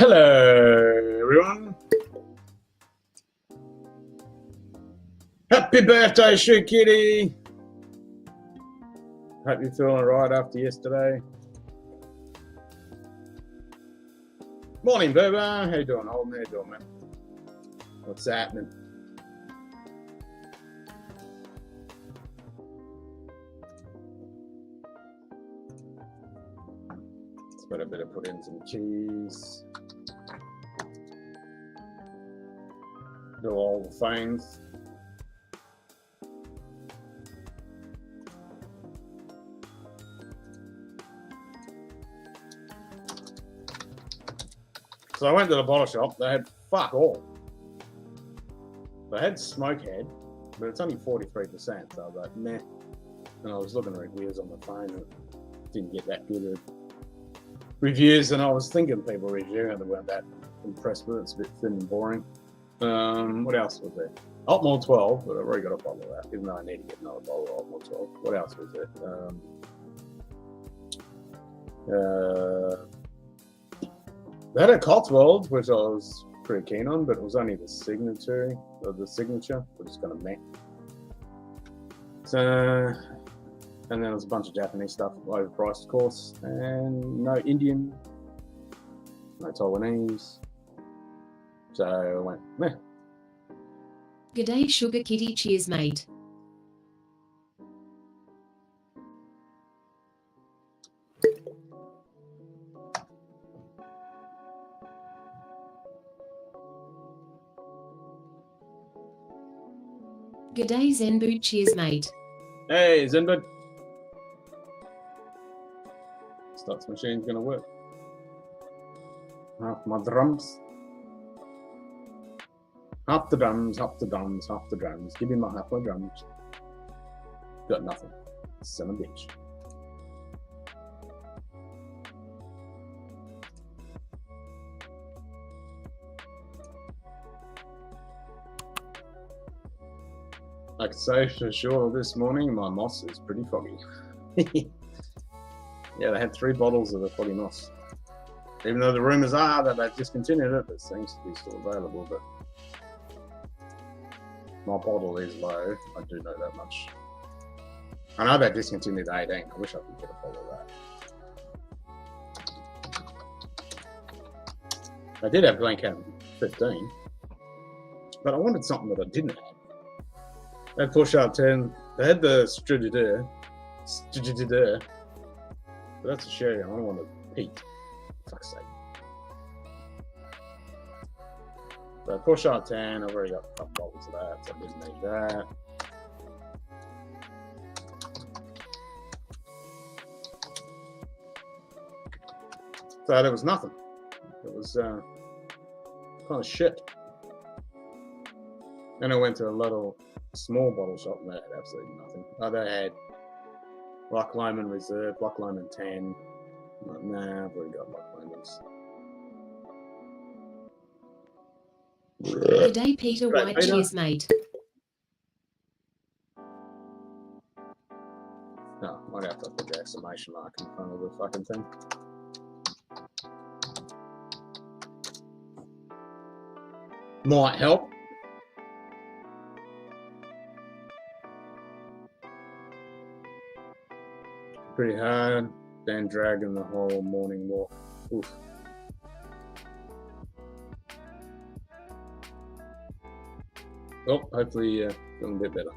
Hello, everyone. Happy birthday, Shoe Kitty. Hope you're feeling right after yesterday. Morning, Booba. How you doing, old man? How you doing, man? What's happening? But I better put in some cheese. Do all the things. So I went to the bottle shop. They had fuck all. They had Smokehead, but it's only 43%. So I was like, meh. And I was looking at reviews on the phone. And it didn't get that good of reviews, and I was thinking people reviewing it, they weren't that impressed with it. It's a bit thin and boring. What else was there? Altmore 12, but I've already got a bottle of that, even though I need to get another bottle of Altmore 12. What else was there? They had a Cotswolds, which I was pretty keen on, but it was only the signature, which is kind of meh. So, and then there was a bunch of Japanese stuff, overpriced, of course, and no Indian, no Taiwanese. So I went, meh. G'day, Sugar Kitty. Cheers, mate. G'day, Zenboot. Cheers, mate. Hey, Zenbud. Starts machine's gonna work. Half my drums. Half the drums, half the drums, half the drums. Give me my half my drums. Got nothing. Son of a bitch. I can say for sure this morning my moss is pretty foggy. Yeah, they had 3 bottles of the foggy moss. Even though the rumours are that they've discontinued it, it seems to be still available, but my bottle is low, I do know that much. I know they discontinued the 18, I wish I could get a bottle of that. I did have Glencairn 15, but I wanted something that I didn't have. They had 4 Sharp 10, they had the Strigidaire, but that's a sherry, I don't want a peat. Fuck's sake. So 4 Sharp 10, I've already got a couple bottles of that, so I didn't need that. So there was nothing. It was kind of shit. Then I went to a little small bottle shop and they had absolutely nothing. Oh, they had Loch Lomond Reserve, Loch Lomond 10. Nah, I've already got Loch Lomond's. G'day, Peter White. Peter. Cheers, mate. No, might have to put the exclamation mark in front of the fucking thing. Might help. Pretty hard. Then dragging the whole morning walk. Oof. Oh, hopefully feeling a bit better.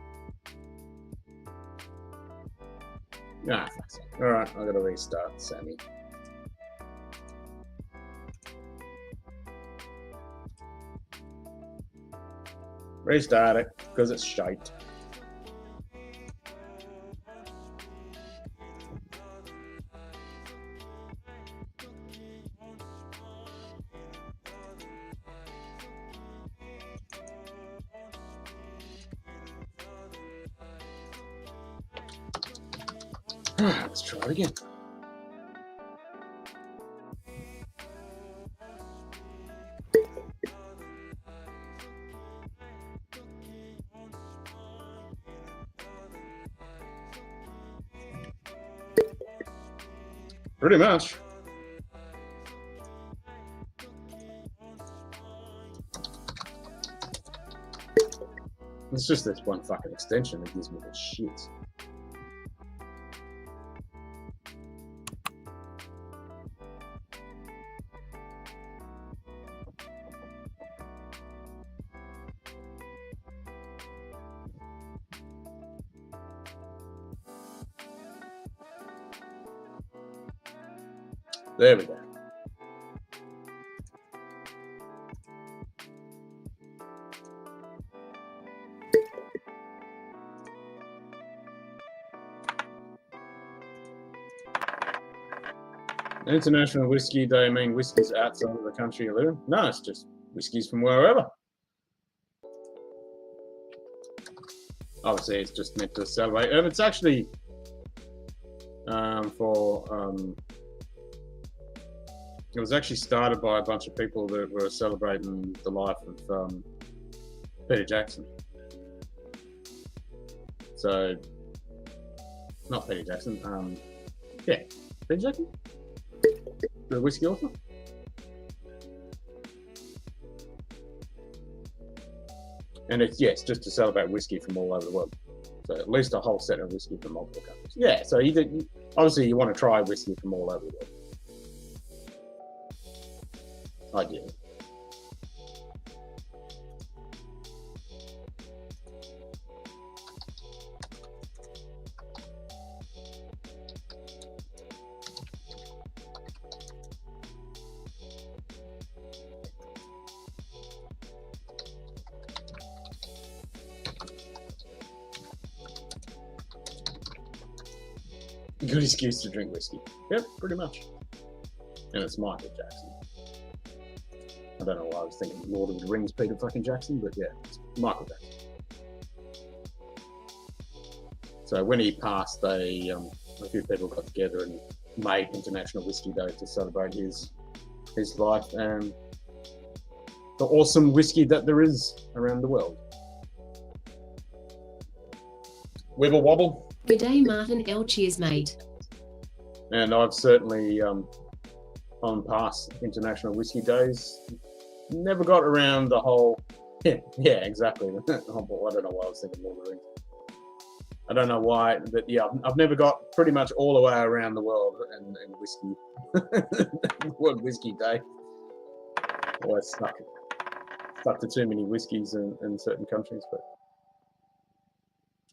Ah, fuck's sake. Alright, I gotta restart Sammy. Restart it, because it's shite. Let's try it again. Pretty much. It's just this one fucking extension that gives me the shit. There we go. International Whiskey Day mean whiskies outside of the country you live in? No, it's just whiskies from wherever. Obviously, it's just meant to celebrate. It's actually it was actually started by a bunch of people that were celebrating the life of Peter Jackson. So, not Peter Jackson. Yeah, Peter Jackson, the whiskey author. And it's just to celebrate whiskey from all over the world. So at least a whole set of whiskey from multiple countries. Yeah, so obviously you want to try whiskey from all over the world. Ideally. Good excuse to drink whiskey. Yep, pretty much. And it's Michael Jackson. I don't know why I was thinking Lord of the Rings Peter fucking Jackson, but yeah, it's Michael Jackson. So when he passed, a few people got together and made International Whiskey Day to celebrate his life and the awesome whiskey that there is around the world. Wibble wobble. Good day, Martin L. Cheers, mate. And I've certainly, on past International Whiskey Days, never got around the whole, yeah, exactly. I don't know why I was thinking Lord of the Rings. I don't know why, but yeah, I've never got pretty much all the way around the world in whiskey, World Whiskey Day. Always stuck to too many whiskies in certain countries, but.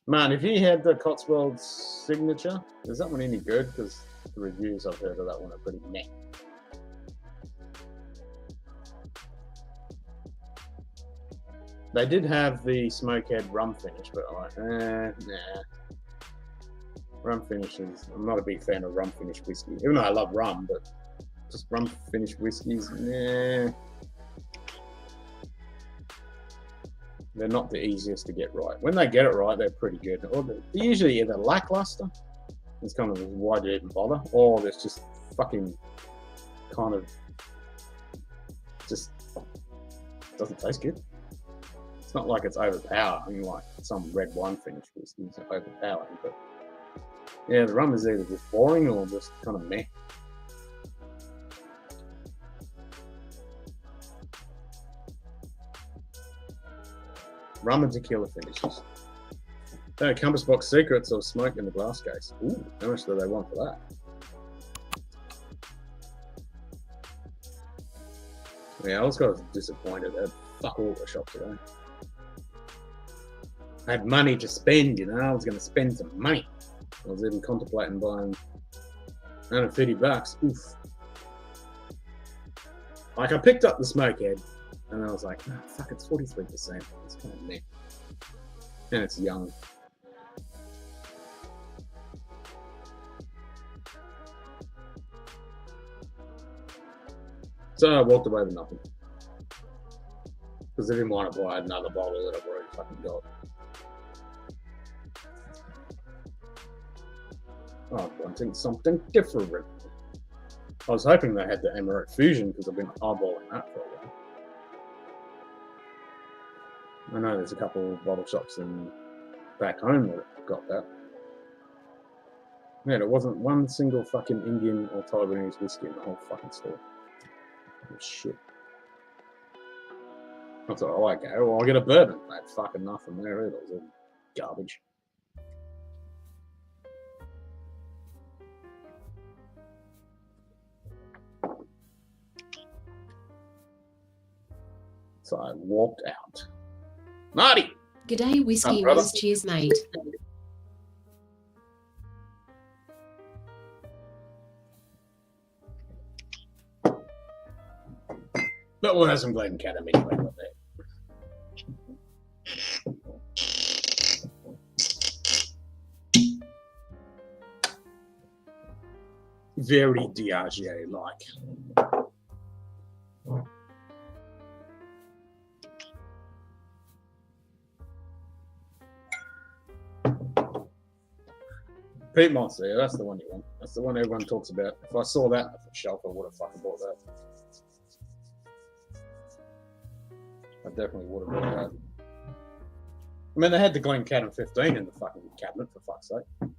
Man, if he had the Cotswolds signature, is that one any good? Because the reviews I've heard of that one are pretty meh. They did have the Smokehead rum finish, but I'm like, nah. Rum finishes, I'm not a big fan of rum finished whiskey. Even though I love rum, but just rum finished whiskeys, nah. They're not the easiest to get right. When they get it right, they're pretty good. Or they're usually either lackluster, it's kind of why do you even bother, or there's just fucking kind of just doesn't taste good. It's not like it's overpowering like some red wine finish whiskey is overpowering, but yeah, the rum is either just boring or just kind of meh. Rum and tequila finishes. Compass box secrets or smoke in the glass case. Ooh, how much do they want for that? Yeah, I was kind of disappointed. They had fuck all the shop today. I had money to spend, I was going to spend some money. I was even contemplating buying $150. Oof. Like, I picked up the Smokehead, and I was like, oh, fuck, it's 43%. It's kind of meh. And it's young. So I walked away with nothing. Because I didn't want to buy another bottle that I've already fucking got. Oh, I wanting something different. I was hoping they had the Emirate Fusion because I've been eyeballing that for a while. I know there's a couple of bottle shops back home that got that. Yeah, there wasn't one single fucking Indian or Taiwanese whiskey in the whole fucking store. Oh, shit. I thought, oh, okay, well, I'll get a bourbon. That fucking nothing there either. It was all garbage. So I walked out. Marty! G'day, whiskey brother. whiz. Cheers, mate. But we'll have some Glencairn anyway, not there. Very Diageo-like. Peat Monster, yeah, that's the one you want. That's the one everyone talks about. If I saw that on the shelf, I would have fucking bought that. I definitely would have bought that. I mean, they had the Glencairn 15 in the fucking cabinet, for fuck's sake.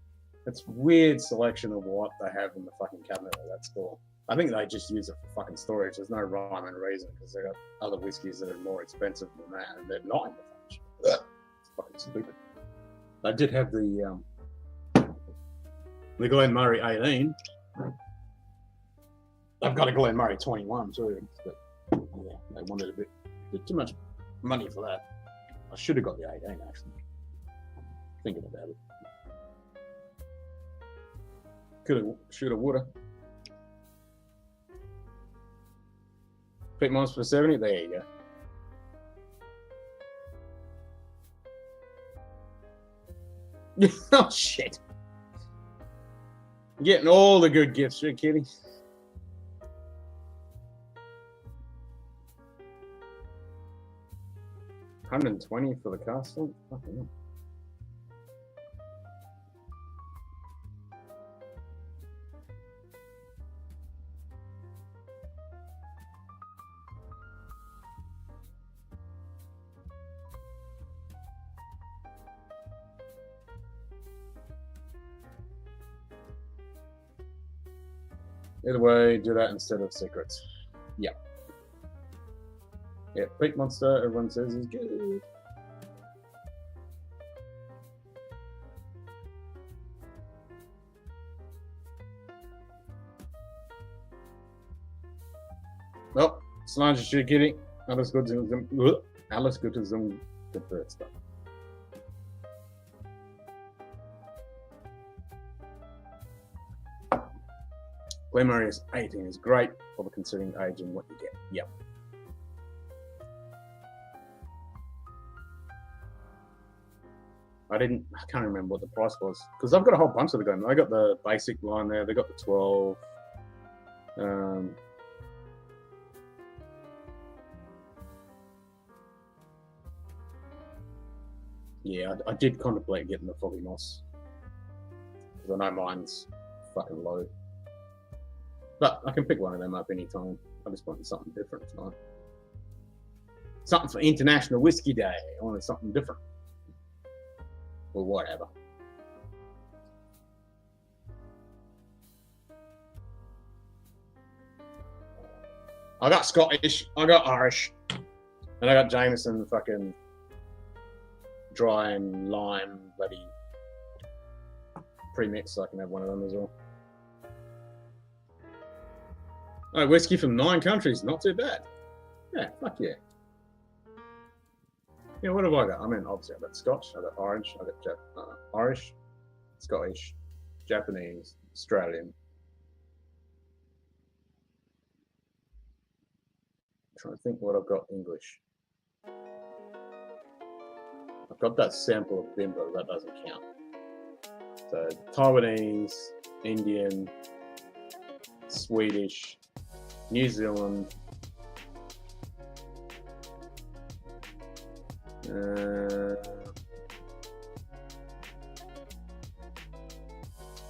It's weird selection of what they have in the fucking cabinet at that store. I think they just use it for fucking storage. There's no rhyme and reason because they got other whiskies that are more expensive than that, and they're not in the fridge. It's fucking stupid. They did have the Glen Murray 18. I've got a Glen Murray 21 too, but yeah, they wanted a bit too much money for that. I should have got the 18 actually. Thinking about it. Coulda, shoulda, woulda. Peat Monster for 70, there you go. Oh shit. Getting all the good gifts, you kidding? $120 for the castle? Fucking hell. Either way, do that instead of secrets. Yeah. Yeah, Peat Monster, everyone says is good. Well, Solange is kidding. Alles Gute zum Geburtstag. Glen Murray 18 is great for the considering age and what you get. Yep. I can't remember what the price was because I've got a whole bunch of the Glen. I got the basic line there. They got the 12. Yeah, I did contemplate getting the Foggy Moss because I know mine's fucking low. But I can pick one of them up anytime. I just wanted something different tonight. Something for International Whiskey Day. I wanted something different. Or whatever. I got Scottish, I got Irish, and I got Jameson fucking dry and lime bloody pre-mix, so I can have one of them as well. Oh, whiskey from 9 countries, not too bad. Yeah, fuck yeah. Yeah, what have I got? I mean, obviously I've got Scotch, I've got Orange, I've got Irish, Scottish, Japanese, Australian. I'm trying to think what I've got English. I've got that sample of Bimbo, that doesn't count. So Taiwanese, Indian, Swedish, New Zealand,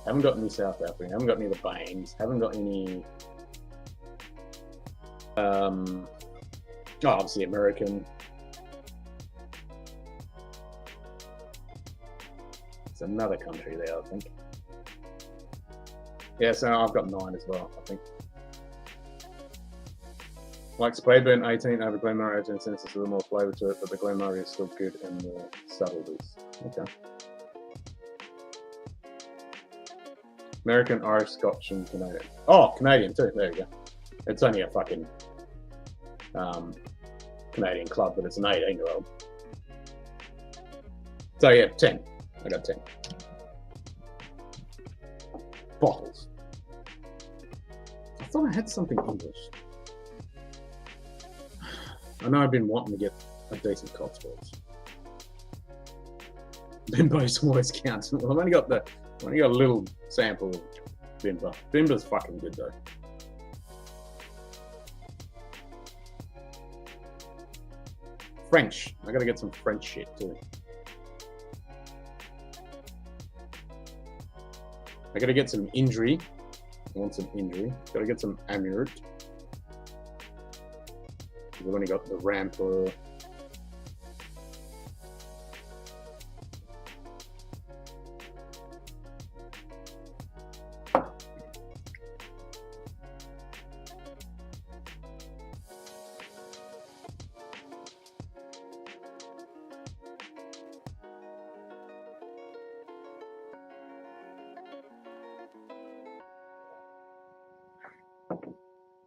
haven't got any South African, haven't got any of the Baines, haven't got any obviously American. It's another country there, I think. Yeah, so I've got 9 as well, I think. Like Spadeburn 18 over Glenmorangie 18 cents, there's a little more flavour to it, but the Glenmorangie is still good and more subtleties. Okay. American, Irish, Scotch, and Canadian. Oh, Canadian too. There you go. It's only a fucking Canadian club, but it's an 18-year-old. So yeah, 10. I got 10 bottles. I thought I had something English. I know I've been wanting to get a decent Cotswolds. Bimbo's always counts. Well, I've only got a little sample of Bimbo. Bimbo's fucking good though. French. I gotta get some French shit too. I gotta get some Injury. I want some Injury. Gotta get some Amurate. We've only got the Rampur.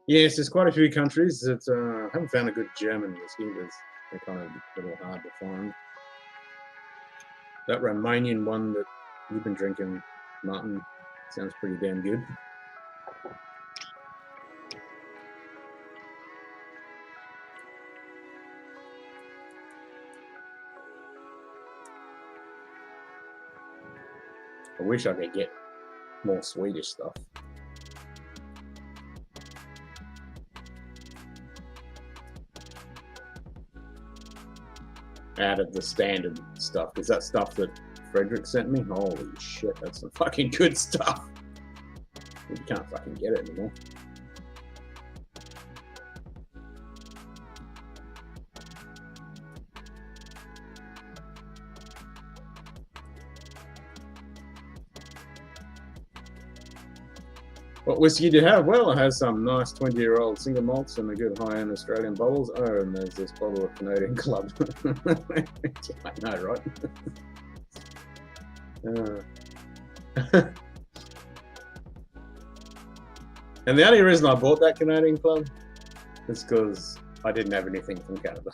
Yes, there's quite a few countries that haven't found a good German whiskey. They're kind of a little hard to find. That Romanian one that you've been drinking, Martin, sounds pretty damn good. I wish I could get more Swedish stuff. Out of the standard stuff. Is that stuff that Frederick sent me? Holy shit, that's some fucking good stuff. You can't fucking get it anymore. What whiskey do you have? Well, it has some nice 20-year-old single malts and a good high-end Australian bottles. Oh, and there's this bottle of Canadian Club. I know, right? And the only reason I bought that Canadian Club is because I didn't have anything from Canada.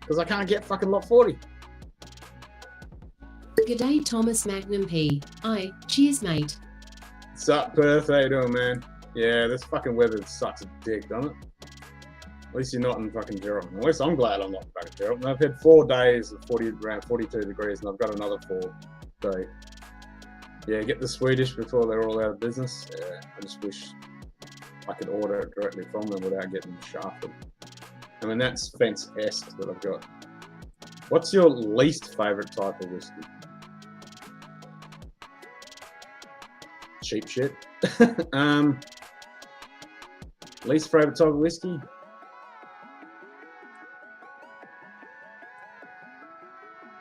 Because I can't get fucking Lot 40. G'day Thomas Magnum P. Cheers mate. What's up, Perth? How you doing, man? Yeah, this fucking weather sucks a dick, doesn't it? At least you're not in fucking Geraldton. At least I'm glad I'm not in fucking Geraldton. I've had 4 days of around 42 degrees, and I've got another 4. So, yeah, get the Swedish before they're all out of business. Yeah, I just wish I could order it directly from them without getting shafted. I mean, that's fence-esque that I've got. What's your least favourite type of whiskey? Cheap shit. Least favorite type of whiskey?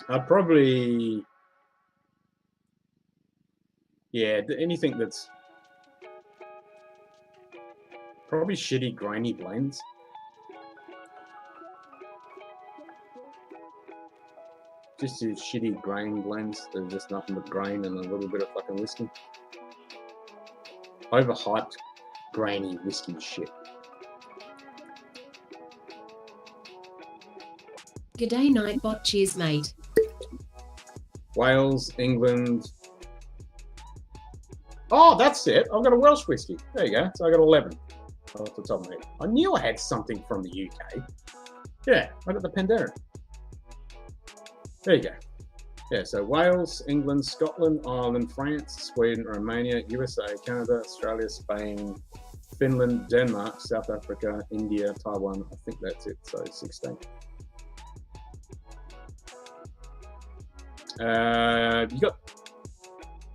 I'd probably, yeah, anything that's probably shitty grainy blends. Just your shitty grain blends. There's just nothing but grain and a little bit of fucking whiskey. Overhyped, grainy whiskey shit. G'day Nightbot, cheers mate. Wales, England. Oh, that's it. I've got a Welsh whiskey. There you go. So I got 11 off the top of my head. I knew I had something from the UK. Yeah, I got the Pandera. There you go. Yeah, so Wales, England, Scotland, Ireland, France, Sweden, Romania, USA, Canada, Australia, Spain, Finland, Denmark, South Africa, India, Taiwan. I think that's it. So 16. You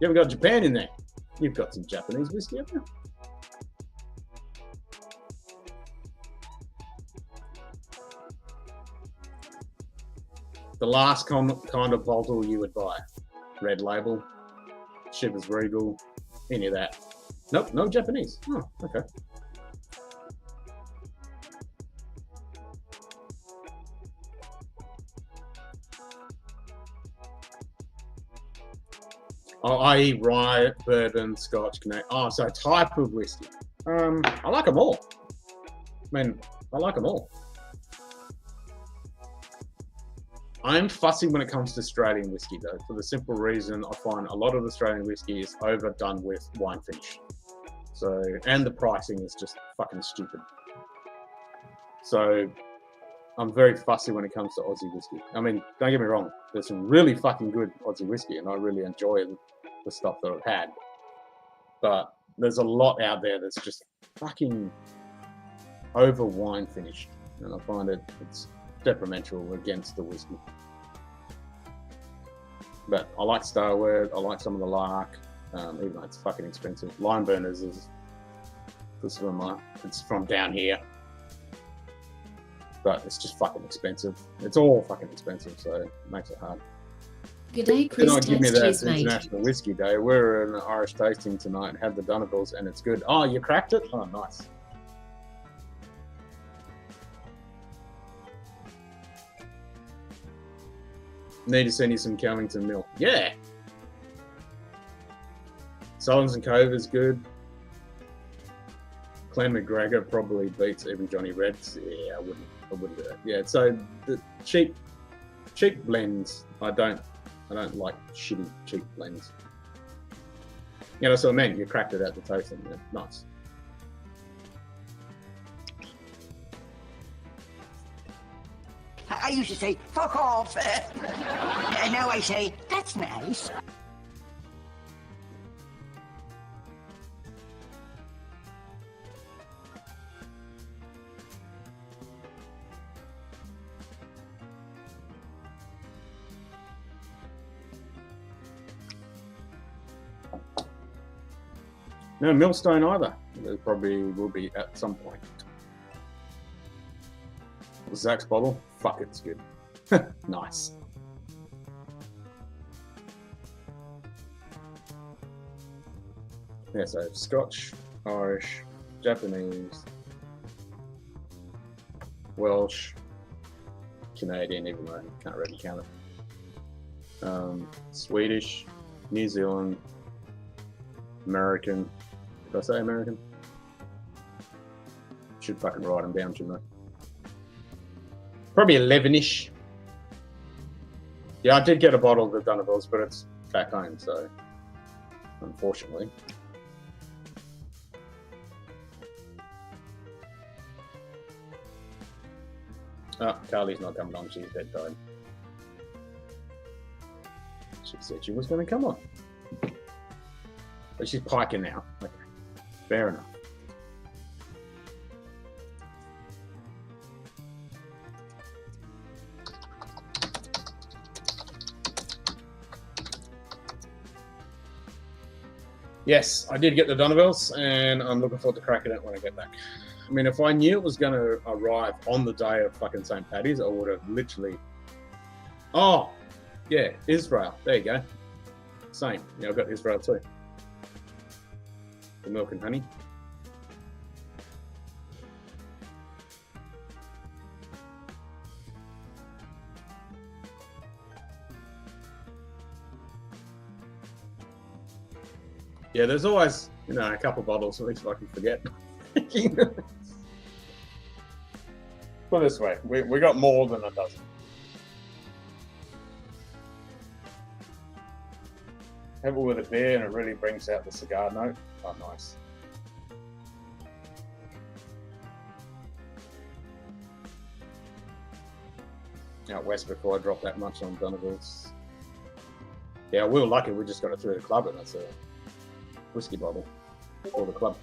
haven't got Japan in there. You've got some Japanese whiskey, haven't you? The last kind of bottle you would buy. Red Label, Chivas Regal, any of that. Nope, no Japanese. Oh, okay. Oh, i.e. rye, bourbon, Scotch, Canadian. Oh, so type of whiskey. I like them all. I mean, I like them all. I'm fussy when it comes to Australian whiskey, though, for the simple reason I find a lot of Australian whiskey is overdone with wine finish. So, and the pricing is just fucking stupid. So, I'm very fussy when it comes to Aussie whiskey. I mean, don't get me wrong, there's some really fucking good Aussie whiskey, and I really enjoy the stuff that I've had. But there's a lot out there that's just fucking over wine finished, and I find it's detrimental against the whiskey. But I like Starward, I like some of the Lark, even though it's fucking expensive. Lime Burners is it's from down here, but it's just fucking expensive. It's all fucking expensive, so it makes it hard. G'day, Chris. Can I give me that Cheers, mate. International Whiskey Day? We're in an Irish tasting tonight and had the Donegal's, and it's good. Oh, you cracked it? Oh, nice. Need to send you some Calvington Mill. Yeah. Sullivan's and Cove is good. Clan McGregor probably beats even Johnny Red's. Yeah, I wouldn't do that. Yeah, so the cheap blends, I don't like shitty cheap blends. You know, so I meant you cracked it at the tasting. Yeah, nice. I used to say, fuck off. And now I say, that's nice. No Millstone either. There probably will be at some point. Zach's bottle, fuck, it's good. Nice. Yeah, so Scotch, Irish, Japanese, Welsh, Canadian, even though I can't really count it. Swedish, New Zealand, American. Did I say American? Should fucking write them down, shouldn't I? Probably 11-ish. Yeah, I did get a bottle of the Donegal's, but it's back home, so unfortunately. Oh, Carly's not coming on, she's dead tired. She said she was going to come on. But she's piking now. Okay, fair enough. Yes, I did get the Donegal's, and I'm looking forward to cracking it when I get back. I mean, if I knew it was going to arrive on the day of fucking St. Paddy's, I would have literally... Oh, yeah, Israel. There you go. Same. Yeah, I've got Israel too. The milk and honey. Yeah, there's always, you know, a couple bottles, at least if I can forget. Put it this way, we got more than a dozen. Have it with a beer and it really brings out the cigar note. Oh, nice. Out west before I drop that much on Donegal's. Yeah, we were lucky, we just got it through the club and it's a whiskey bottle for the club.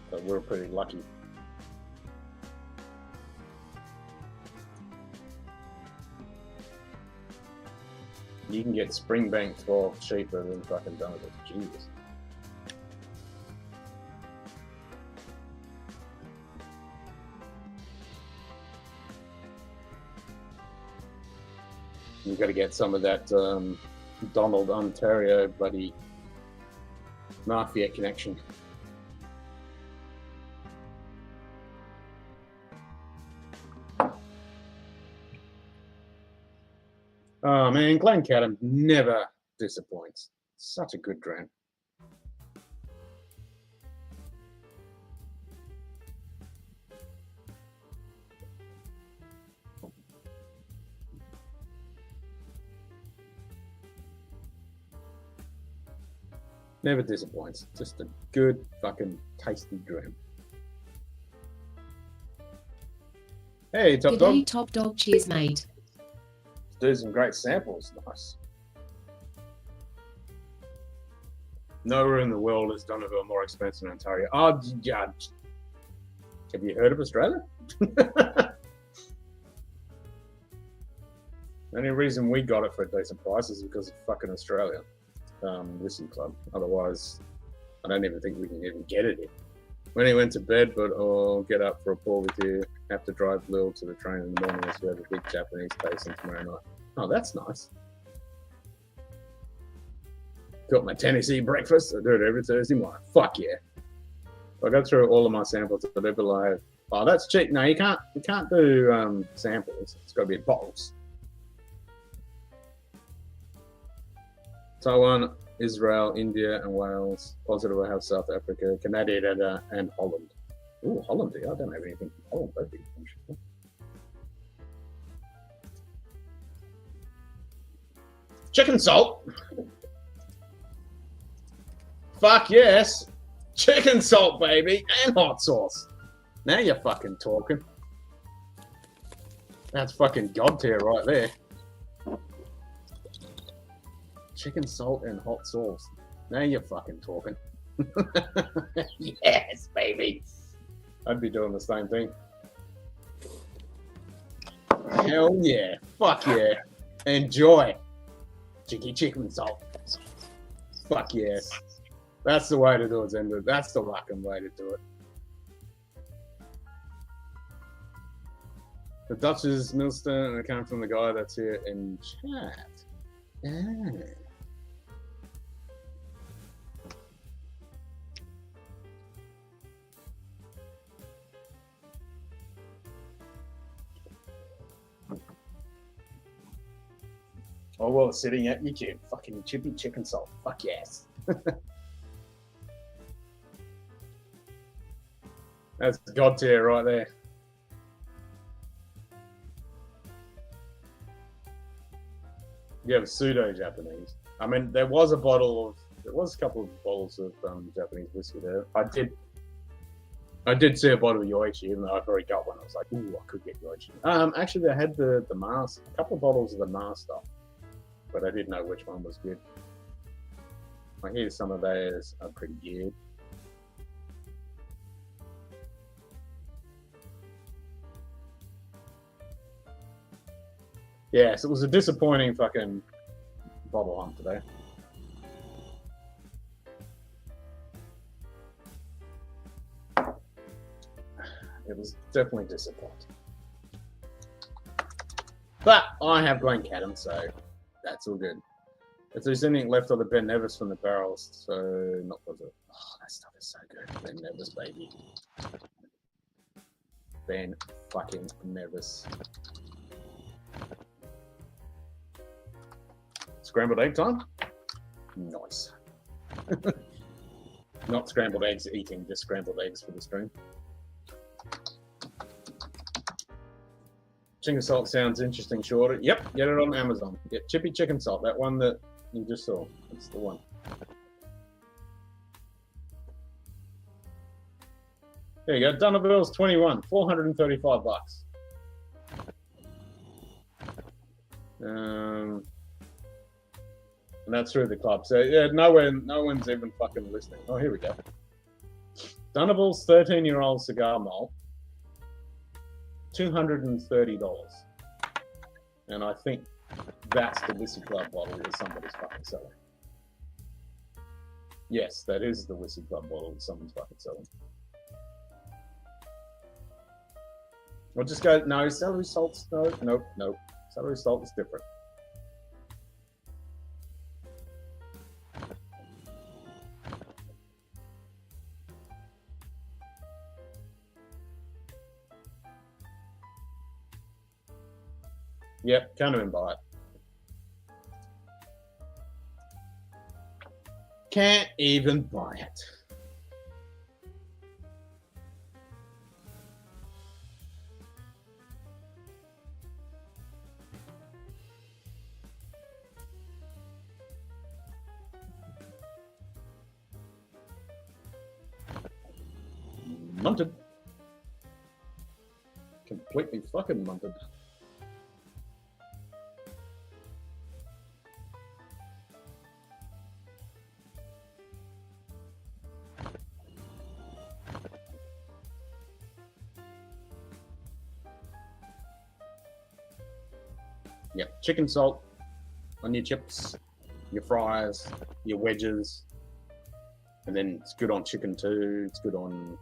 So we were pretty lucky. You can get Springbank 12 cheaper than fucking Donegal's. Jesus. You've got to get some of that Donald Ontario bloody mafia connection. Oh man, Glencairn never disappoints. Such a good dram. Never disappoints. Just a good fucking tasty dram. Hey, Top Good Dog. day, Top Dog. Cheers, mate. Do some great samples. Nice. Nowhere in the world is Donovan more expensive than Ontario. Oh, yeah. Have you heard of Australia? The only reason we got it for a decent price is because of fucking Australia. Whiskey Club. Otherwise, I don't even think we can even get it in. When he went to bed, but I'll get up for a pour with you. Have to drive Lil to the train in the morning as we have a big Japanese tasting tomorrow night. Oh, that's nice. Got my Tennessee breakfast. I do it every Thursday morning. Fuck yeah. I go through all of my samples. They're like, oh, that's cheap. No, you can't do samples. It's got to be bottles. Taiwan, Israel, India, and Wales. Positive I have South Africa, Canada, and Holland. Ooh, Holland. I don't have anything from Holland. That'd be interesting. Chicken salt. Fuck yes. Chicken salt, baby, and hot sauce. Now you're fucking talking. That's fucking god tier right there. Chicken salt and hot sauce. Now you're fucking talking. Yes, baby. I'd be doing the same thing. Hell yeah. Fuck yeah. Enjoy. Chicken salt. Fuck yes. That's the way to do it, Zender. That's the fucking way to do it. The Dutchess Milston, and it came from the guy that's here in chat. Yeah. Oh, well, sitting at YouTube. Fucking chippy chicken salt. Fuck yes. That's god tier right there. You have pseudo Japanese. I mean, there was a couple of bottles of Japanese whiskey there. I did see a bottle of Yoichi, even though I've already got one. I was like, ooh, I could get Yoichi. Actually, they had the mask, a couple of bottles of the master, but I didn't know which one was good. I hear some of those are pretty good. Yeah, so it was a disappointing fucking bottle hunt today. It was definitely disappointing. But I have Glencairn, so that's all good. If there's anything left of the Ben Nevis from the barrels, so not was it. Oh, that stuff is so good. Ben Nevis, baby. Ben fucking Nevis. Scrambled egg time? Nice. Not scrambled eggs eating, just scrambled eggs for the stream. Chicken salt sounds interesting, shorter. Yep, get it on Amazon. Get chippy chicken salt, that one that you just saw. That's the one. There you go. Dunnerville's 21, $435. And that's through the club. So yeah, no one's even fucking listening. Oh, here we go. Dunnerville's 13-year-old cigar malt, $230. And I think that's the Whiskey Club bottle that somebody's fucking selling. Yes, that is the Whiskey Club bottle that someone's fucking selling. We'll just go, no, celery salt's, nope. Celery salt is different. Yep, can't even buy it. Can't even buy it. Munted. Completely fucking munted. Yep, chicken salt on your chips, your fries, your wedges, and then it's good on chicken too. It's good on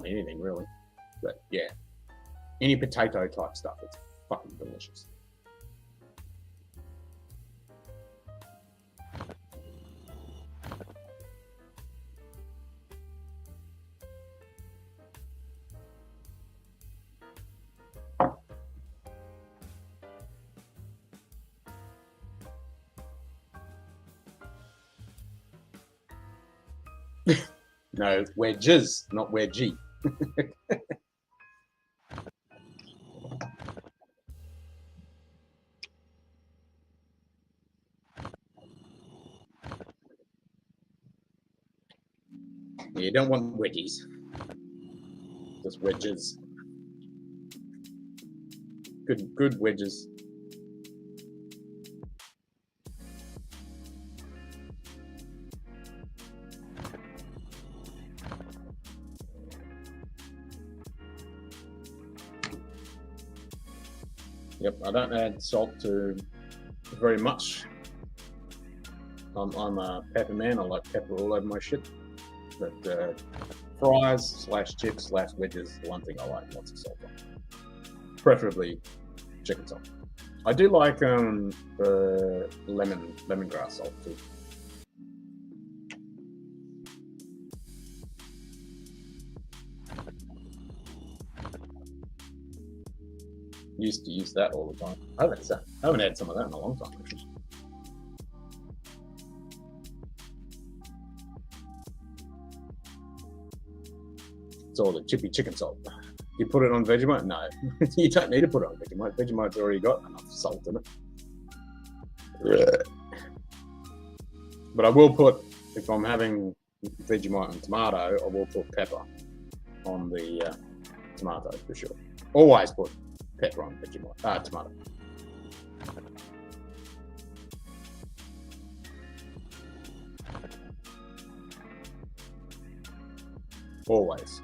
anything really. But yeah, any potato type stuff, it's fucking delicious. No, wedges, not wedgie. You don't want wedgies, just wedges. Good wedges. Yep, I don't add salt to very much. I'm a pepper man. I like pepper all over my shit. But fries / chips / wedges, the one thing I like lots of salt on. Preferably chicken salt. I do like the lemongrass salt too. Used to use that all the time. I haven't had some of that in a long time, actually. It's all the chippy chicken salt. You put it on Vegemite? No, you don't need to put it on Vegemite. Vegemite's already got enough salt in it. But I will put, if I'm having Vegemite and tomato, I will put pepper on the tomato for sure. Always put pepper on Vegemite, tomato. Always.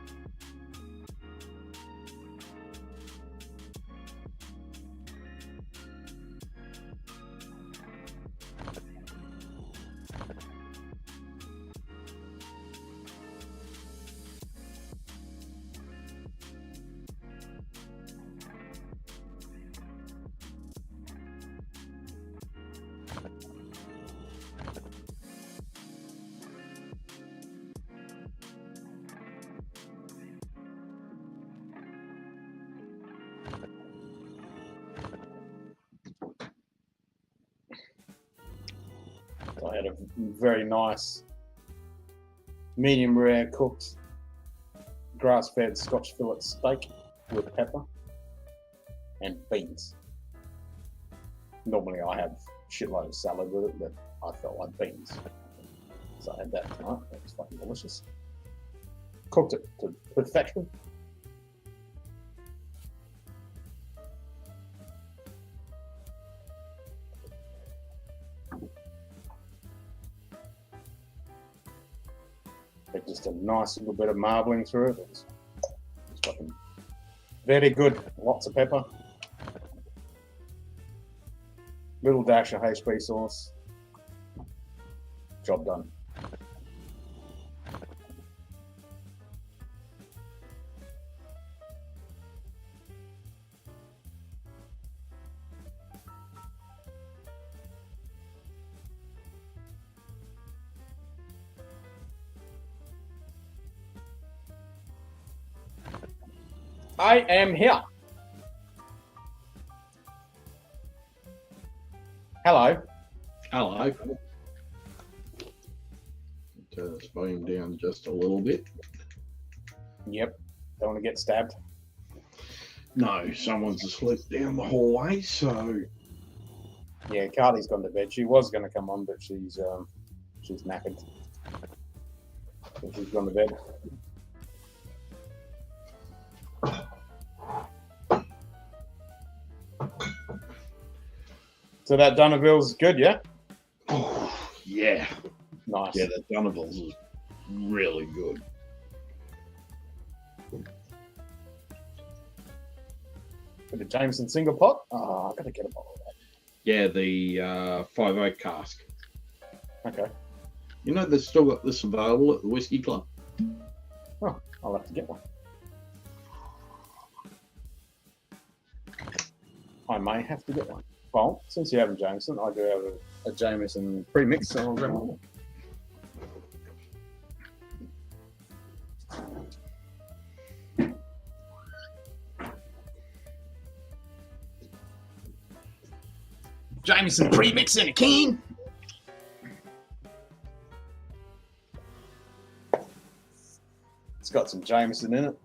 I had a very nice medium rare cooked grass-fed Scotch fillet steak with pepper and beans. Normally I have a shitload of salad with it, but I felt like beans. So I had that tonight. It was fucking delicious. Cooked it to perfection. But just a nice little bit of marbling through it. It was fucking very good. Lots of pepper. Little dash of HP sauce. Job done. I am here. Hello. Hello. Turn this volume down just a little bit. Yep. Don't want to get stabbed. No, someone's asleep down the hallway, so Yeah, Carly's gone to bed. She was going to come on, but she's knackered. So she's gone to bed. So that Dunaville's good, yeah? oh, yeah. Nice. Yeah, the Dunaville's is really good. With the Jameson single pot? Oh, I've got to get a bottle of that. Yeah, the 5 cask. Okay. You know, they've still got this available at the Whiskey Club. Oh, I'll have to get one. I may have to get one. Well, since you have a Jameson, I do have a Jameson pre-mix, so I'll grab one. Jameson pre-mix in a can. It's got some Jameson in it.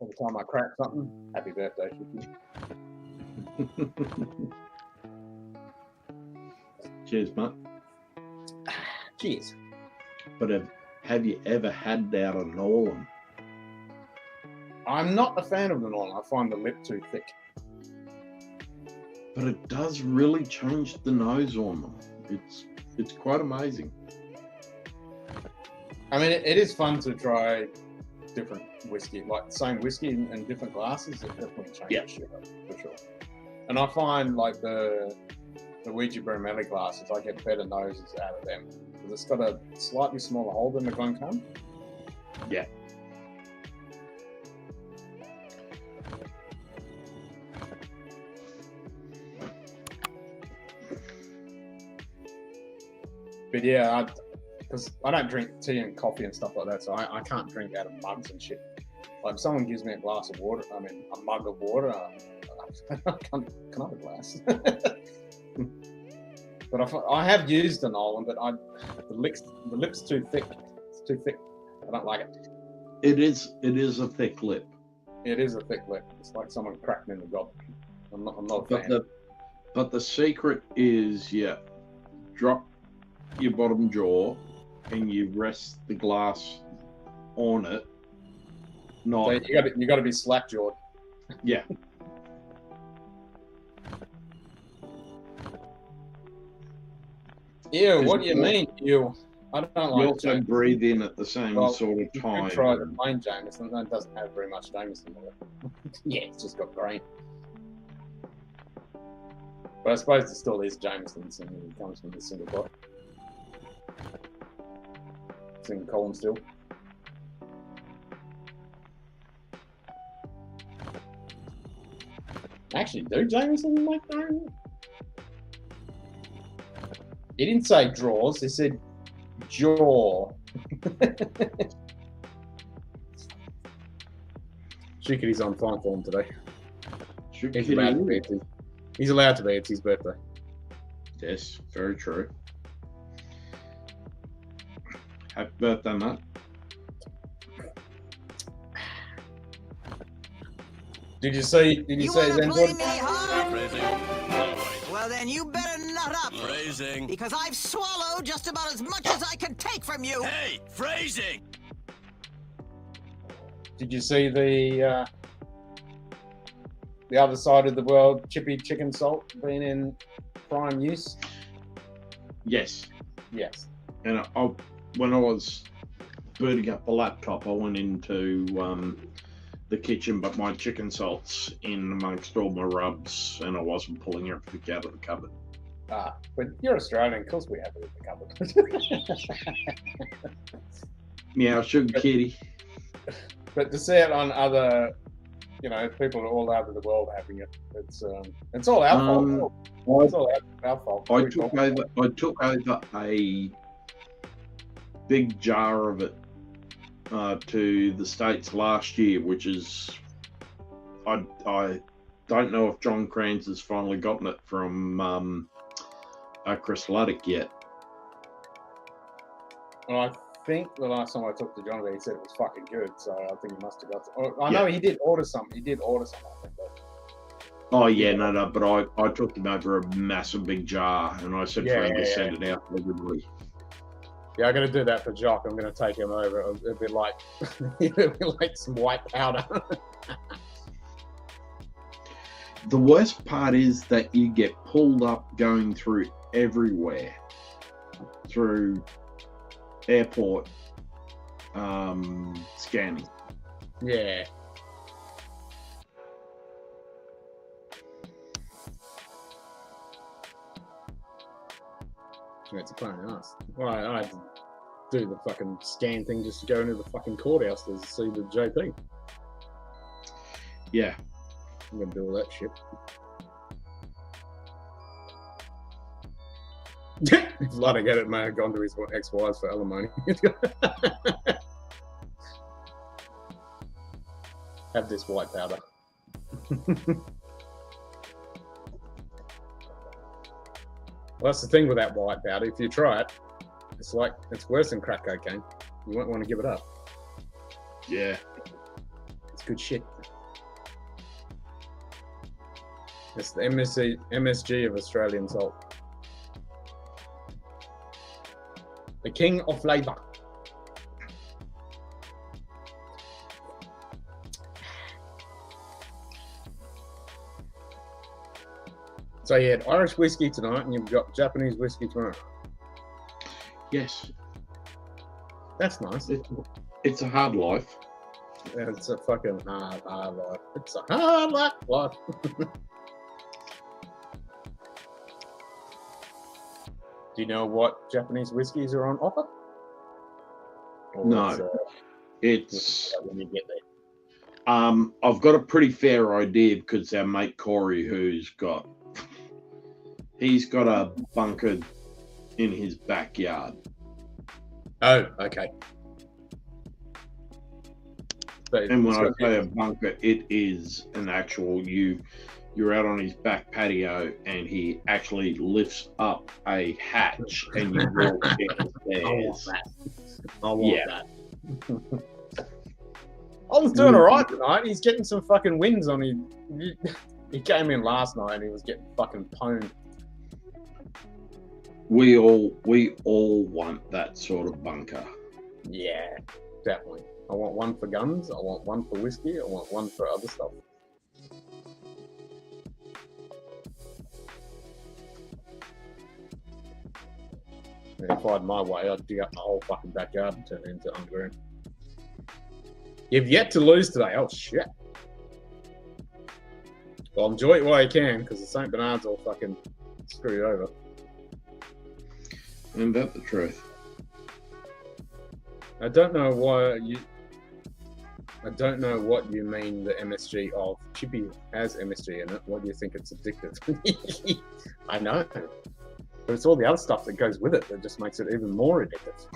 Every time I crack something, happy birthday, Shooky. Cheers, mate. Cheers. But have you ever had out a Norland? I'm not a fan of the Norland. I find the lip too thick. But it does really change the nose on them. It's quite amazing. I mean, it is fun to try different whiskey, like the same whiskey in different glasses. It definitely changes shit up, for sure. And I find like the Ouija Bromelli glasses, I get better noses out of them because it's got a slightly smaller hole than the Glencairn. Yeah. But yeah, because I don't drink tea and coffee and stuff like that, so I can't drink out of mugs and shit. Like if someone gives me a glass of water, I mean a mug of water, can I have a glass? But I have used an Nolan, but the lip's too thick. It's too thick. I don't like it. It is a thick lip. It is a thick lip. It's like someone cracked me in the gob. I'm not a fan. But the secret is, drop your bottom jaw and you rest the glass on it. Not So you got to be slack jawed. yeah. Ew, what do you mean, ew? I don't You like also Jameson. breathe in at the same sort of You time. could try the plain Jameson. That doesn't have very much Jameson in it. Yeah, it's just got grain. But I suppose there still is Jameson's and it comes from the single pot. Single column still. Actually, do Jameson make their own? He didn't say draws, he said jaw. Shooky's on fine form today. He's allowed to be. He's allowed to be. It's his birthday. Yes, very true. Happy birthday, mate. Did you see his wanna play input? me hard? Phrasing. Well, then you better nut up. Phrasing. Because I've swallowed just about as much as I can take from you. Hey, phrasing. Did you see the other side of the world chippy chicken salt being in prime use? Yes. Yes. And when I was booting up the laptop, I went into the kitchen, but my chicken salt's in amongst all my rubs, and I wasn't pulling everything out of the cupboard. Ah, but you're Australian, of course we have it in the cupboard. Meow, sugar kitty. But to see it on other, people all over the world having it, it's all our fault. It's all our fault. I took over a big jar of it to the States last year, which is I don't know if John Kranz has finally gotten it from Chryslatic yet. Well, I think the last time I talked to John, he said it was fucking good. So I think he must have got. I know he did order some. He did order some. I think. Oh yeah, no, but I took him over a massive big jar, and I said for him to send it out to everybody. Yeah, I'm gonna do that for Jock. I'm gonna take him over. It'll be like, it'll be like some white powder. The worst part is that you get pulled up going through everywhere, through airport scanning. Yeah. It's a pain in the ass. Well, I had to do the fucking scan thing just to go into the fucking courthouse to see the JP. Yeah. I'm gonna do all that shit. If Ludwig had it, may have gone to his ex-wives for alimony. Have this white powder. Well, that's the thing with that white powder. If you try it, it's worse than crack cocaine. You won't want to give it up. Yeah. It's good shit. It's the MSG of Australian salt. The king of flavour. So you had Irish whiskey tonight, and you've got Japanese whiskey tomorrow. Yes. That's nice. It's a hard life. It's a fucking hard life. It's a hard life. Do you know what Japanese whiskies are on offer? Or No. It's when you get there. I've got a pretty fair idea because our mate Corey, he's got a bunker in his backyard. Oh, okay. And when I say a bunker, it is an actual you're out on his back patio and he actually lifts up a hatch and you walk downstairs. I want that. I was doing all right tonight. He's getting some fucking wins on him. He came in last night and he was getting fucking pwned. We all want that sort of bunker. Yeah, definitely. I want one for guns. I want one for whiskey. I want one for other stuff. And if I had my way, I'd dig up the whole fucking backyard and turn it into underground. You've yet to lose today. Oh, shit. Well, enjoy it while you can, because the St. Bernard's all fucking screw you over. Isn't that the truth? I don't know what you mean the MSG of. Chippy has MSG in it. What do you think it's addictive? I know. But it's all the other stuff that goes with it that just makes it even more addictive.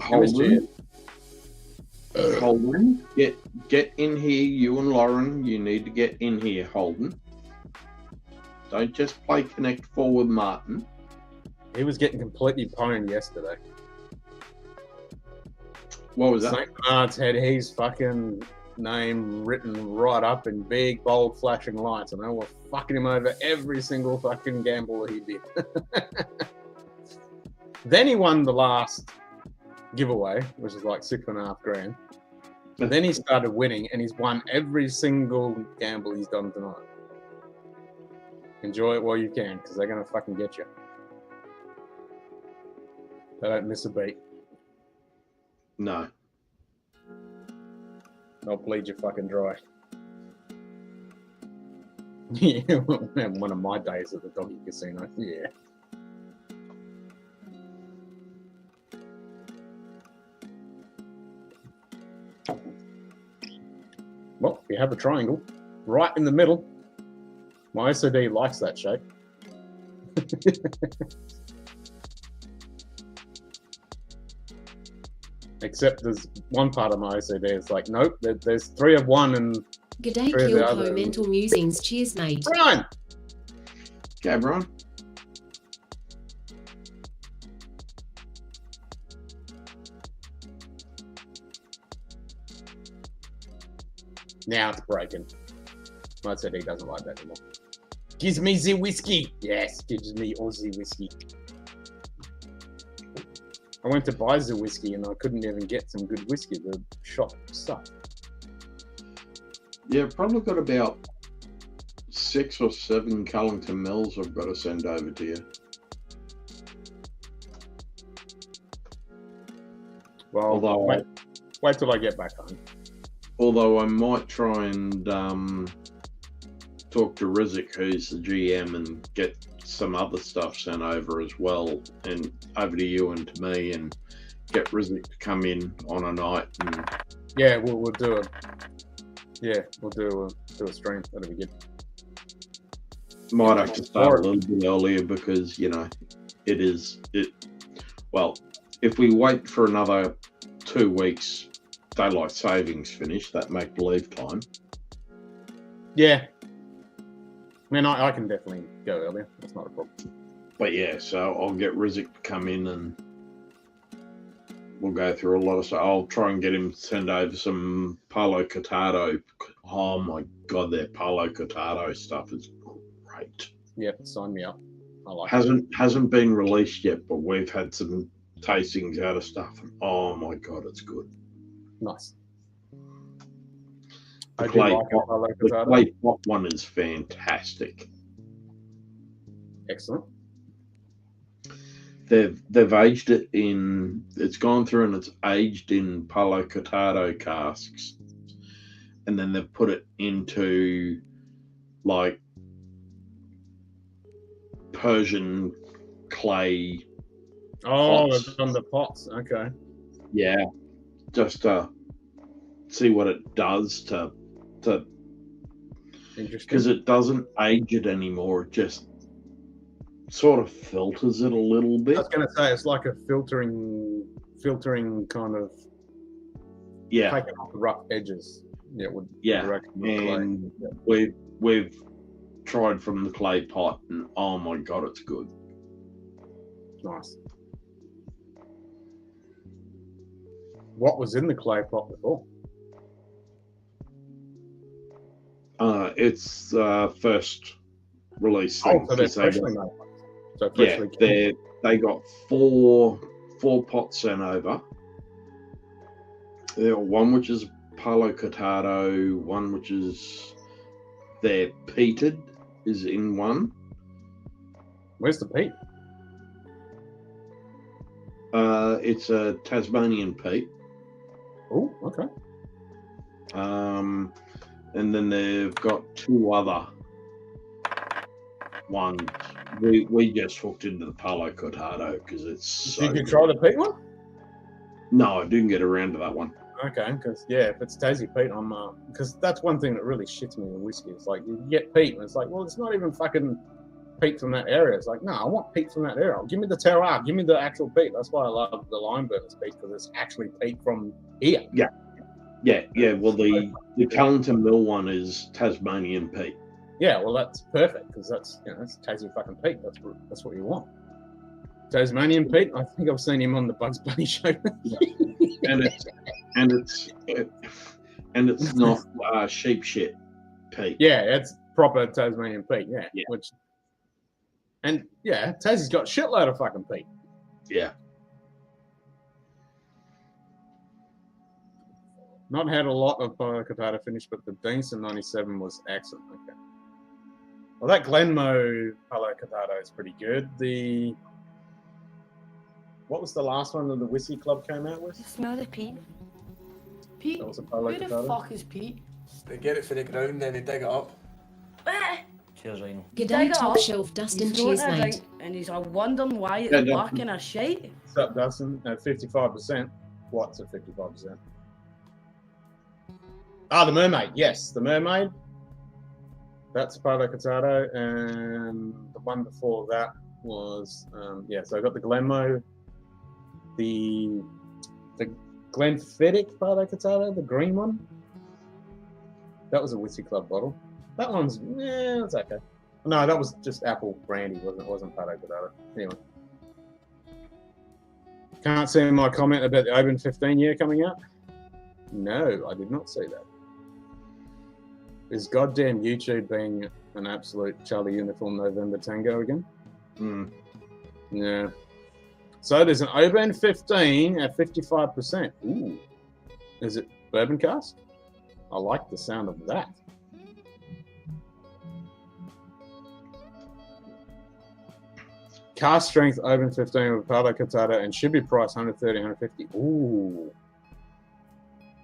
Holden, get in here, you and Lauren. You need to get in here, Holden. Don't just play Connect 4 with Martin. He was getting completely pwned yesterday. What was that? St. Bernard's had his fucking name written right up in big, bold, flashing lights, and they were fucking him over every single fucking gamble that he did. Then he won the last giveaway, which is like $6.5 grand. But then he started winning, and he's won every single gamble he's done tonight. Enjoy it while you can, because they're gonna fucking get you. They don't miss a beat. No. They'll bleed you fucking dry. Yeah, one of my days at the doggy casino. Yeah. Well, you have a triangle right in the middle. My OCD likes that shape. Except there's one part of my OCD is like, nope, there's 3 of one and G'day, Through the Kilco other- Mental Musings. Cheers, mate. Brian! Okay, Brian. Now it's breaking. Mate said he doesn't like that anymore. Gives me the whiskey. Yes, gives me Aussie whiskey. I went to buy the whiskey and I couldn't even get some good whiskey. The shop sucked. Yeah, probably got about 6 or 7 Cullington Mills I've got to send over to you. Well, Although, wait till I get back home. although I might try and talk to Rizik, who's the GM, and get some other stuff sent over as well, and over to you and to me, and get Rizik to come in on a night. And Yeah, we'll do it. Yeah, we'll do a stream. That'll be good. might have to start a little bit earlier because, you know, well, if we wait for another 2 weeks, daylight savings finish, that make-believe time. Yeah. I mean, I can definitely go earlier. That's not a problem. But yeah, so I'll get Rizik to come in and we'll go through a lot of stuff. I'll try and get him to send over some Palo Cortado. Oh my God, their Palo Cortado stuff is great. Yeah, sign me up. I like it. Hasn't been released yet, but we've had some tastings out of stuff, and oh my God, it's good. Nice. The I do clay like pot, it. I like the it. clay pot one is fantastic. Excellent. They've aged it in. It's gone through and it's aged in Palo Cortado casks, and then they've put it into like Persian clay. Oh, Pots. it's on the pots. Okay. Yeah, just to see what it does to Interesting. because it doesn't age it anymore. It just sort of filters it a little I bit. was going to say it's like a filtering kind of Yeah, taking off the rough edges. Yeah, would yeah. direct with clay. And Yeah. we've tried from the clay pot, and oh my God, it's good. Nice. What was in the clay pot before? It's first release Oh, thing. so they're 'cause they freshly got- made. So yeah, freshly they got four pots sent over. There one which is Palo Cortado, one which is their peated is in one. Where's the peat? It's a Tasmanian peat. Oh, okay. And then they've got 2 other ones. We just hooked into the Palo Cortado because it's so Did you good. try the peat one? No, I didn't get around to that one. Okay, because yeah, if it's Tassie peat, I'm because that's one thing that really shits me with whiskey. It's like you get peat, and it's like, well, it's not even fucking peat from that area. It's like, no, I want peat from that area. Give me the terroir. Give me the actual peat. That's why I love the lime burners peat, because it's actually peat from here. Yeah. Well, the Cullington Mill one is Tasmanian peat. Yeah, well, that's perfect because that's that's Tassie fucking peat. That's what you want. Tasmanian Pete. I think I've seen him on the Bugs Bunny show. and it's not sheep shit peat. Yeah, it's proper Tasmanian Pete. Yeah, Yeah. Tassie's got shitload of fucking Pete. Yeah. Not had a lot of Cortado finish, but the Deanson 97 was excellent. Okay. Well, that Glenmoe Palo Cortado is pretty good. What was the last one that the Whiskey Club came out with? Smell the Pete. Pete, That was a Palo who the Cortado. fuck is Pete? They get it for the ground, then they dig it up. Cheers, Ryan. G'day, Dig it top up. shelf, Dustin. He's throwing Cheers, it mate. right, and he's wondering why it's Yeah, black Dustin. and a shite. What's up, Dustin? At 55%. What's at 55%? The Mermaid. Yes, the Mermaid. That's Palo Cortado, and the one before that was so I got the Glenmoe, the Glenfiddich Palo Cortado, the green one. That was a Whiskey Club bottle. That one's, it's okay. No, that was just apple brandy, wasn't Pato Cadaro. Anyway. Can't see my comment about the Open 15 year coming out? No, I did not see that. Is goddamn YouTube being an absolute Charlie Uniform November Tango again? Yeah. So there's an Open 15 at 55%. Ooh. Is it bourbon cask? I like the sound of that. Cask strength Open 15 with Pato Cadaro and should be priced 130, 150. Ooh.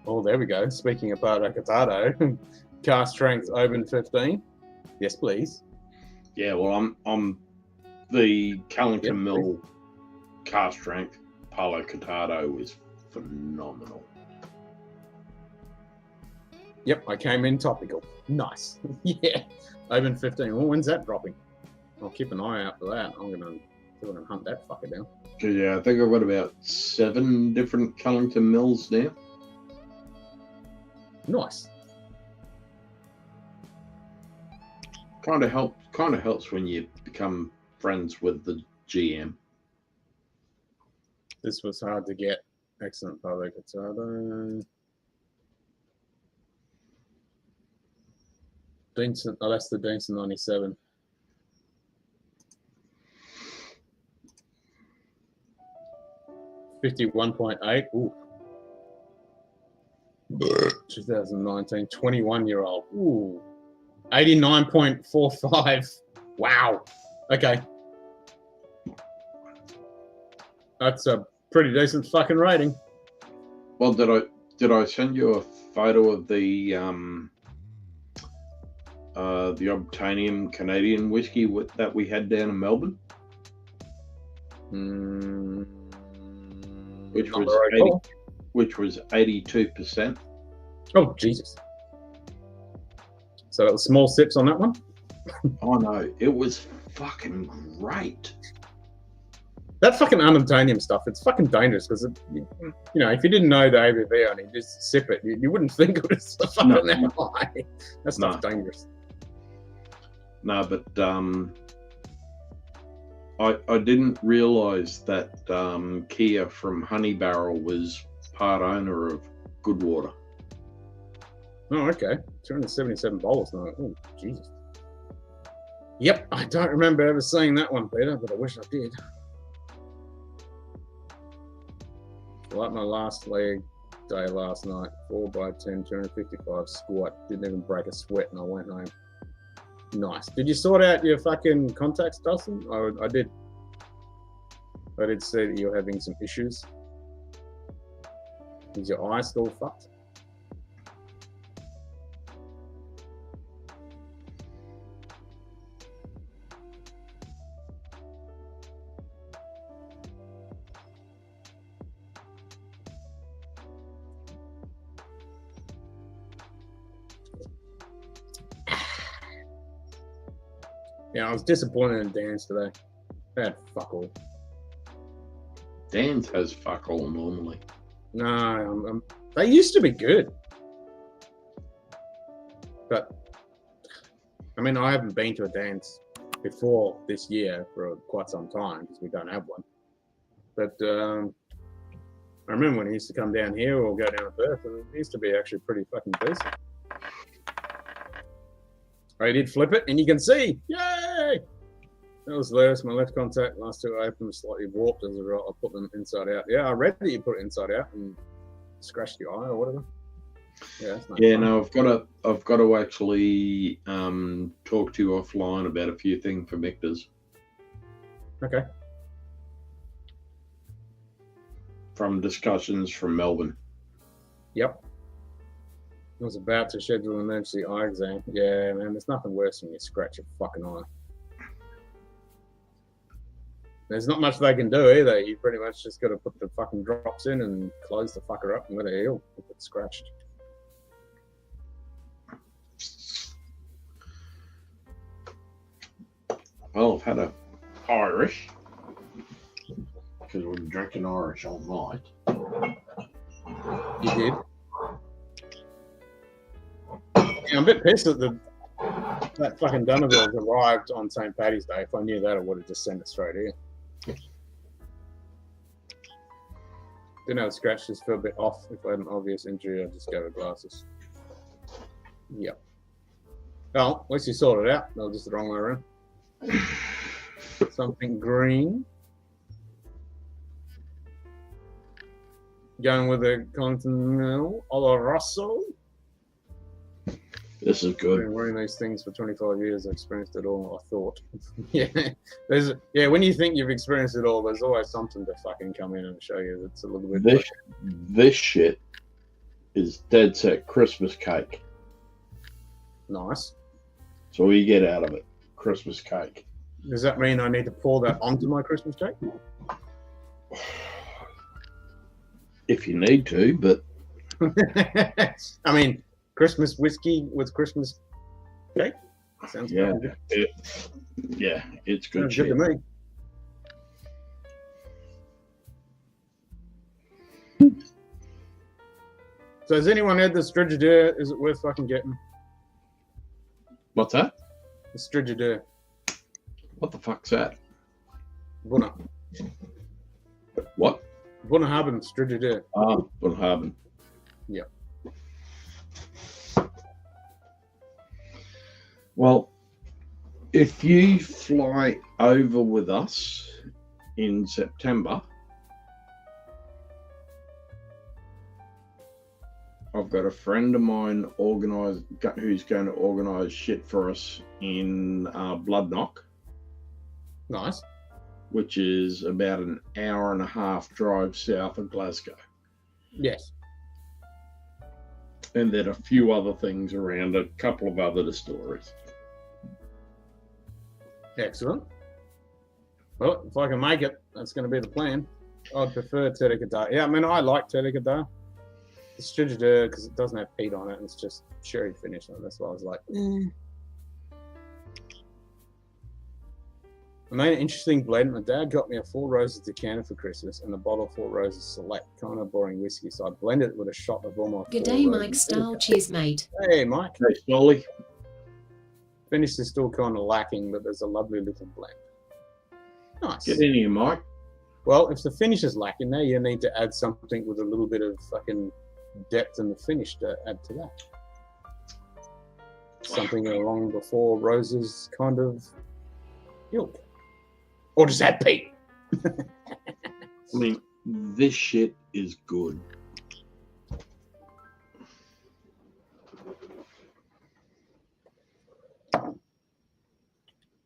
Oh, there we go. Speaking of Pato Cadaro, cask strength Open 15. Yes, please. Yeah, well, I'm the Callington Mill cask strength Palo Cortado is phenomenal. Yep, I came in topical. Nice. Yeah. Open 15. Well, when's that dropping? I'll keep an eye out for that. I'm gonna hunt that fucker down. Yeah, I think I've got about 7 different Callington Mills now. Nice. Kind of helps when you become friends with the GM. This was hard to get. Excellent Palo Cortado. Deanson, oh, that's the Deanson 97. $51.8. Ooh. 2019, 21-year-old. Ooh. 89.45. Wow. Okay. That's a pretty decent fucking rating. Well, did I send you a photo of the Obtanium Canadian whiskey that we had down in Melbourne? Which was 82%. Oh, Jesus. So that was small sips on that one? Oh, no. It was fucking great. That fucking unobtainium stuff, it's fucking dangerous because, you know, if you didn't know the ABV on it, you just sip it, you wouldn't think it was fucking that high. That stuff's dangerous. No, but I didn't realise that Kia from Honey Barrel was part owner of Goodwater. Oh, okay. 277 bottles now. Oh, Jesus. Yep, I don't remember ever seeing that one, Peter, but I wish I did. Like my last leg day last night, 4x10, 255 squat. Didn't even break a sweat, and I went home. Nice. Did you sort out your fucking contacts, Dustin? I did. I did see that you're having some issues. Is your eye still fucked? Yeah, I was disappointed in Dan's today. They had fuck all. Dan's has fuck all normally. No, they used to be good. But, I mean, I haven't been to a dance before this year for quite some time because we don't have one. But I remember when he used to come down here or go down to Perth, and it used to be actually pretty fucking decent. I did flip it, and you can see, yay! That was hilarious. My left contact, last two open, was slightly warped as a result. I put them inside out. Yeah, I read that you put it inside out and scratched your eye or whatever. Yeah, that's fun. No, I've got to actually talk to you offline about a few things for Victor's. Okay. From discussions from Melbourne. Yep. I was about to schedule an emergency eye exam. Yeah, man, there's nothing worse than you scratch your fucking eye. There's not much they can do either. You pretty much just got to put the fucking drops in and close the fucker up and let it heal if it's scratched. Well, I've had a Irish because we've been drinking Irish all night. You did? Yeah, I'm a bit pissed that that fucking Dunnerville's arrived on St. Paddy's Day. If I knew that, I would have just sent it straight here. Didn't have a scratch, just feel a bit off. If I had an obvious injury, I'd just go with glasses. Yep. Oh, at least you sorted it out. That was just the wrong way around. Something green. Going with a Continental Oloroso. This is I've good. been wearing these things for 25 years. I've experienced it all, I thought. Yeah, when you think you've experienced it all, there's always something to fucking come in and show you that's a little bit... This shit is dead set Christmas cake. Nice. So what you get out of it? Christmas cake. Does that mean I need to pour that onto my Christmas cake? If you need to, but... I mean, Christmas whiskey with Christmas cake? Sounds Yeah, good. it's good Sounds shit. good to me. So has anyone had the Strigidaire? Is it worth fucking getting? What's that? The Strigidaire. What the fuck's that? Bunna. What? Bunnahabhain Strigidaire. Ah, Bunnahabhain. Yep. Well, if you fly over with us in September, I've got a friend of mine who's going to organise shit for us in Bloodknock, Nice. which is about an hour and a half drive south of Glasgow. Yes. And then a few other things around, a couple of other distilleries. Excellent. Well, if I can make it, that's going to be the plan. I'd prefer Tedekadar. Yeah, I mean, I like Tedekadar. The Strigidaire, because it doesn't have peat on it, and it's just sherry finish. And that's why I was like, I made an interesting blend. My dad got me a 4 Roses decanter for Christmas and a bottle of 4 Roses Select, kind of boring whiskey. So I blended it with a shot of all my Good 4 day, Roses. Mike Style. Cheers, mate. Hey, Mike. Hey, Stolly. Finish is still kind of lacking, but there's a lovely little blend. Nice. Get in here, Mike. Well, if the finish is lacking, now you need to add something with a little bit of fucking depth in the finish to add to that. Something along the 4 Roses kind of ilk. Or just add peat. I mean, this shit is good.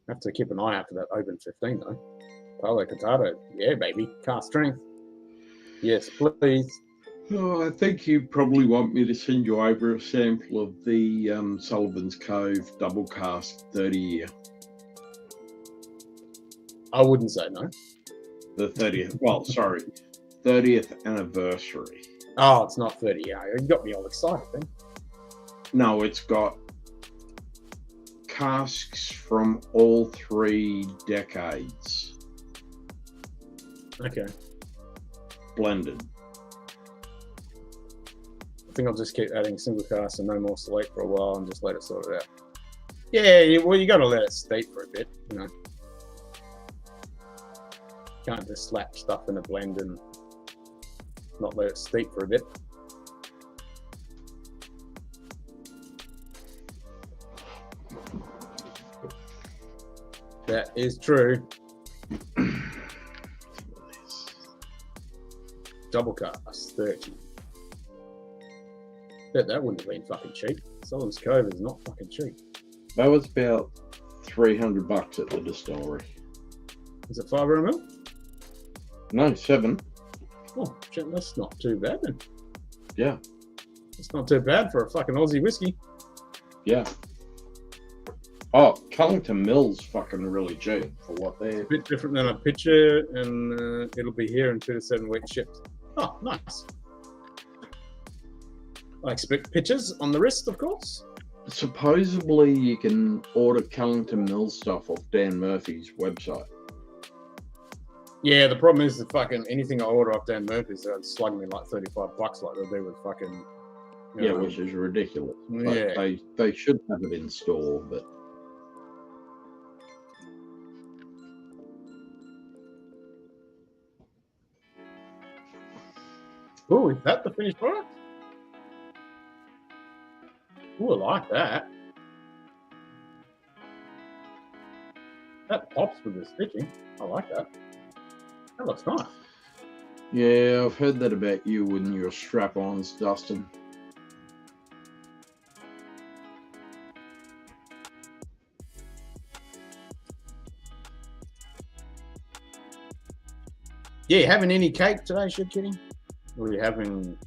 Have to keep an eye out for that open 15 though. Palo Cortado, yeah, baby. Cast strength. Yes, please. Oh, I think you probably want me to send you over a sample of the Sullivan's Cove double cask 30 year. I wouldn't say no. The 30th, well, sorry, 30th anniversary. Oh, it's not 30. Yeah, you got me all excited then. No, it's got casks from all 3 decades Okay. blended. I think I'll just keep adding single cast and no more select for a while and just let it sort it out. Yeah, well, you got to let it steep for a bit, you know. Can't just slap stuff in a blend and not let it steep for a bit. That is true. Double cast 30. Bet that wouldn't have been fucking cheap. Sullivan's Cove is not fucking cheap. That was about $300 at the distillery. Is it 5 ml? No, 7. Oh, shit, that's not too bad then. Yeah, It's not too bad for a fucking Aussie whiskey. yeah. Oh, Cullington Mill's fucking really cheap for what they're. A bit different than a pitcher, and it'll be here in 2 to 7 weeks shipped. Oh, nice. I expect pictures on the wrist, of course. Supposedly, you can order Cullington Mill stuff off Dan Murphy's website. Yeah, the problem is the fucking anything I order off Dan Murphy's, they're slugging me like $35 like they do with fucking Yeah, which is ridiculous. But Yeah. they should have it in store, but Oh, is that the finished product? Oh, I like that. That pops with the stitching. I like that. That looks nice. yeah, I've heard that about you and your strap-ons, Dustin. Yeah, you having any cake today, Shit Kitty? Or are you having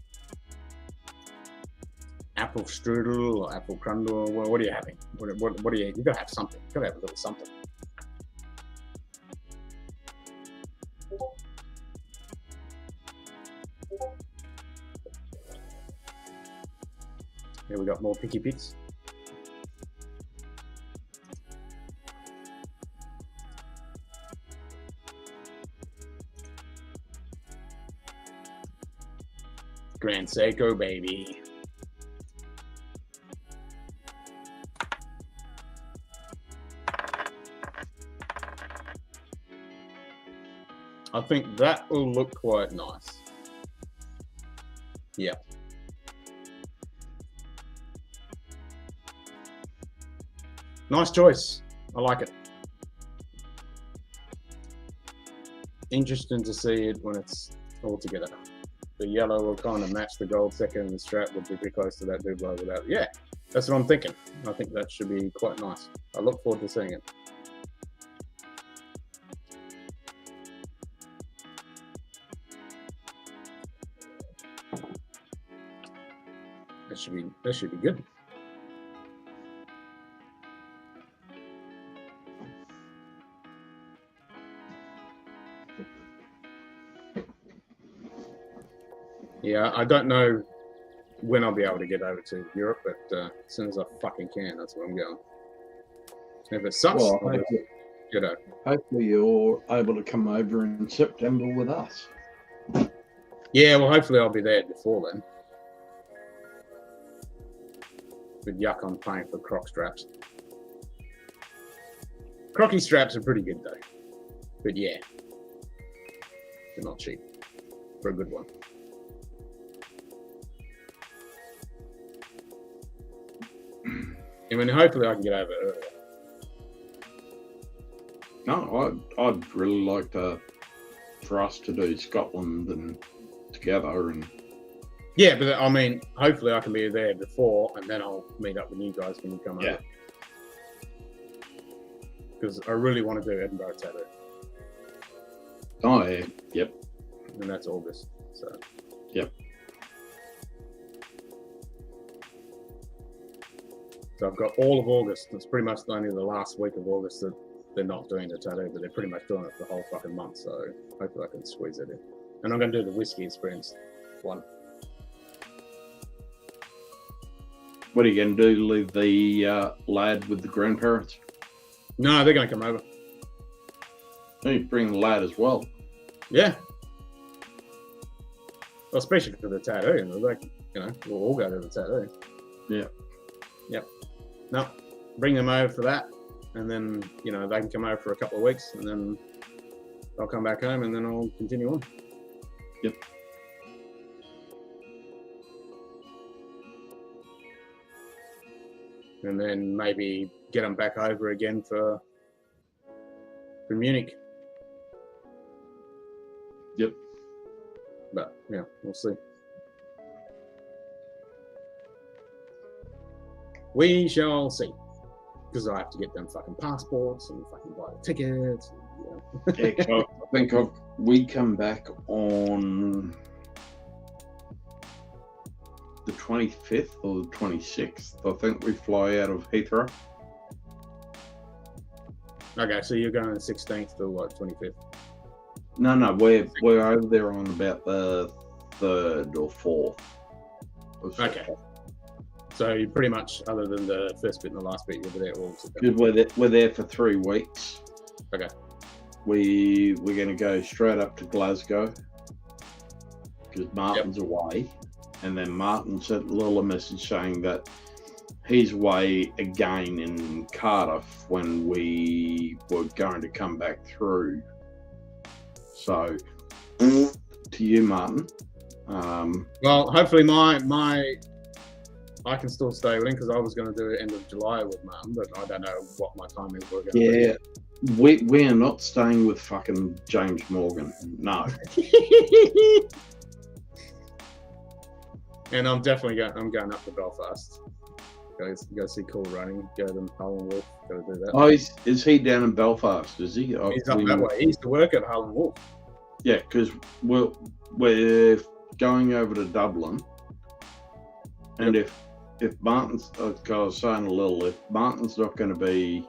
apple strudel or apple crumble? What are you having? What are you? You gotta have something. You gotta have a little something. Here we got more picky picks. Grand Seiko, baby. I think that will look quite nice. Yeah. Nice choice. I like it. Interesting to see it when it's all together. The yellow will kind of match the gold second, and the strap would be pretty close to that Dublo without. Yeah, that's what I'm thinking. I think that should be quite nice. I look forward to seeing it. That should be good. Yeah, I don't know when I'll be able to get over to Europe, but as soon as I fucking can, that's where I'm going. If it sucks, Well, I'll just get over. hopefully you're able to come over in September with us. Yeah, well, hopefully I'll be there before then. But yuck, I'm paying for croc straps. Crocky straps are pretty good though. But yeah, they're not cheap for a good one. I mean, hopefully I can get over earlier. No, I'd really like for us to do Scotland and together and. Yeah, but I mean, hopefully I can be there before, and then I'll meet up with you guys when you come over. Because I really want to do Edinburgh Tattoo. Oh yeah, yep. And that's August, so. Yep. So I've got all of August. It's pretty much only the last week of August that they're not doing the tattoo, but they're pretty much doing it the whole fucking month. So hopefully I can squeeze it in. And I'm going to do the whiskey experience one. What are you going to do? Leave the lad with the grandparents? No, they're going to come over. You bring the lad as well. Yeah. Well, especially for the tattoo. Like, you know, we'll all go to the tattoo. Yeah. Yep. No, bring them over for that. And then, you know, they can come over for a couple of weeks and then I'll come back home and then I'll continue on. Yep. And then maybe get them back over again for Munich. Yep. But yeah, we'll see. We shall see. Because I have to get them fucking passports and fucking buy the tickets. And, you know. Yeah, so I think we come back on the 25th or the 26th. I think we fly out of Heathrow. Okay, so you're going the 16th to what, 25th? No, we're over there on about the 3rd or 4th. Okay. So you pretty much, other than the first bit and the last bit, you'll be there all Because we're there for 3 weeks. Okay. We're going to go straight up to Glasgow because Martin's away. And then Martin sent Lil a message saying that he's away again in Cardiff when we were going to come back through. So, to you, Martin. Well, hopefully I can still stay with him because I was going to do it end of July with Martin, but I don't know what my timing we're going to Yeah, we are not staying with fucking James Morgan. No. And I'm definitely going up to Belfast. Go see Cool Running. Go to Hull and Wolf. Got to do that. Oh, is he down in Belfast? Is he? Oh, He's up that way. He used to work at Hull and Wolf. Yeah, because we're going over to Dublin, and if Martin's, like I was saying a little, if Martin's not going to be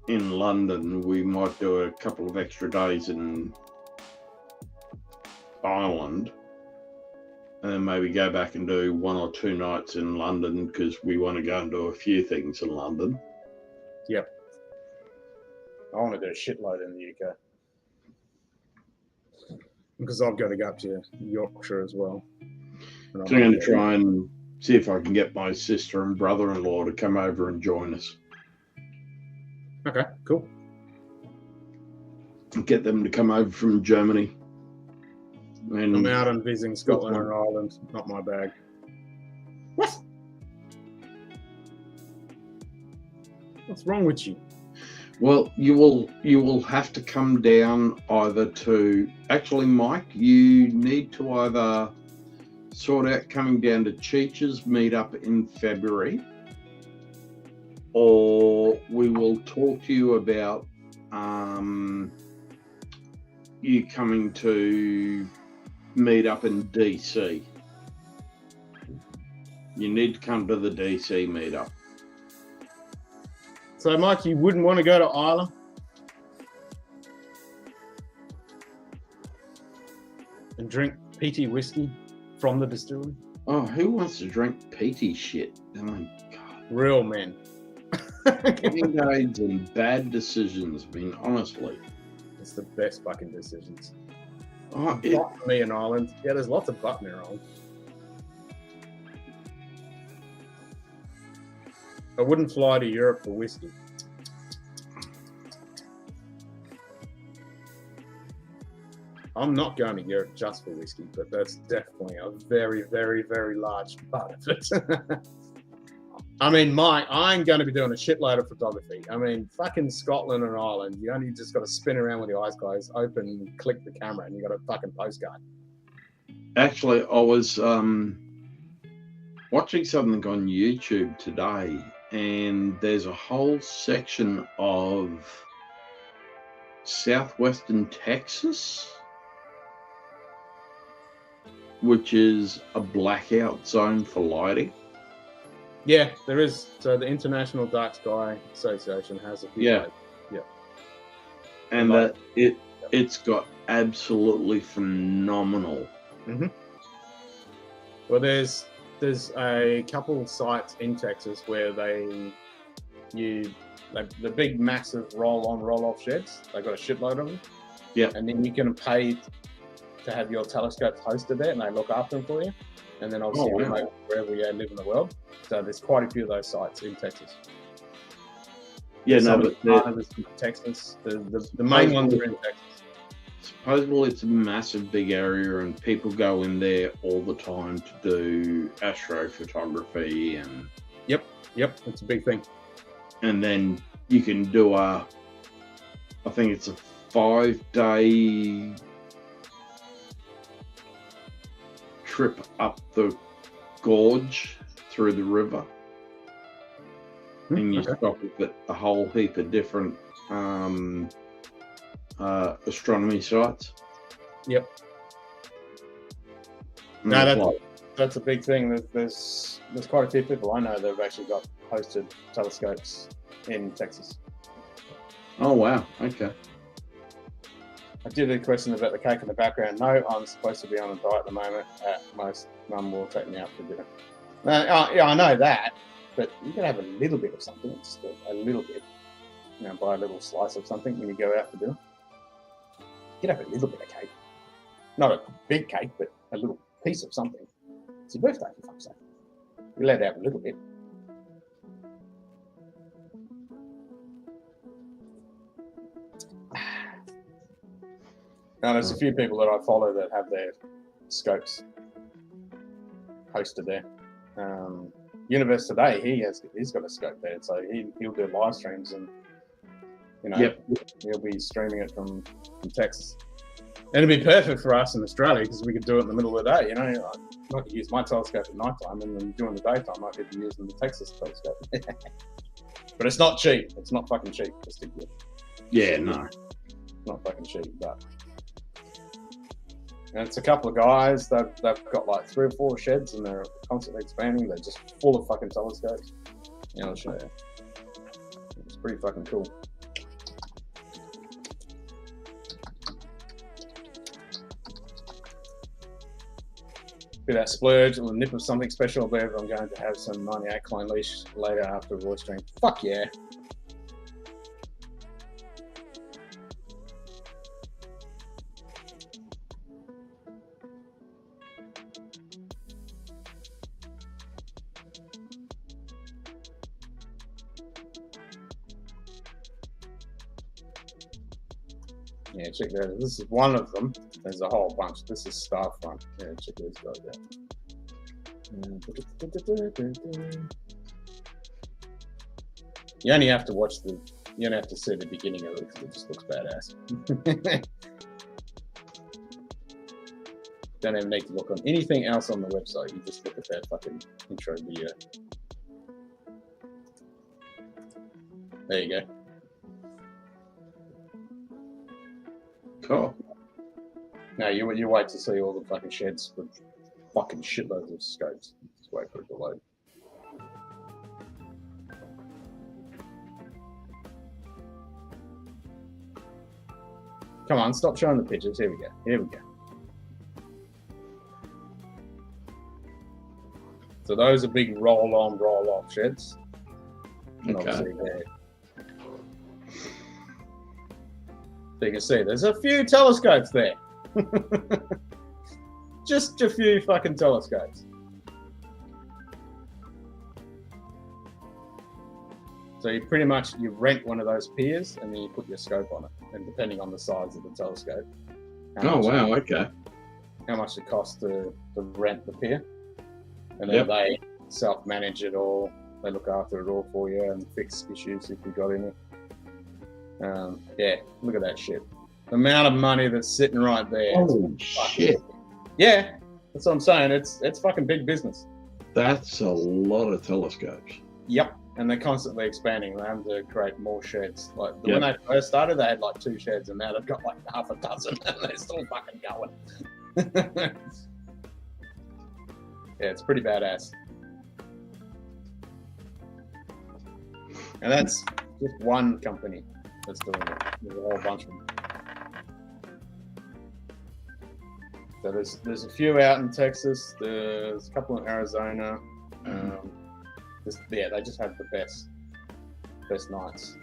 in London, we might do a couple of extra days in Ireland, and then maybe go back and do 1 or 2 nights in London because we want to go and do a few things in London. Yep. I want to do a shitload in the UK. Because I've got to go up to Yorkshire as well. So I'm going to try and see if I can get my sister and brother-in-law to come over and join us. Okay, cool. Get them to come over from Germany. And I'm out and visiting Scotland and Ireland. Not my bag. What? What's wrong with you? Well, you will have to come down either to... Actually, Mike, you need to either sort out coming down to Cheech's meetup in February, or we will talk to you about you coming to meet up in DC. You need to come to the DC meetup. So, Mike, you wouldn't want to go to Ireland? And drink peaty whiskey from the distillery? Oh, who wants to drink peaty shit? Oh my God. Real men. Engaged in bad decisions, I mean, honestly. It's the best fucking decisions. Oh, Not for me in Ireland. Yeah, there's lots of butt in Ireland. I wouldn't fly to Europe for whiskey. I'm not going to Europe just for whiskey, but that's definitely a very, very, very large part of it. I mean, I ain't going to be doing a shitload of photography. I mean, fucking Scotland and Ireland, you only just got to spin around with your eyes closed, open, click the camera, and you got a fucking postcard. Actually, I was watching something on YouTube today, and there's a whole section of southwestern Texas, which is a blackout zone for lighting. Yeah, there is. So the International Dark Sky Association has a few. Yeah. Yeah. And that it's got absolutely phenomenal. Mm-hmm. Well, there's a couple sites in Texas where the big massive roll-on roll-off sheds. They've got a shitload of them. Yeah. And then you can pay to have your telescopes hosted there, and they look after them for you. And then obviously remote wherever you live in the world. So there's quite a few of those sites in Texas. Yeah, no, but Texas, the main ones are in Texas. Supposedly it's a massive big area, and people go in there all the time to do astrophotography and. Yep, it's a big thing. And then you can do I think it's a 5-day trip up the gorge through the river, and you stop at a whole heap of different astronomy sites. Yep. No, that's a big thing. There's quite a few people I know that have actually got hosted telescopes in Texas. Oh wow! Okay. I did a question about the cake in the background. No, I'm supposed to be on a diet at the moment. Most mum will take me out for dinner. Yeah, I know that, but you can have a little bit of something, just a little bit. You know, buy a little slice of something when you go out for dinner. You can have a little bit of cake. Not a big cake, but a little piece of something. It's your birthday, for fuck's sake. You're allowed to have a little bit. Now, there's a few people that I follow that have their scopes posted there. Universe Today, he's got a scope there, so he'll do live streams and he'll be streaming it from Texas. And it'd be perfect for us in Australia because we could do it in the middle of the day. I could use my telescope at night time, and then during the daytime I could be using the Texas telescope. But it's not cheap. It's not fucking cheap. Just to get. Yeah, no. It's not fucking cheap, but. And it's a couple of guys they've got like 3 or 4 sheds and they're constantly expanding. They're just full of fucking telescopes. I'll show you. It's pretty fucking cool. Bit of that splurge, a little nip of something special. I believe I'm going to have some 98 clone leash later after a voice stream. Fuck yeah. Yeah, check that out. This is one of them. There's a whole bunch. This is Starfront. Yeah, check these guys out. You only have to watch you only have to see the beginning of it because it just looks badass. Don't even need to look on anything else on the website. You just look at that fucking intro video. There you go. Cool. Now you wait to see all the fucking sheds with fucking shitloads of scopes. Just wait for it to load. Come on, stop showing the pictures. Here we go. Here we go. So those are big roll-on, roll-off sheds. And obviously they're so you can see there's a few telescopes there. Just a few fucking telescopes. So you pretty much rent one of those piers and then you put your scope on it. And depending on the size of the telescope. Oh wow, okay. How much it costs to rent the pier. And then they self-manage it all. They look after it all for you and fix issues if you got any. Yeah, look at that shit. The amount of money that's sitting right there. Oh shit! Yeah, that's what I'm saying. It's fucking big business. That's a lot of telescopes. Yep, and they're constantly expanding. They have to create more sheds. Like when they first started, they had like 2 sheds, and now they've got like half a dozen, and they're still fucking going. Yeah, it's pretty badass. And that's just one company that's doing it. There's a whole bunch of them. So there's a few out in Texas. There's a couple in Arizona. They just have the best nights.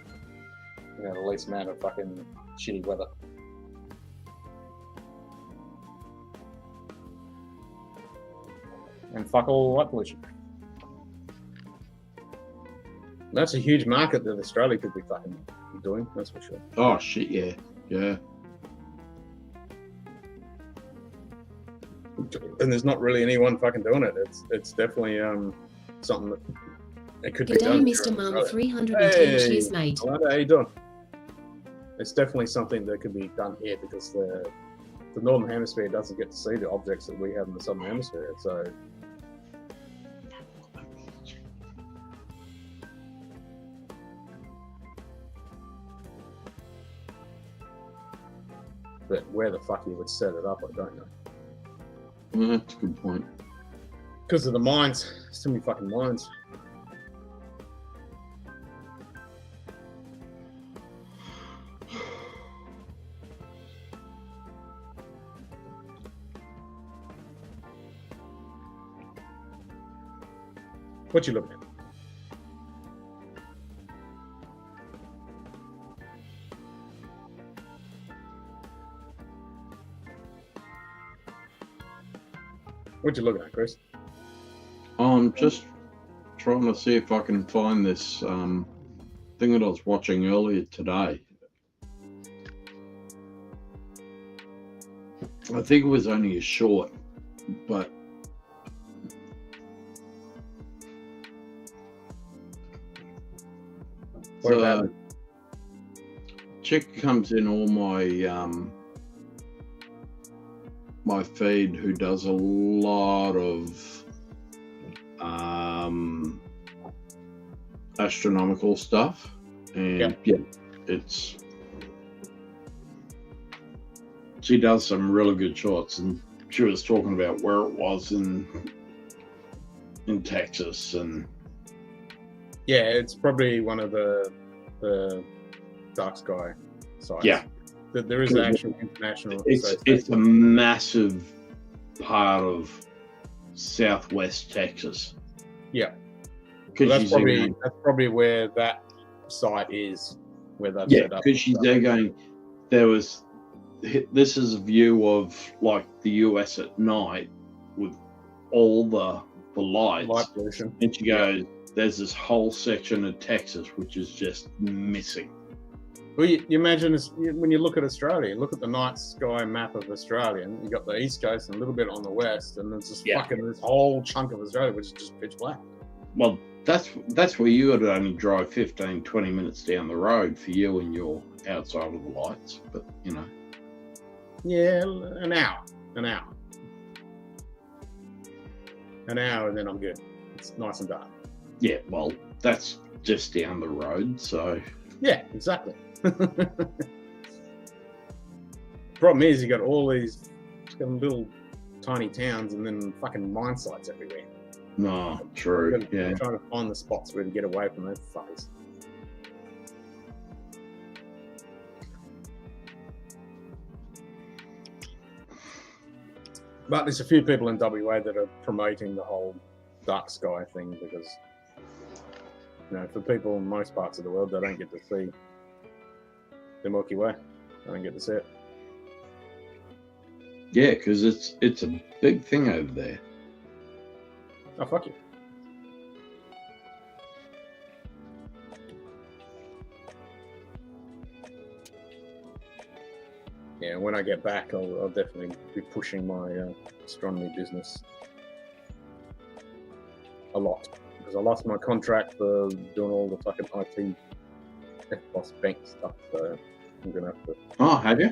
The least amount of fucking shitty weather. And fuck all light pollution. That's a huge market that Australia could be fucking doing, that's for sure. Oh shit, yeah. Yeah. And there's not really anyone fucking doing it. It's definitely something that it could be done. G'day, Mr. Mum, 310 cheers, mate. Hello, how you doing? It's definitely something that could be done here because the Northern Hemisphere doesn't get to see the objects that we have in the Southern Hemisphere, so... But where the fuck you would set it up, I don't know. Well, that's a good point. Because of the mines. There's too many fucking mines. What you looking at? What you looking at, Chris? I'm just trying to see if I can find this thing that I was watching earlier today. I think it was only a short, but What about it? chick comes in all my my feed who does a lot of astronomical stuff, and yeah, it's she does some really good shots, and she was talking about where it was in Texas, and Yeah, it's probably one of the dark sky sites. yeah, There is actual international. it's a massive part of Southwest Texas. Yeah. Because that's probably where that site is, where they've yeah, set up. because she's there going. This is a view of like the US at night with all the lights, Light pollution. and she goes, "There's this whole section of Texas which is just missing." Well, you imagine when you look at Australia, look at the night sky map of Australia, and you got the east coast and a little bit on the west, and there's just fucking this whole chunk of Australia which is just pitch black. Well, that's where you would only drive 15, 20 minutes down the road for you, and you're outside of the lights. But you know, yeah, an hour, and then I'm good. It's nice and dark. yeah, well, that's just down the road, so Yeah, exactly. Problem is, you got all these little tiny towns and then fucking mine sites everywhere. no, true, yeah. Trying to find the spots where to get away from those fuckers. But there's a few people in WA that are promoting the whole dark sky thing because, you know, for people in most parts of the world, they don't get to see the Milky Way. They don't get to see it. Yeah, because it's a big thing over there. Oh, fuck you. Yeah, when I get back, I'll definitely be pushing my astronomy business a lot because I lost my contract for doing all the fucking IT FBOS bank stuff. So I'm gonna have to. Oh, have you?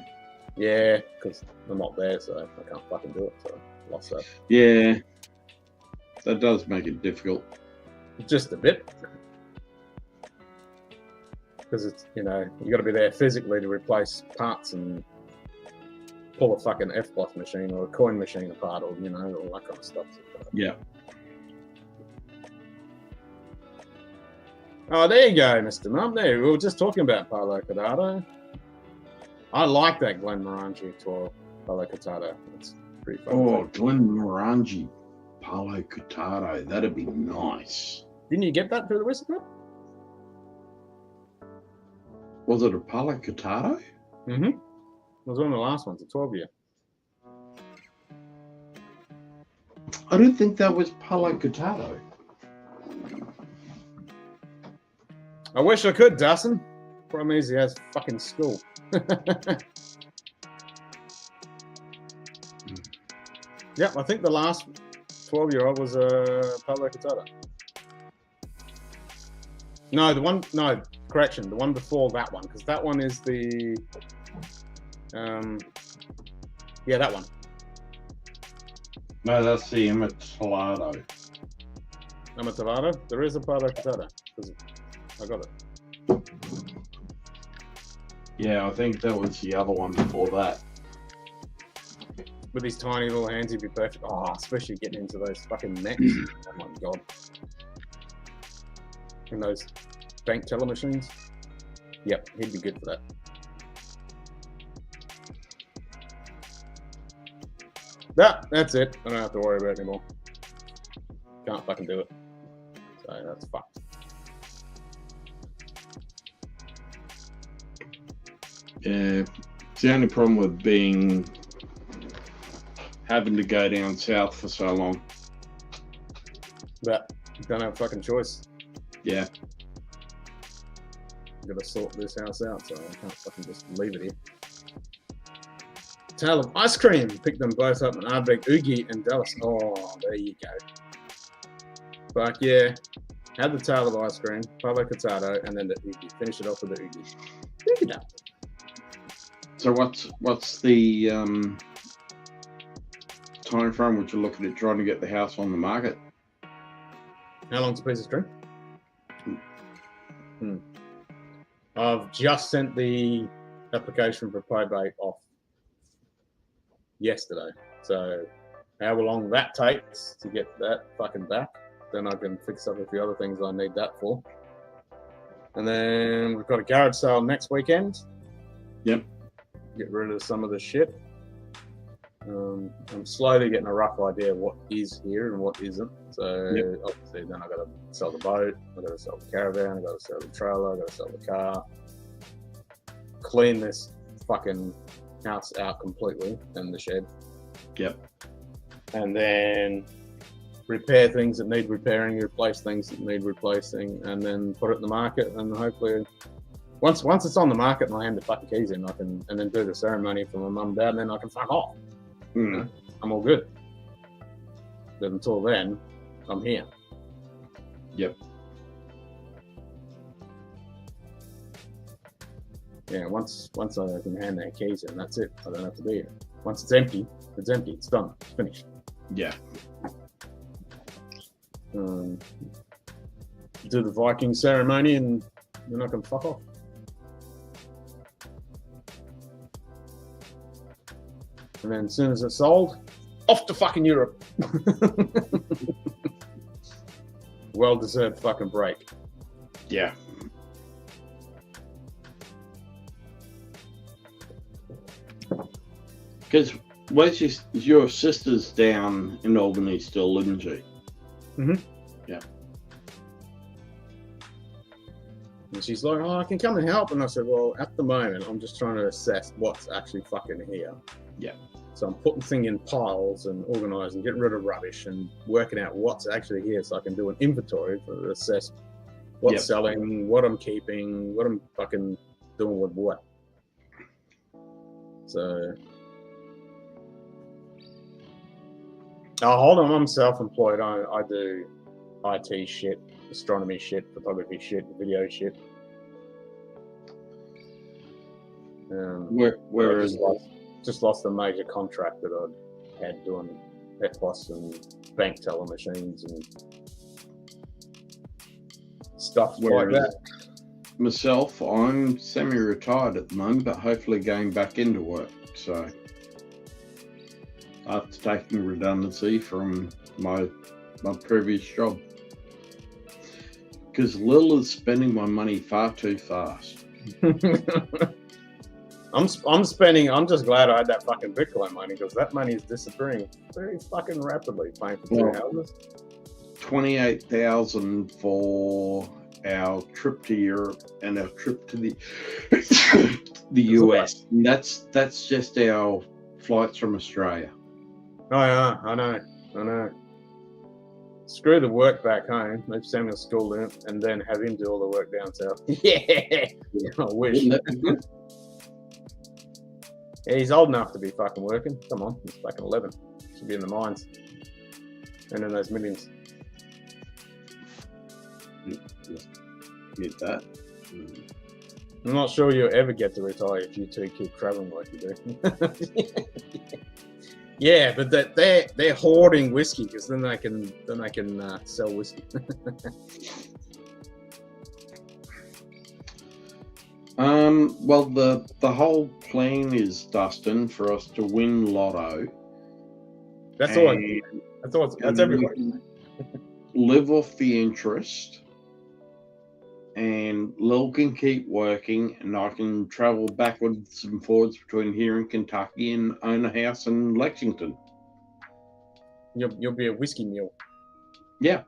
Yeah, because I'm not there, so I can't fucking do it. So I lost that. Yeah, that does make it difficult. Just a bit. Because it's, you know, you got to be there physically to replace parts and pull a fucking FBOS machine or a coin machine apart, or, you know, all that kind of stuff. Yeah. Oh, there you go, Mr. Mum. There, we were just talking about Palo Cortado. I like that Glenmorangie 12 Palo Cortado. It's pretty fun. Oh, Glenmorangie Palo Cortado. That'd be nice. Didn't you get that through the Whisk Club? Was it a Palo Cortado? Mm-hmm. It was one of the last ones, a 12-year. I don't think that was Palo Cortado. I wish I could, Dawson. Problem is he has fucking school. Yeah, I think the last 12-year-old was a Palo Cortado. No, correction, the one before that one, because that one is the, yeah, that one. No, that's the Amontillado. Amontillado? There is a Palo Cortado. I got it. Yeah, I think that was the other one before that. With these tiny little hands, he'd be perfect. Oh, especially getting into those fucking necks. Oh my god. And those bank teller machines. Yep, he'd be good for that. That's it. I don't have to worry about it anymore. Can't fucking do it. So that's fucked. Yeah, it's the only problem with being having to go down south for so long. But you don't have a fucking choice. Yeah. I've got to sort this house out, so I can't fucking just leave it here. Tale of ice cream. Picked them both up in Ardbeg, Oogie, and Dallas. Oh, there you go. But yeah, had the tale of ice cream, Palo Cortado, and then the Oogie. Finish it off with the Oogie. Oogie down. So what's the time frame which you're looking at trying to get the house on the market? How long's a piece of string? I've just sent the application for probate off yesterday. So however long that takes to get that fucking back, then I can fix up a few other things I need that for. And then we've got a garage sale next weekend. Yep. Get rid of some of the shit. I'm slowly getting a rough idea of what is here and what isn't. So obviously then I've got to sell the boat, I've got to sell the caravan, I've got to sell the trailer, I've got to sell the car. Clean this fucking house out completely and the shed. Yep. And then repair things that need repairing, replace things that need replacing, and then put it in the market. And hopefully, once it's on the market and I hand the fucking keys in, I can, and then do the ceremony for my mum and dad, and then I can fuck off. You know, I'm all good. But until then, I'm here. Yep. Yeah, once I can hand their keys in, that's it. I don't have to be here. Once it's empty, it's done, it's finished. Yeah. Do the Viking ceremony and then I can fuck off. And then as soon as it's sold, off to fucking Europe. Well-deserved fucking break. Yeah. Because where's your sister's down in Albany still, isn't she? Mm-hmm. Yeah. And she's like, oh, I can come and help. And I said, well, at the moment, I'm just trying to assess what's actually fucking here. Yeah. So I'm putting things in piles and organising, getting rid of rubbish and working out what's actually here so I can do an inventory to assess what's selling, what I'm keeping, what I'm fucking doing with what. So... Oh, hold on, I'm self-employed. I do IT shit, astronomy shit, photography shit, video shit. Whereas just lost a major contract that I'd had doing FBOS and bank teller machines and stuff like that. Myself, I'm semi-retired at the moment, but hopefully going back into work. So after taking redundancy from my previous job, because Lil is spending my money far too fast. I'm just glad I had that fucking Bitcoin money, because that money is disappearing very fucking rapidly paying for two houses. 28,000 for our trip to Europe and our trip to the US. And that's just our flights from Australia. Oh yeah, I know. Screw the work back home, leave Samuel school in, and then have him do all the work down south. Yeah, I wish. Yeah, he's old enough to be fucking working. Come on, he's fucking 11. Should be in the mines. And in those millions. Get that. I'm not sure you'll ever get to retire if you two keep traveling like you do. Yeah, but they're hoarding whiskey, because then they can sell whiskey. Well, the whole plan is, Dustin, for us to win Lotto. That's everybody. Live off the interest, and Lil can keep working, and I can travel backwards and forwards between here and Kentucky and own a house in Lexington. You'll be a whiskey mule. Yeah.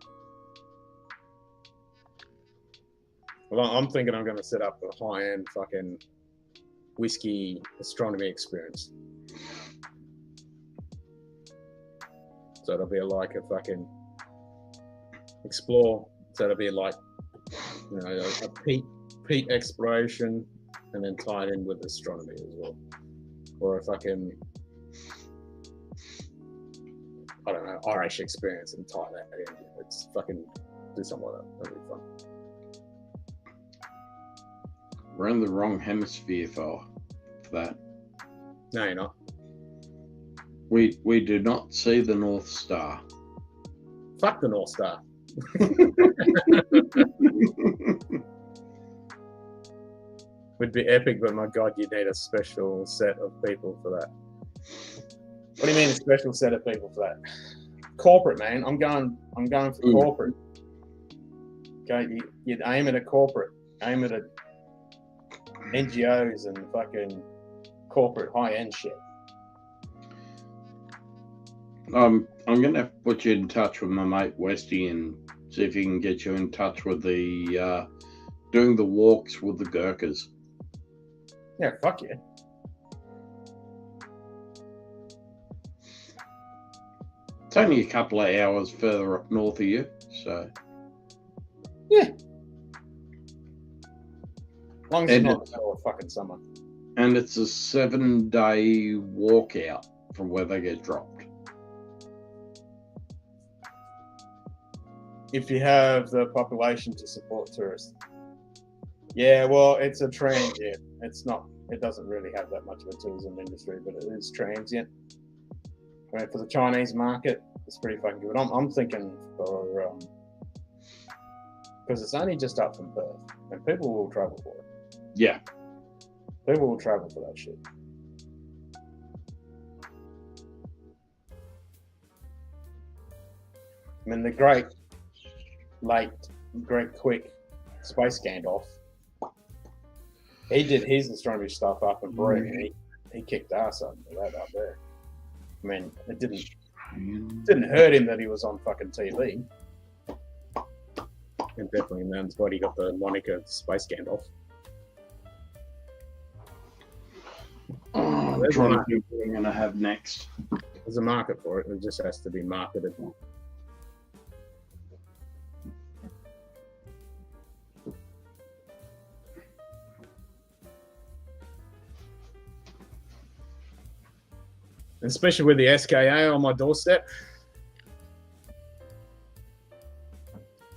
Well, I'm thinking I'm going to set up a high-end fucking whiskey astronomy experience. So it'll be like a fucking explore. So it'll be like, you know, a peat exploration, and then tied in with astronomy as well, or a fucking, I don't know, Irish experience and tie that in. It's fucking do something like that. That'd be fun. We're in the wrong hemisphere for that. No, you're not. We do not see the North Star. Fuck the North Star. Would be epic, but my god, you'd need a special set of people for that. What do you mean a special set of people for that? Corporate, man. I'm going for corporate. Okay, you'd aim at a corporate, aim at a NGOs and fucking corporate high-end shit. I'm gonna have to put you in touch with my mate Westy and see if he can get you in touch with the doing the walks with the Gurkhas. Yeah, fuck yeah. It's only a couple of hours further up north of you, so yeah. As long as it's not the middle of fucking summer. And it's a 7-day walkout from where they get dropped. If you have the population to support tourists. Yeah, well, it's a transient. It's not. It doesn't really have that much of a tourism industry, but it is transient. I mean, for the Chinese market, it's pretty fucking good. I'm thinking for because it's only just up from Perth, and people will travel for it. Yeah. People will travel for that shit. I mean, the great quick Space Gandalf. He did his astronomy stuff up in Brig, and he kicked ass up there. I mean, it didn't hurt him that he was on fucking TV. And definitely that's why he got the moniker Space Gandalf. I'm trying to think what I'm going to have next. There's a market for it. It just has to be marketed. Especially with the SKA on my doorstep.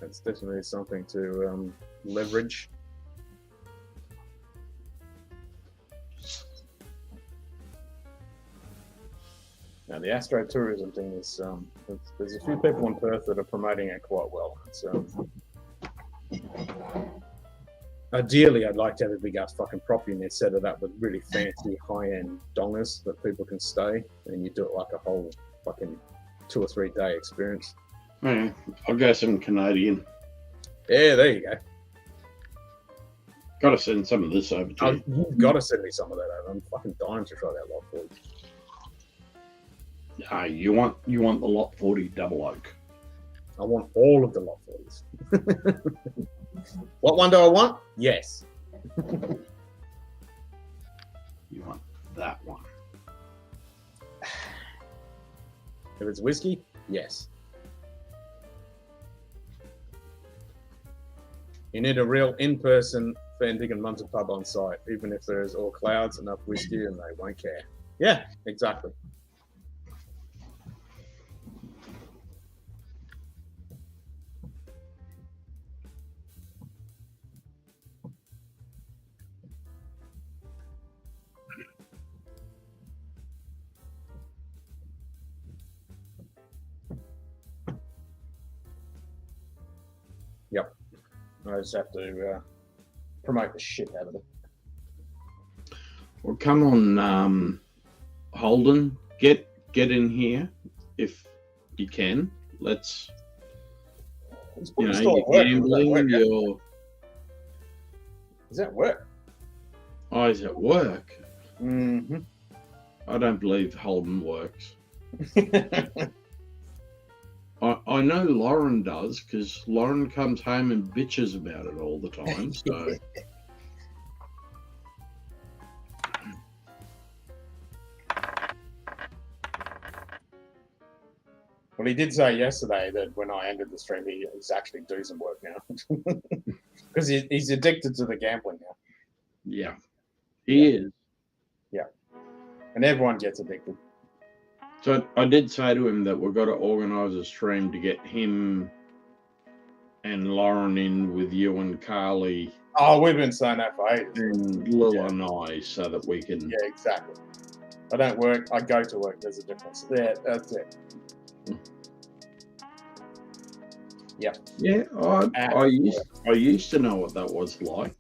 That's definitely something to leverage. Now, the astro-tourism thing is, there's a few people in Perth that are promoting it quite well. It's, ideally, I'd like to have a big ass fucking property and set it up with really fancy high-end dongers that people can stay, and you do it like a whole fucking 2 or 3 day experience. Yeah, I'll go some Canadian. Yeah, there you go. Got to send some of this over to you. You've got to send me some of that over. I'm fucking dying to try that lot for you. You want the Lot 40 double oak. I want all of the Lot 40s. What one do I want? Yes. You want that one. If it's whiskey, yes. You need a real in-person Fandig and Munter pub on site, even if there's all clouds, enough whiskey, and they won't care. Yeah, exactly. Yep. I just have to promote the shit out of it. Well, come on, Holden, get in here if you can. Let's put you're gambling. Is that work? Oh, is it work? Mm-hmm. I don't believe Holden works. I know Lauren does, because Lauren comes home and bitches about it all the time. So Well, he did say yesterday that when I ended the stream, he's actually doing some work now. Because he's addicted to the gambling now. Yeah, he is. Yeah. And everyone gets addicted. So I did say to him that we've got to organise a stream to get him and Lauren in with you and Carly. Oh, we've been saying that for ages. And Lil and I, so that we can. Yeah, exactly. I don't work. I go to work. There's a difference. Yeah, that's it. Yeah. Yeah, I used to know what that was like.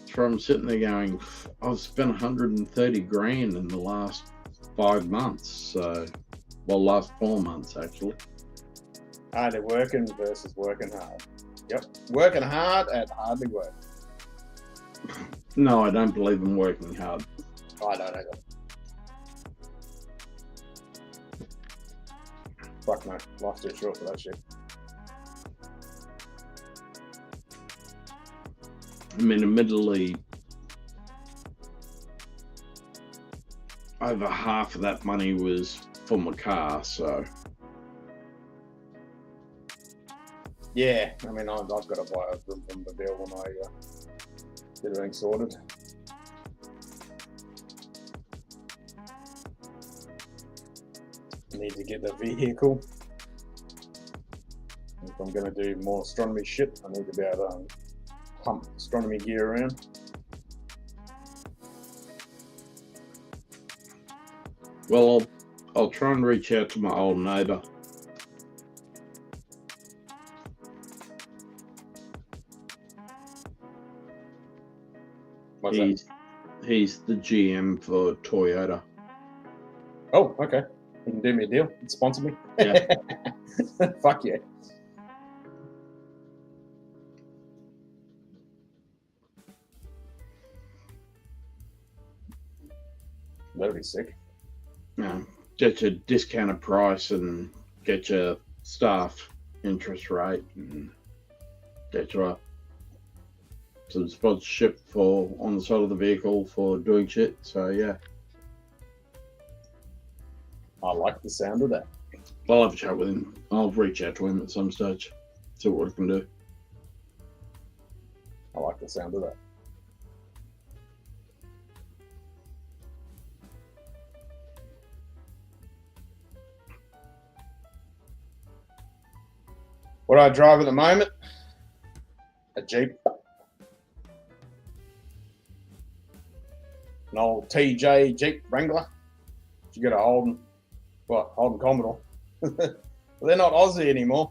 From sitting there going, I've spent 130 grand in the last 5 months. So, well, last 4 months actually. Hardly working versus working hard. Yep. Working hard and hardly work. No, I don't believe in working hard. I don't know. Fuck no. Life's too short for that shit. I mean, admittedly, over half of that money was for my car, so. Yeah, I mean, I've got to buy a room from the deal when I get everything sorted. I need to get the vehicle. If I'm going to do more astronomy shit, I need to be able to pump astronomy gear around. Well, I'll try and reach out to my old neighbour. What's that? He's the GM for Toyota. Oh, okay. You can do me a deal. Sponsor me. Yeah. Fuck yeah. That'd be sick. Get your discounted price and get your staff interest rate and get you some sponsorship for on the side of the vehicle for doing shit. So yeah, I like the sound of that. I'll have a chat with him. I'll reach out to him at some stage, see what we can do. I like the sound of that. What I drive at the moment, a Jeep. An old TJ Jeep Wrangler. You get a Holden Commodore. They're not Aussie anymore.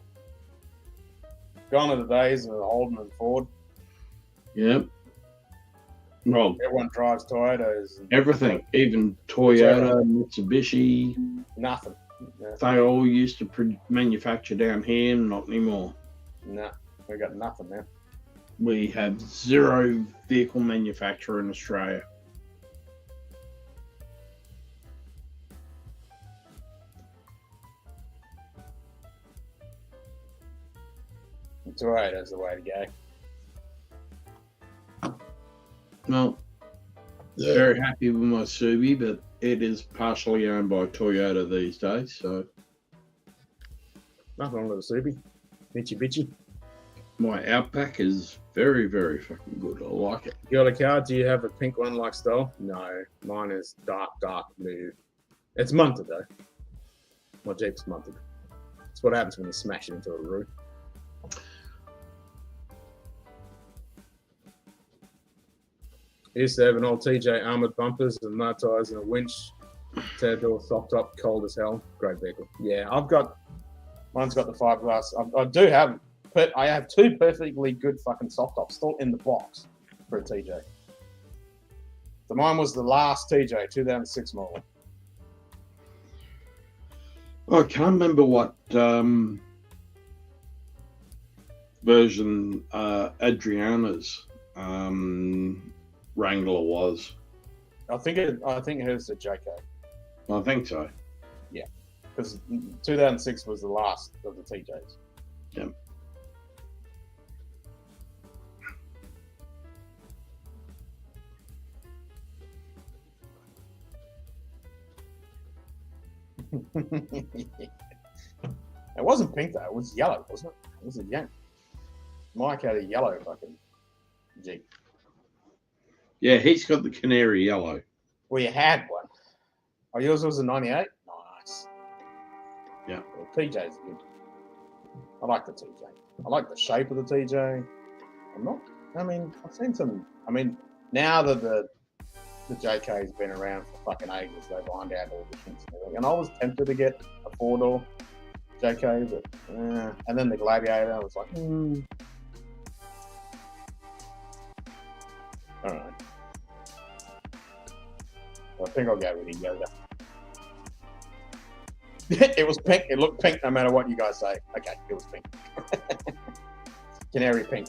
Gone are the days of Holden and Ford. Yep. Well, Everyone drives Toyotas. everything, even Toyota, Mitsubishi, Nothing. Yeah. they all used to manufacture down here, not anymore. No, we got nothing now. We have zero vehicle manufacturer in Australia. Toyota's the way to go. Well, very happy with my Subi, but it is partially owned by Toyota these days, so Nothing wrong with the Subi. Mitsubishi. my Outback is very, very fucking good. I like it. You got a car? Do you have a pink one like Stoll? No, mine is dark blue. It's munted though. My Jeep's munted. That's what happens when you smash it into a roof. I used to have an old TJ armoured bumpers and mud tyres and a winch. Tail door soft top, cold as hell. Great vehicle. Yeah, mine's got the fiberglass. I do have, but I have two perfectly good fucking soft tops still in the box for a TJ. So mine was the last TJ, 2006 model. I can't remember what version Adriana's Wrangler was. I think hers a JK. I think so. Because 2006 was the last of the TJs. It wasn't pink though. It was yellow, wasn't it? It was a yank. Mike had a yellow fucking Jeep. Yeah, he's got the canary yellow. Well, you had one. Oh, yours was a 98? Nice. Yeah. Well, TJ's good. I like the TJ. I like the shape of the TJ. I've seen some, now that the JK's been around for fucking ages, they've ironed out all the kinks and everything. And I was tempted to get a 4-door JK, but, and then the Gladiator, I was like, All right. I think I'll go with the Yoda. It was pink. It looked pink no matter what you guys say. Okay, it was pink. Canary pink.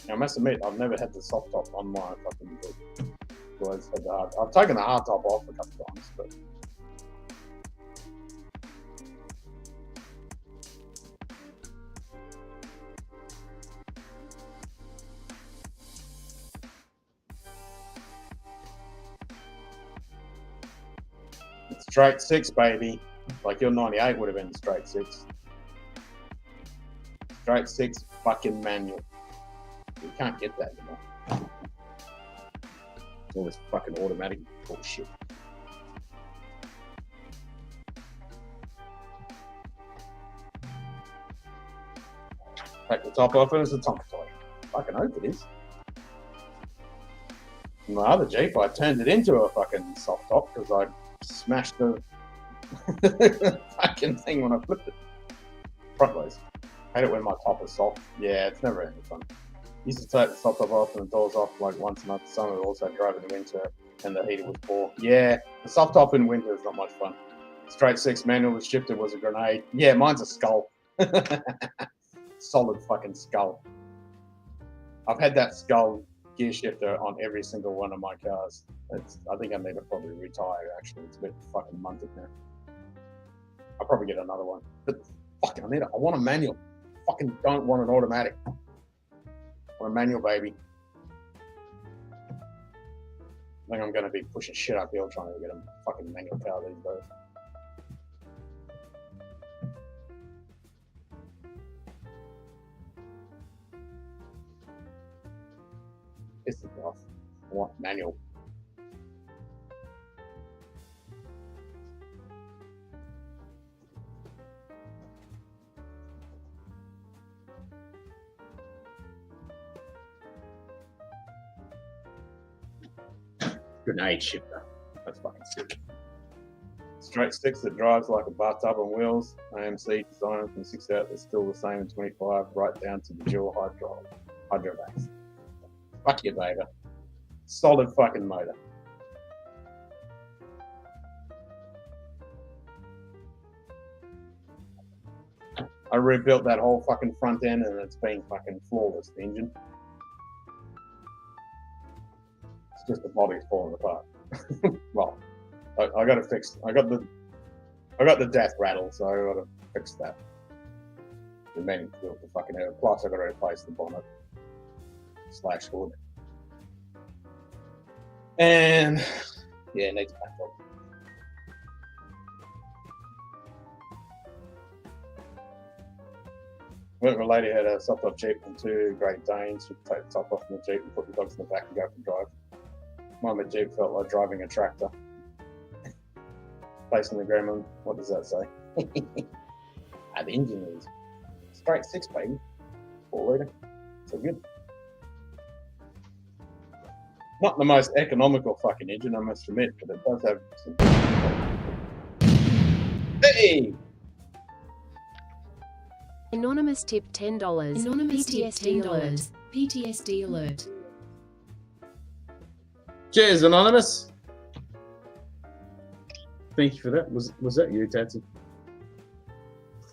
I must admit, I've never had the soft top on my fucking boot. Always had the hard. I've taken the hard top off a couple of times, but it's straight 6, baby. Like your 98 would have been straight 6. Straight 6 fucking manual. You can't get that anymore. All this fucking automatic bullshit. Take the top off and it's a tongue toy. Fucking hope it is. In my other Jeep, I turned it into a fucking soft top because I smashed the fucking thing when I flipped it. Frontways. Hate it when my top is soft. Yeah, it's never any fun. Used to take the soft top off and the doors off like once a month. Summer also drove in the winter and the heater was poor. Yeah, the soft top in winter is not much fun. Straight 6 manual, the shifter was a grenade. Yeah, mine's a skull. Solid fucking skull. I've had that skull gear shifter on every single one of my cars. I think I need to probably retire actually. It's a bit fucking munted now. I'll probably get another one. But fuck, I want a manual. Fucking don't want an automatic. On a manual, baby. I think I'm going to be pushing shit uphill trying to get a fucking manual car these days. This is off. I want manual. Grenade shifter. That's fucking sick. Straight 6 that drives like a bathtub on wheels. AMC design from 6 out that's still the same in 25, right down to the dual hydrovacs. Fuck you, baby. Solid fucking motor. I rebuilt that whole fucking front end and it's been fucking flawless, the engine. Just the body's falling apart. Well, I got to fix. I got the death rattle, so I got to fix that. The remaining built the fucking air. Plus, I got to replace the bonnet / hood. And yeah, it needs back up. Went with a lady had a soft top Jeep and 2 Great Danes. She'd take the top off from the Jeep and put the dogs in the back and go for a drive. My Jeep felt like driving a tractor. Placing the gremlin. What does that say? The engine is straight 6, baby. 4 litre. So good. Not the most economical fucking engine, I must admit, but it does have some. Hey! Anonymous tip $10. Anonymous tip PTSD $10. alert. PTSD alert. Cheers, Anonymous. Thank you for that. Was that you, Tatsy?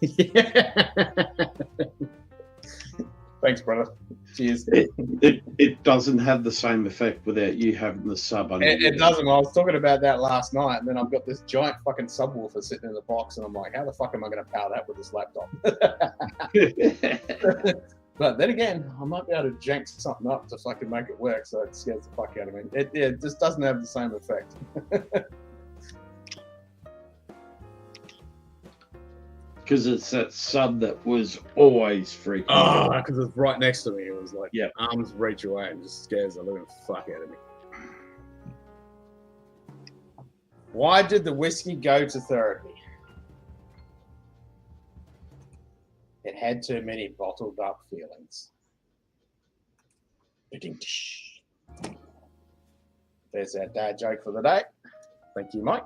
Yeah. Thanks, brother. Cheers. It doesn't have the same effect without you having the sub under. It doesn't. I was talking about that last night, and then I've got this giant fucking subwoofer sitting in the box, and I'm like, how the fuck am I going to power that with this laptop? But then again, I might be able to jank something up to fucking make it work, so it scares the fuck out of me. It just doesn't have the same effect. Because it's that sub that was always freaking Oh, because it's right next to me. It was like, Yeah. arms reach away and just scares the living fuck out of me. Why did the whiskey go to therapy? It had too many bottled up feelings. There's our dad joke for the day. Thank you, Mike.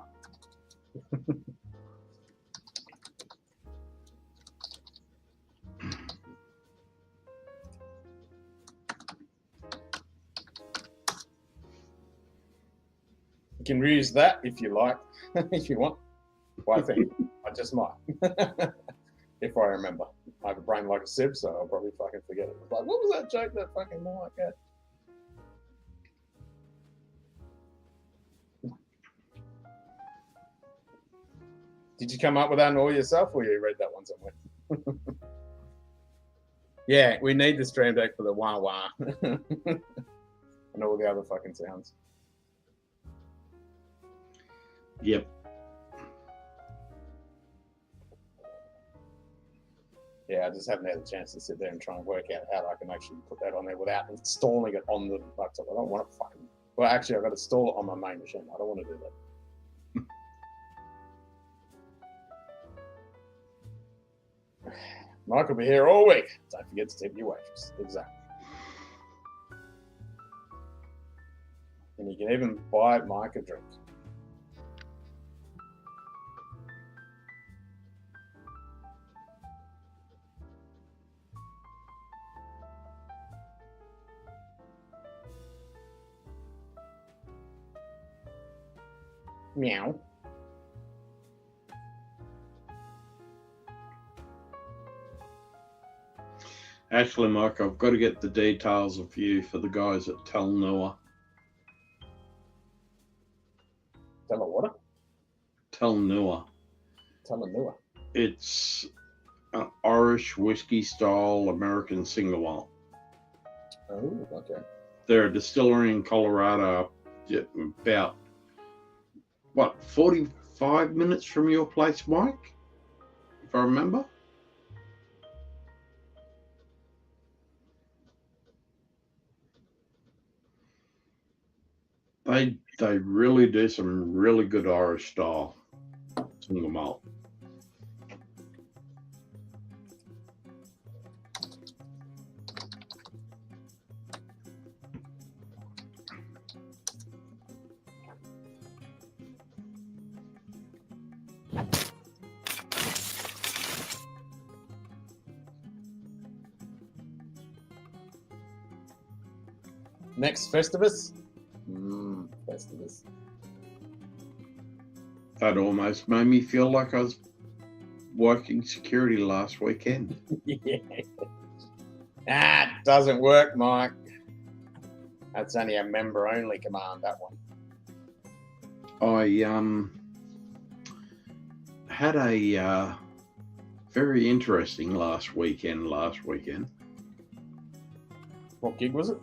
You can reuse that if you like, if you want. Well, I think I just might. If I remember. I have a brain like a sieve, so I'll probably fucking forget it. Like, what was that joke that fucking Mike had? Did you come up with that all yourself, or you read that one somewhere? Yeah, we need the stream deck for the wah wah and all the other fucking sounds. Yep. Yeah, I just haven't had a chance to sit there and try and work out how I can actually put that on there without installing it on the laptop. I don't want to fucking. Well, actually, I've got to install it on my main machine. I don't want to do that. Mike will be here all week. Don't forget to tip your waitress. Exactly. And you can even buy Mike a drink. Meow. Actually, Mike, I've got to get the details of you for the guys at Talnua. Tell her what? Talnua. Tell her newer. It's an Irish whiskey style American single malt. Oh, okay. They're a distillery in Colorado, about, what, 45 minutes from your place, Mike? If I remember. They really do some really good Irish style single malt. Next Festivus. Festivus. That almost made me feel like I was working security last weekend. Yeah. That doesn't work, Mike. That's only a member-only command, that one. I had a very interesting last weekend. What gig was it?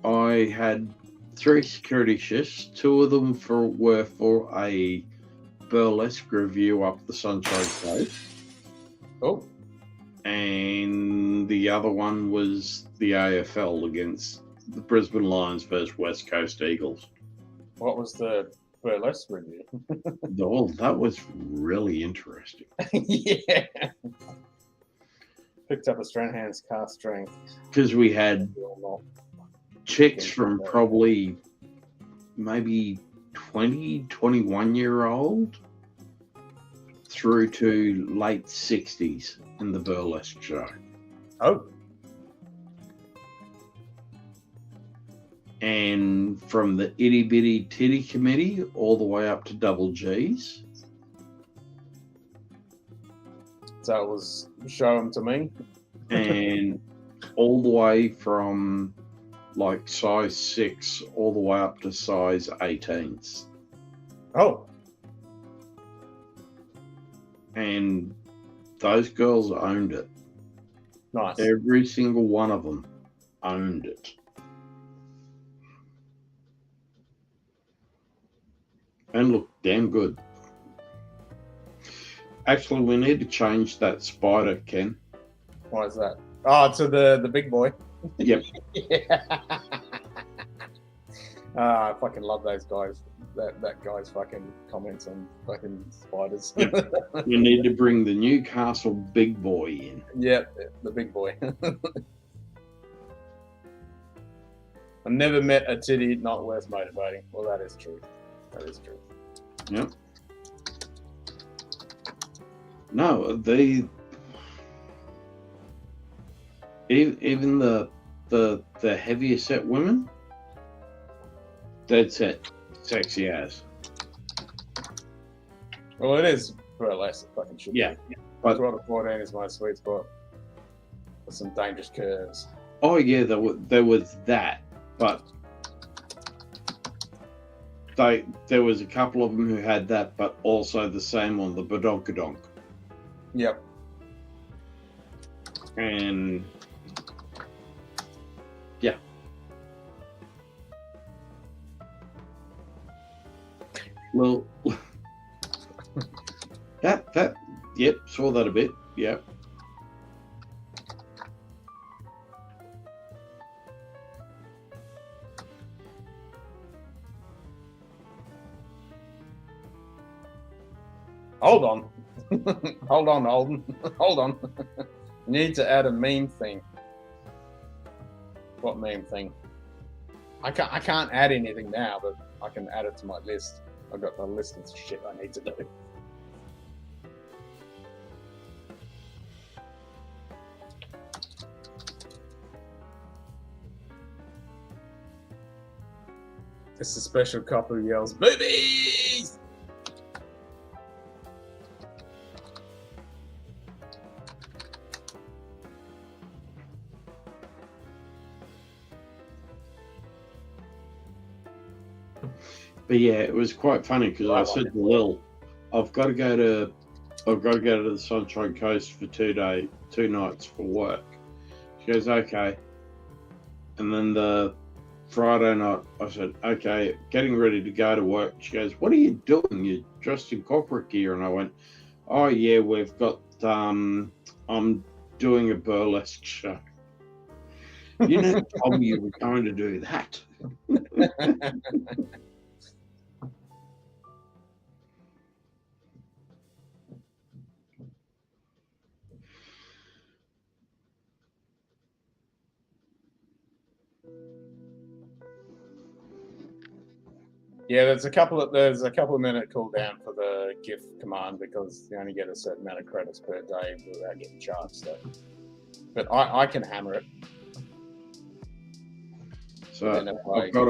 I had 3 security shifts. 2 of them were for a burlesque review up the Sunshine Coast. Oh. And the other one was the AFL against the Brisbane Lions versus West Coast Eagles. What was the burlesque review? Oh, that was really interesting. Yeah. Picked up a Stranahan's cast strength. Because we had chicks from probably maybe 20, 21-year-old through to late 60s in the burlesque show. Oh. And from the itty bitty titty committee all the way up to double G's. So it was show them to me. And all the way from like size 6 all the way up to size 18s. Oh, And those girls owned it. nice. Every single one of them owned it. And looked damn good. Actually, we need to change that spider, Ken. Why is that? Oh, to the big boy. Yep. Yeah. I fucking love those guys. That guy's fucking comments on fucking spiders. We need to bring the Newcastle big boy in. Yeah, the big boy. I've never met a titty not worth motivating. Well, that is true. That is true. Yep. No, they even the heavier set women, dead set, sexy as. Well, it is burlesque. It fucking should. Yeah, be. but 12 to 14 is my sweet spot. With some dangerous curves. oh yeah, there was that, but there was a couple of them who had that, but also the same on the badonkadonk. Yep. And yeah. Well, that yep, saw that a bit. Yep. Hold on. Hold on, Holden. Hold on. Need to add a meme thing. What meme thing? I can't add anything now, but I can add it to my list. I've got a list of shit I need to do. It's a special couple who yells, "Boobies!" But yeah, it was quite funny because I said to Lil, I've got to go to the Sunshine Coast for 2 nights for work. She goes, okay. And then the Friday night, I said, okay, getting ready to go to work. She goes, what are you doing? You're dressed in corporate gear. And I went, oh yeah, we've got, I'm doing a burlesque show. You never told me you were going to do that. Yeah, there's a couple of minute cooldown for the gift command because you only get a certain amount of credits per day without getting charged. So, but I can hammer it. So I've got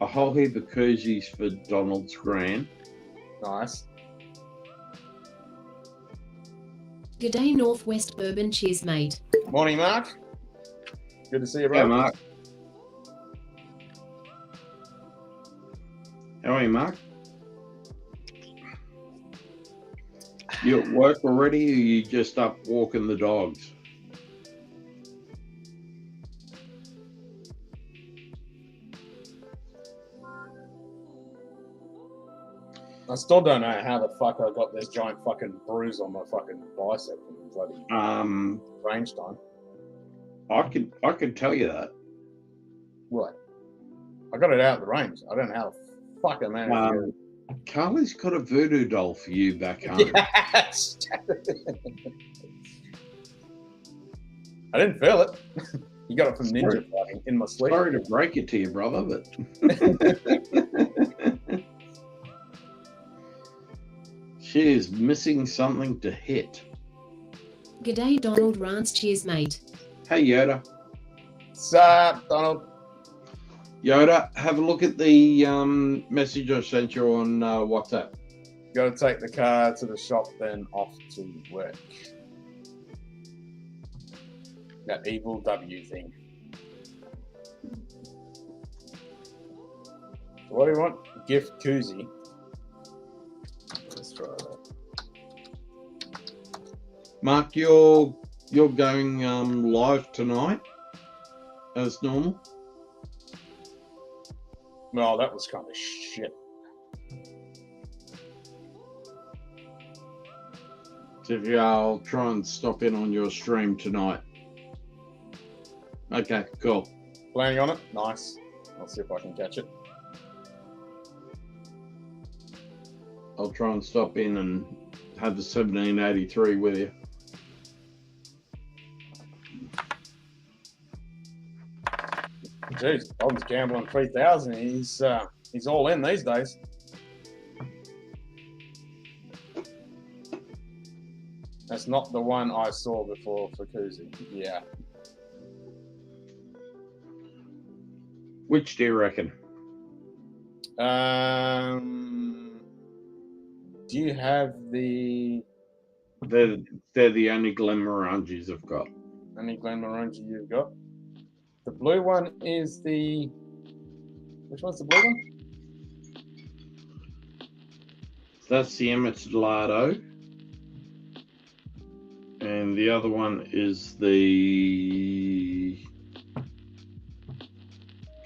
a whole heap of koozies for Donald's Grand. Nice. G'day Northwest Bourbon, cheers mate. Morning, Mark. Good to see you, bro. Yeah, Mark. How are you, Mark? You at work already, or you just up walking the dogs? I still don't know how the fuck I got this giant fucking bruise on my fucking bicep from bloody range time. I could tell you that. What? I got it out of the range. I don't know how the fuck I managed to get it. Carly's got a voodoo doll for you back home. Yes! I didn't feel it. You got it from ninja fighting in my sleep. Sorry to break it to you, brother, but she is missing something to hit. G'day Donald Rance, cheers mate. Hey Yoda. Sup, Donald? Yoda, have a look at the message I sent you on WhatsApp. Got to take the car to the shop, then off to work. That evil W thing. What do you want? Gift koozie. Let's try that. Mark, you're going live tonight as normal. Well, that was kind of shit. So if I'll try and stop in on your stream tonight. Okay, cool. Planning on it? Nice. I'll see if I can catch it. I'll try and stop in and have the 1783 with you. Jeez, Bob's gambling 3,000. He's all in these days. That's not the one I saw before for koozie. Yeah. Which do you reckon? Do you have the They're the only Glenmorangies I've got. any Glenmorangie you've got? The blue one is the. Which one's the blue one? That's the Amontillado. And the other one is the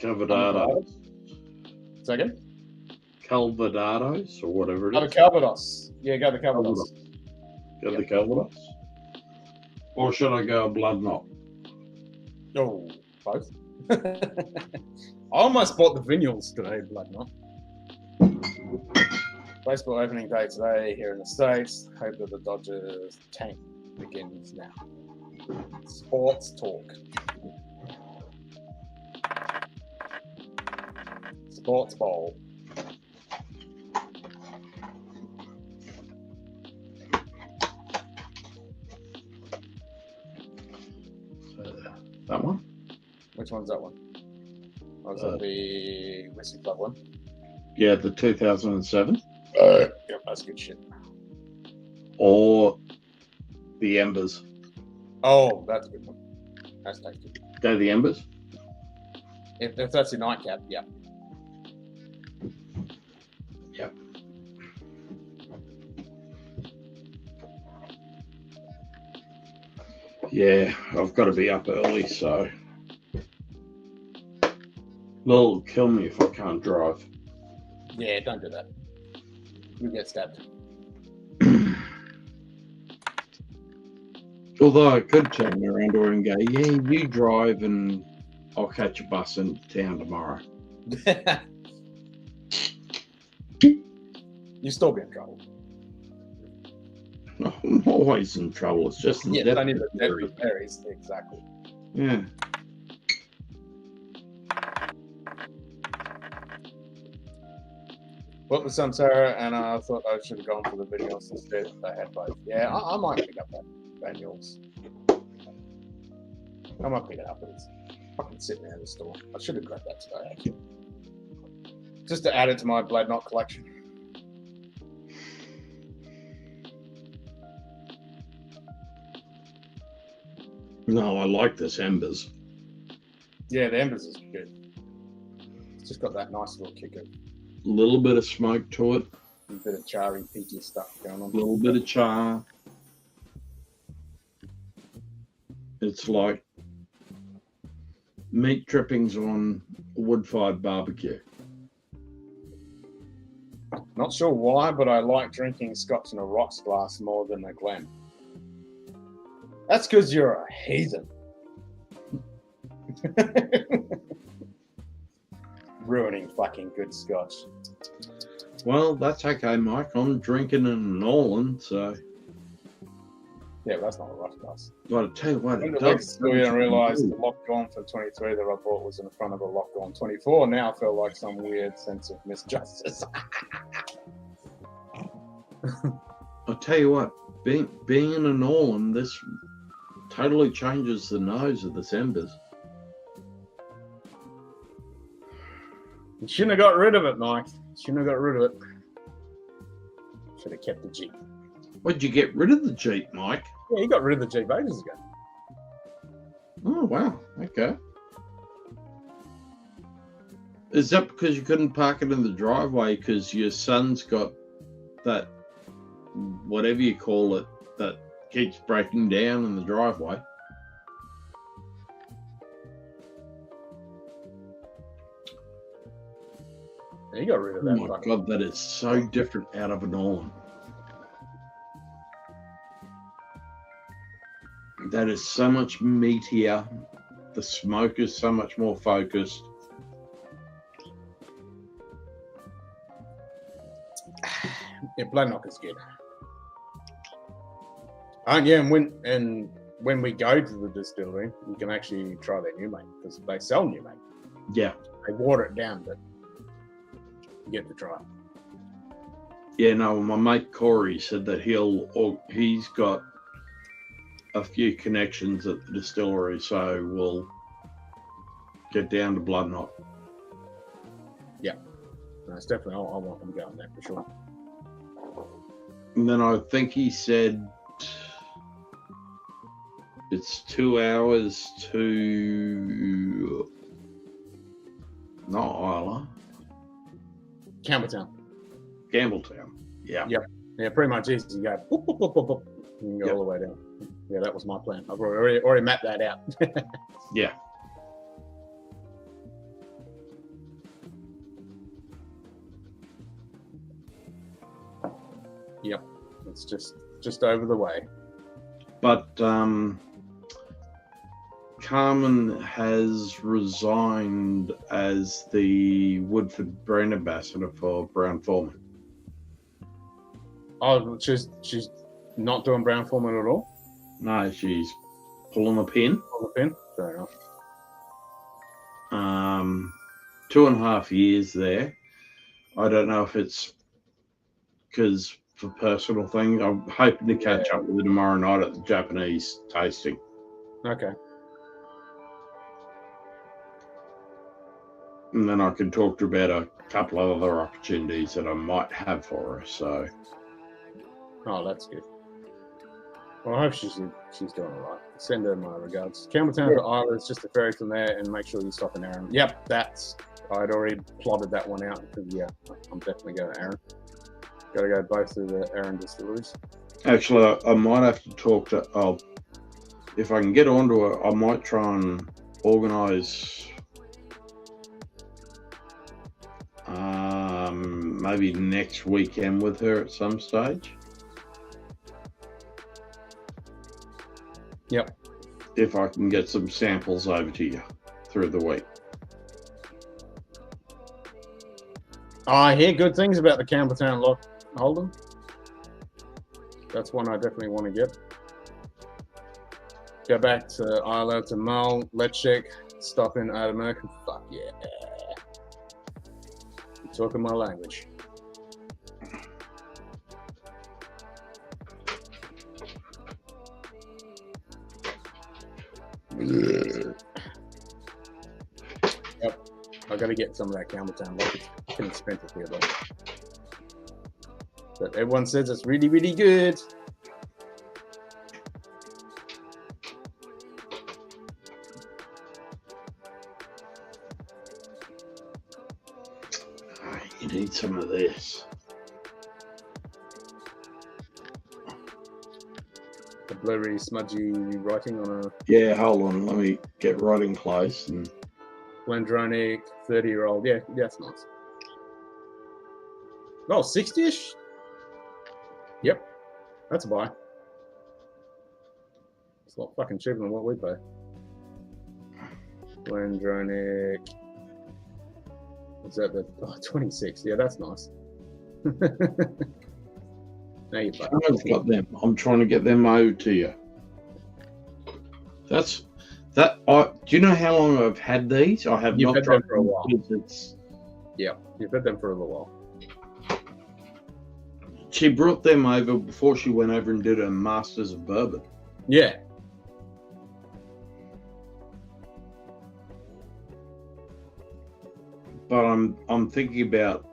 Calvados. Second? Calvados or whatever it Go the is. Calvados. Yeah, go the Calvados. Go Yep. the Calvados. Or should I go a Blood Knot? Oh, both. I almost bought the Vinyls today, blood knot. Baseball opening day today here in the States. Hope that the Dodgers tank begins now. Sports talk. Sports ball. That one? Which one's that one? Was that the Whiskey Club one? Yeah, the 2007. Yep, that's good shit. Or the Embers. Oh, that's a good one. That's tasty. Go the Embers. If that's your nightcap, yeah. Yep. Yeah, I've got to be up early, so it'll kill me if I can't drive. Yeah, don't do that. You get stabbed. Although I could turn around to her and go, yeah, you drive and I'll catch a bus in town tomorrow. You still be in trouble. I'm always in trouble. It's just Yeah, death I need the of death Mary. of berries. Exactly. Yeah. What was some Sarah? And I thought I should have gone for the videos instead. They had both. Yeah, I might pick up that Daniels. I might pick it up. It's fucking sitting there in the store. I should have grabbed that today, actually. Just to add it to my Blood Knot collection. No, I like this Embers. Yeah, the Embers is good. It's just got that nice little kick of A little bit of smoke to it, a bit of charry, peachy stuff going on. a little bit of char. It's like meat drippings on a wood-fired barbecue. Not sure why, but I like drinking Scotch in a rocks glass more than a Glen. That's because you're a heathen. Ruining fucking good Scotch. Well, that's okay, Mike. I'm drinking in Nolan, so. Yeah, but that's not a rough glass. But I tell you what, I it went to does. Wickes and realised the lock on for 23 that I bought was in front of a lock on 24. Now I feel like some weird sense of misjustice. I tell you what, being in a Nolan, this totally changes the nose of this Embers. You shouldn't have got rid of it, Mike. Shouldn't have got rid of it. Should have kept the Jeep. Why'd you get rid of the Jeep, Mike? Yeah, you got rid of the Jeep ages ago. Oh, wow. Okay. Is that because you couldn't park it in the driveway because your son's got that, whatever you call it, that keeps breaking down in the driveway? Yeah, you got rid of Oh that. my fucker. God, that is so different out of a norm. That is so much meatier. The smoke is so much more focused. Yeah, Blood Knocker's good. Yeah, and when we go to the distillery, you can actually try their new make because they sell new make. Yeah. They water it down, but you get to try. Yeah, no, my mate Corey said that he's got a few connections at the distillery, so we'll get down to Blood Knock. No, it's definitely, I want them going there for sure. And then I think he said it's 2 hours to not Isla, Campbelltown. Gambletown. Yeah. Yeah, pretty much easy. You go, boop, boop, boop, boop, boop, and you go all the way down. Yeah, that was my plan. I've already mapped that out. Yeah. Yep, it's just over the way. But Carmen has resigned as the Woodford brand ambassador for Brown Foreman. Oh, she's not doing Brown Foreman at all? No, she's pulling a pin. On the pin? Fair enough. 2.5 years there. I don't know if it's because for personal thing. I'm hoping to catch up with her tomorrow night at the Japanese tasting. Okay. And then I can talk to her about a couple of other opportunities that I might have for her. So, Oh, that's good. Well, I hope she's doing all right. Send her my regards. Campbelltown to Isla is just a ferry from there, and make sure you stop in Aaron. Yep, I'd already plotted that one out. Because, yeah, I'm definitely going to Aaron. Got to go both through the Aaron distilleries. actually, I might have to talk to. If I can get onto her, I might try and organise. Maybe next weekend with her at some stage. Yep. If I can get some samples over to you through the week. I hear good things about the Campbelltown Lock Holden. That's one I definitely want to get. Go back to Isla, to Mull, let's check, stop in Adamerk. Fuck yeah. You're talking my language. Yep. I got to get some of that Campbelltown Lock. It's fucking expensive here, though. But everyone says it's really, really good. You need some of this. The blurry, smudgy writing on a Yeah, hold on. Let me get writing close. And Glendronic 30-year-old. Yeah, that's nice. Oh, 60-ish? Yep. That's a buy. It's a lot fucking cheaper than what we pay. Glendronic. Is that the 26? Yeah, that's nice. Now you pay. I've got them. I'm trying to get them over to you. Do you know how long I've had these? I have You've not had them for a while. It's, Yeah, you've had them for a little while. she brought them over before she went over and did her Masters of Bourbon. Yeah. But I'm thinking about.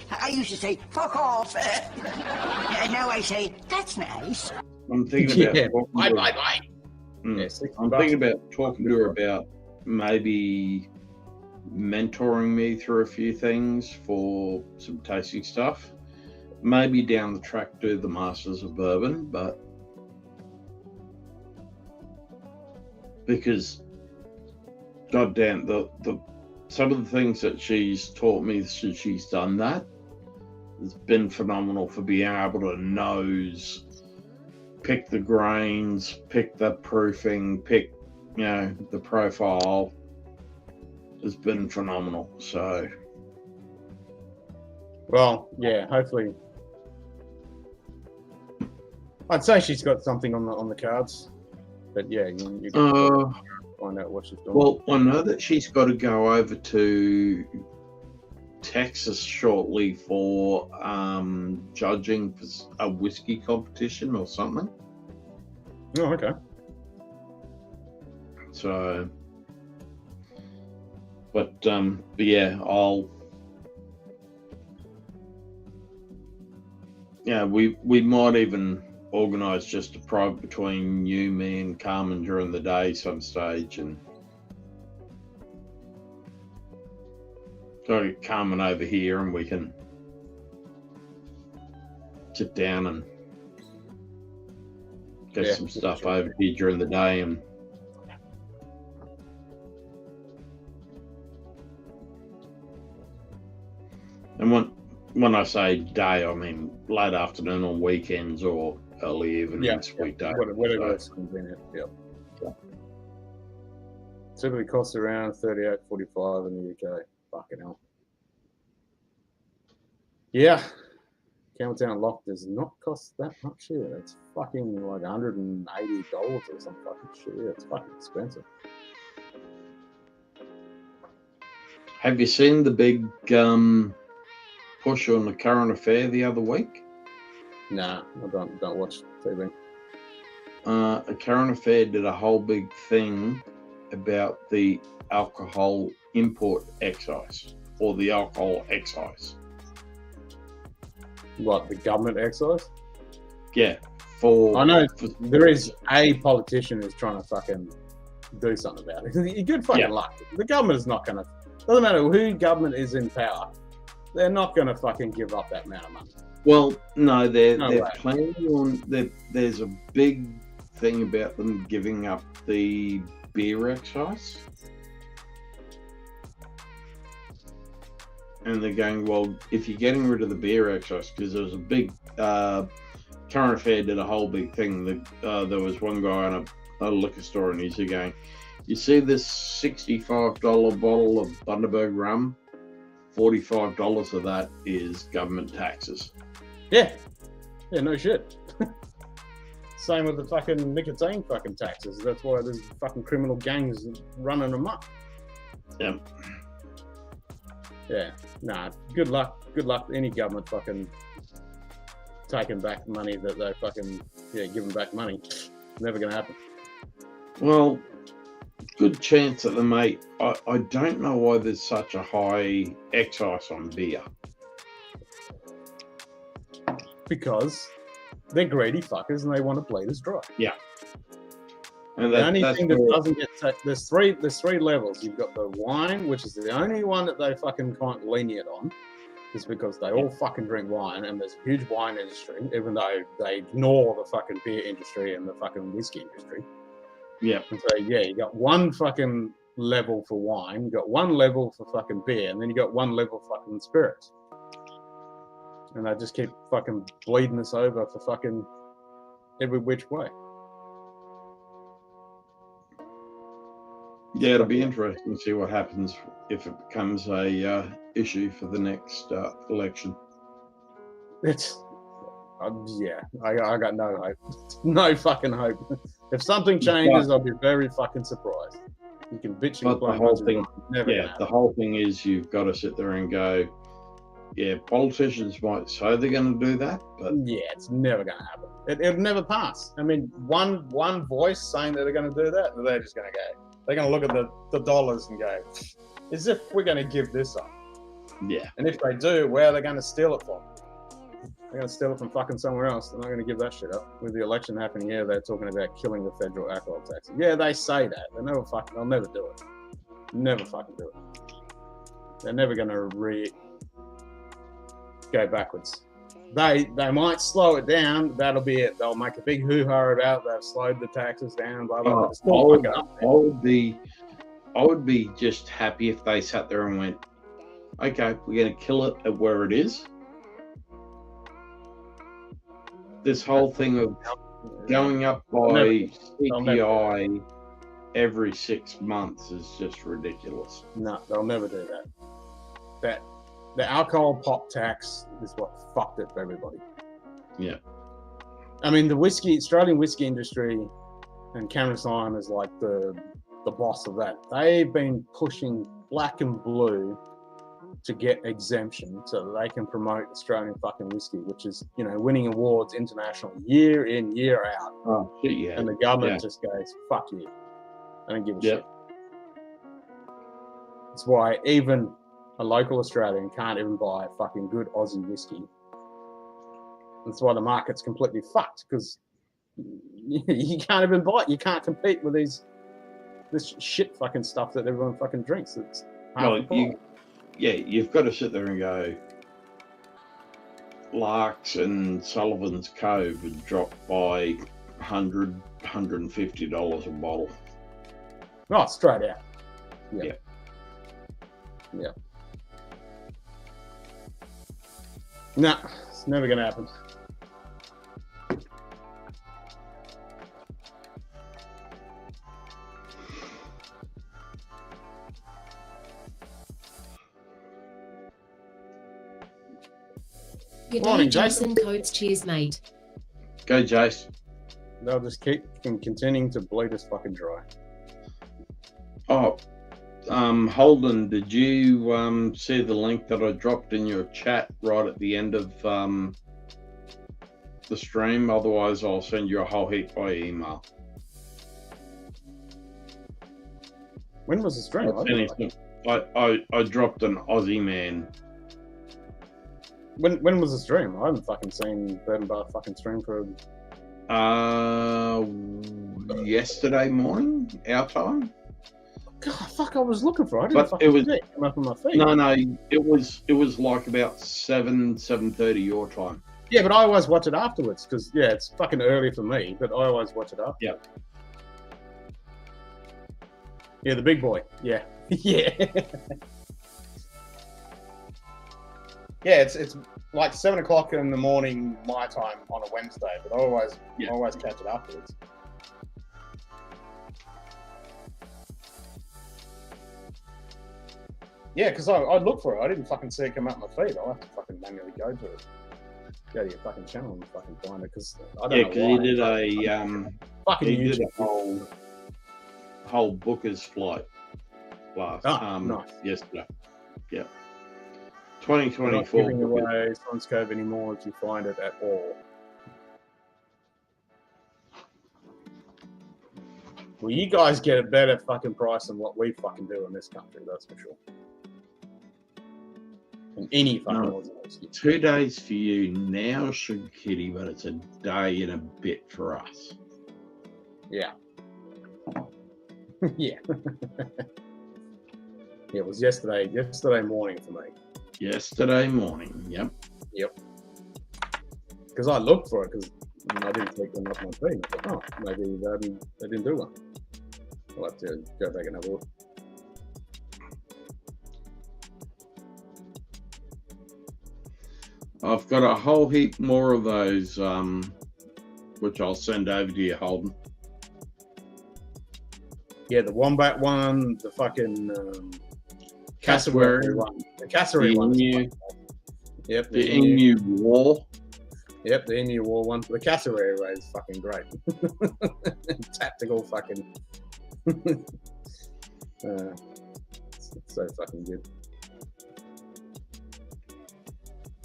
I used to say, fuck off. And now I say, that's nice. I'm thinking about. Yeah. talking Bye, to- bye, bye. Yeah, 60 I'm bucks. thinking about talking to her about maybe mentoring me through a few things for some tasting stuff. Maybe down the track do the Masters of Bourbon, but because goddamn the some of the things that she's taught me since she's done that has been phenomenal for being able to nose, pick the grains, pick the proofing, pick the profile. Has been phenomenal. So Well, yeah, hopefully. I'd say she's got something on the cards, but yeah, you can find out what she's doing. well, I know that she's got to go over to Texas shortly for judging for a whiskey competition or something. Oh, okay. So, but yeah, we might even organise just a private between you, me, and Carmen during the day some stage, and go get Carmen over here, and we can sit down and get some stuff over here during the day, and when I say day, I mean late afternoon on weekends or early evenings, weekday. Whatever it's convenient. Yep. Typically costs around $38.45 in the UK. Fucking hell. Yeah. Campbelltown Lock does not cost that much here. It's fucking like $180 or some fucking shit. It's fucking expensive. Have you seen the big push on the Current Affair the other week? Nah, I don't watch TV. A Current Affair did a whole big thing about the alcohol import excise or the alcohol excise. What, the government excise? Yeah. I know there is a politician who's trying to fucking do something about it. You're good fucking luck. The government is not going to, doesn't matter who government is in power, they're not going to fucking give up that amount of money. Well, no, they're way. planning on, there's a big thing about them giving up the beer excise. And they're going, well, if you're getting rid of the beer excise, because there was a big, Current Affair did a whole big thing. There was one guy in a liquor store and he's going, you see this $65 bottle of Bundaberg rum? $45 of that is government taxes. Yeah, no shit. Same with the fucking nicotine fucking taxes. That's why there's fucking criminal gangs running them up. Yep. Yeah, nah, good luck any government fucking taking back money that they fucking, giving back money. Never gonna happen. Well, good chance that they may. I don't know why there's such a high excise on beer. Because they're greedy fuckers and they want to bleed us dry. Yeah. And the only thing that doesn't get there's three levels. You've got the wine, which is the only one that they fucking can't lenient on, is because they all fucking drink wine, and there's a huge wine industry, even though they ignore the fucking beer industry and the fucking whiskey industry. Yeah. And so you got one fucking level for wine, you got one level for fucking beer, and then you got one level for fucking spirits. And they just keep fucking bleeding us over for fucking every which way. Yeah, it'll be interesting to see what happens if it becomes a issue for the next election. It's I got no hope. No fucking hope. If something changes, I'll be very fucking surprised. You can bitch and complain. The whole thing is you've got to sit there and go, yeah, politicians might say they're going to do that, but it's never going to happen. It'll never pass. I mean, one voice saying that they're going to do that, they're just going to go. They're going to look at the dollars and go, as if we're going to give this up. Yeah. And if they do, where are they going to steal it from? They're going to steal it from fucking somewhere else. They're not going to give that shit up. With the election happening here, they're talking about killing the federal alcohol tax. Yeah, they say that. They'll never do it. Never fucking do it. They're never going to go backwards. They might slow it down. That'll be it. They'll make a big hoo-ha about they've slowed the taxes down. Blah blah. I would be just happy if they sat there and went, okay, we're going to kill it at where it is. This whole thing of going up by CPI every 6 months is just ridiculous. No, they'll never do that. The alcohol pop tax is what fucked it for everybody. Yeah. I mean, the Australian whiskey industry, and Cameron Syme is like the boss of that. They've been pushing black and blue to get exemption so that they can promote Australian fucking whiskey, which is, winning awards internationally year in, year out. Oh, shit, yeah. And the government just goes, fuck you. I don't give a shit. That's why even a local Australian can't even buy fucking good Aussie whiskey. That's why the market's completely fucked, because you can't even buy it. You can't compete with this shit fucking stuff that everyone fucking drinks. It's you've got to sit there and go, Lark's and Sullivan's Cove had dropped by $100, $150 a bottle. Oh, straight out. Yeah. No, it's never going to happen. Good Morning, day, Jason Coates. Cheers, mate. Go, Jace. They'll just keep continuing to bleed us fucking dry. Oh, Holden, did you see the link that I dropped in your chat right at the end of the stream? Otherwise, I'll send you a whole heap by email. When was the stream? I dropped an Aussie man. When was the stream? I haven't fucking seen Bird and Bar fucking stream for... Yesterday morning, our time. God, fuck! I was looking for it. I didn't fucking see it come up on my feed. No, it was like about 7:30 your time. Yeah, but I always watch it afterwards because it's fucking early for me. But I always watch it after. Yeah. Yeah, the big boy. Yeah, yeah. Yeah, it's like 7 o'clock in the morning my time on a Wednesday, but I always catch it afterwards. Yeah, because I look for it. I didn't fucking see it come up my feed. I'll have to fucking manually go to it. Go to your fucking channel and fucking find it because I don't know why. He did a whole Booker's flight yesterday. Yeah. 2024. Not giving away Son's Cove anymore if you find it at all. Well, you guys get a better fucking price than what we fucking do in this country, that's for sure. In any fucking organisation. 2 days for you now, Sugar Kitty, but it's a day and a bit for us. Yeah. Yeah. It was yesterday morning for me. Yesterday morning, yep. Because I looked for it because I didn't take them off my feed. I thought, maybe they didn't do one. I'll have to go back and have a look. I've got a whole heap more of those, which I'll send over to you, Holden. Yeah, the Wombat one, the fucking Cassowary one. The Cassowary one. Yep. The Emu War. Yep, the Emu War one. The Cassowary way is fucking great. Tactical fucking. It's so fucking good.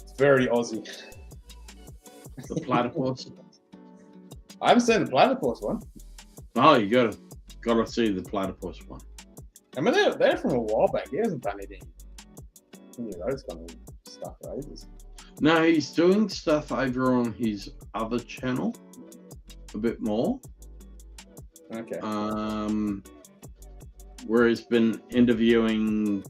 It's very Aussie. The platypus. I haven't seen the platypus one. Oh, you gotta see the platypus one. I mean, they're from a while back. He hasn't done any of those kind of stuff for ages. No, he's doing stuff over on his other channel a bit more. Okay. Where he's been interviewing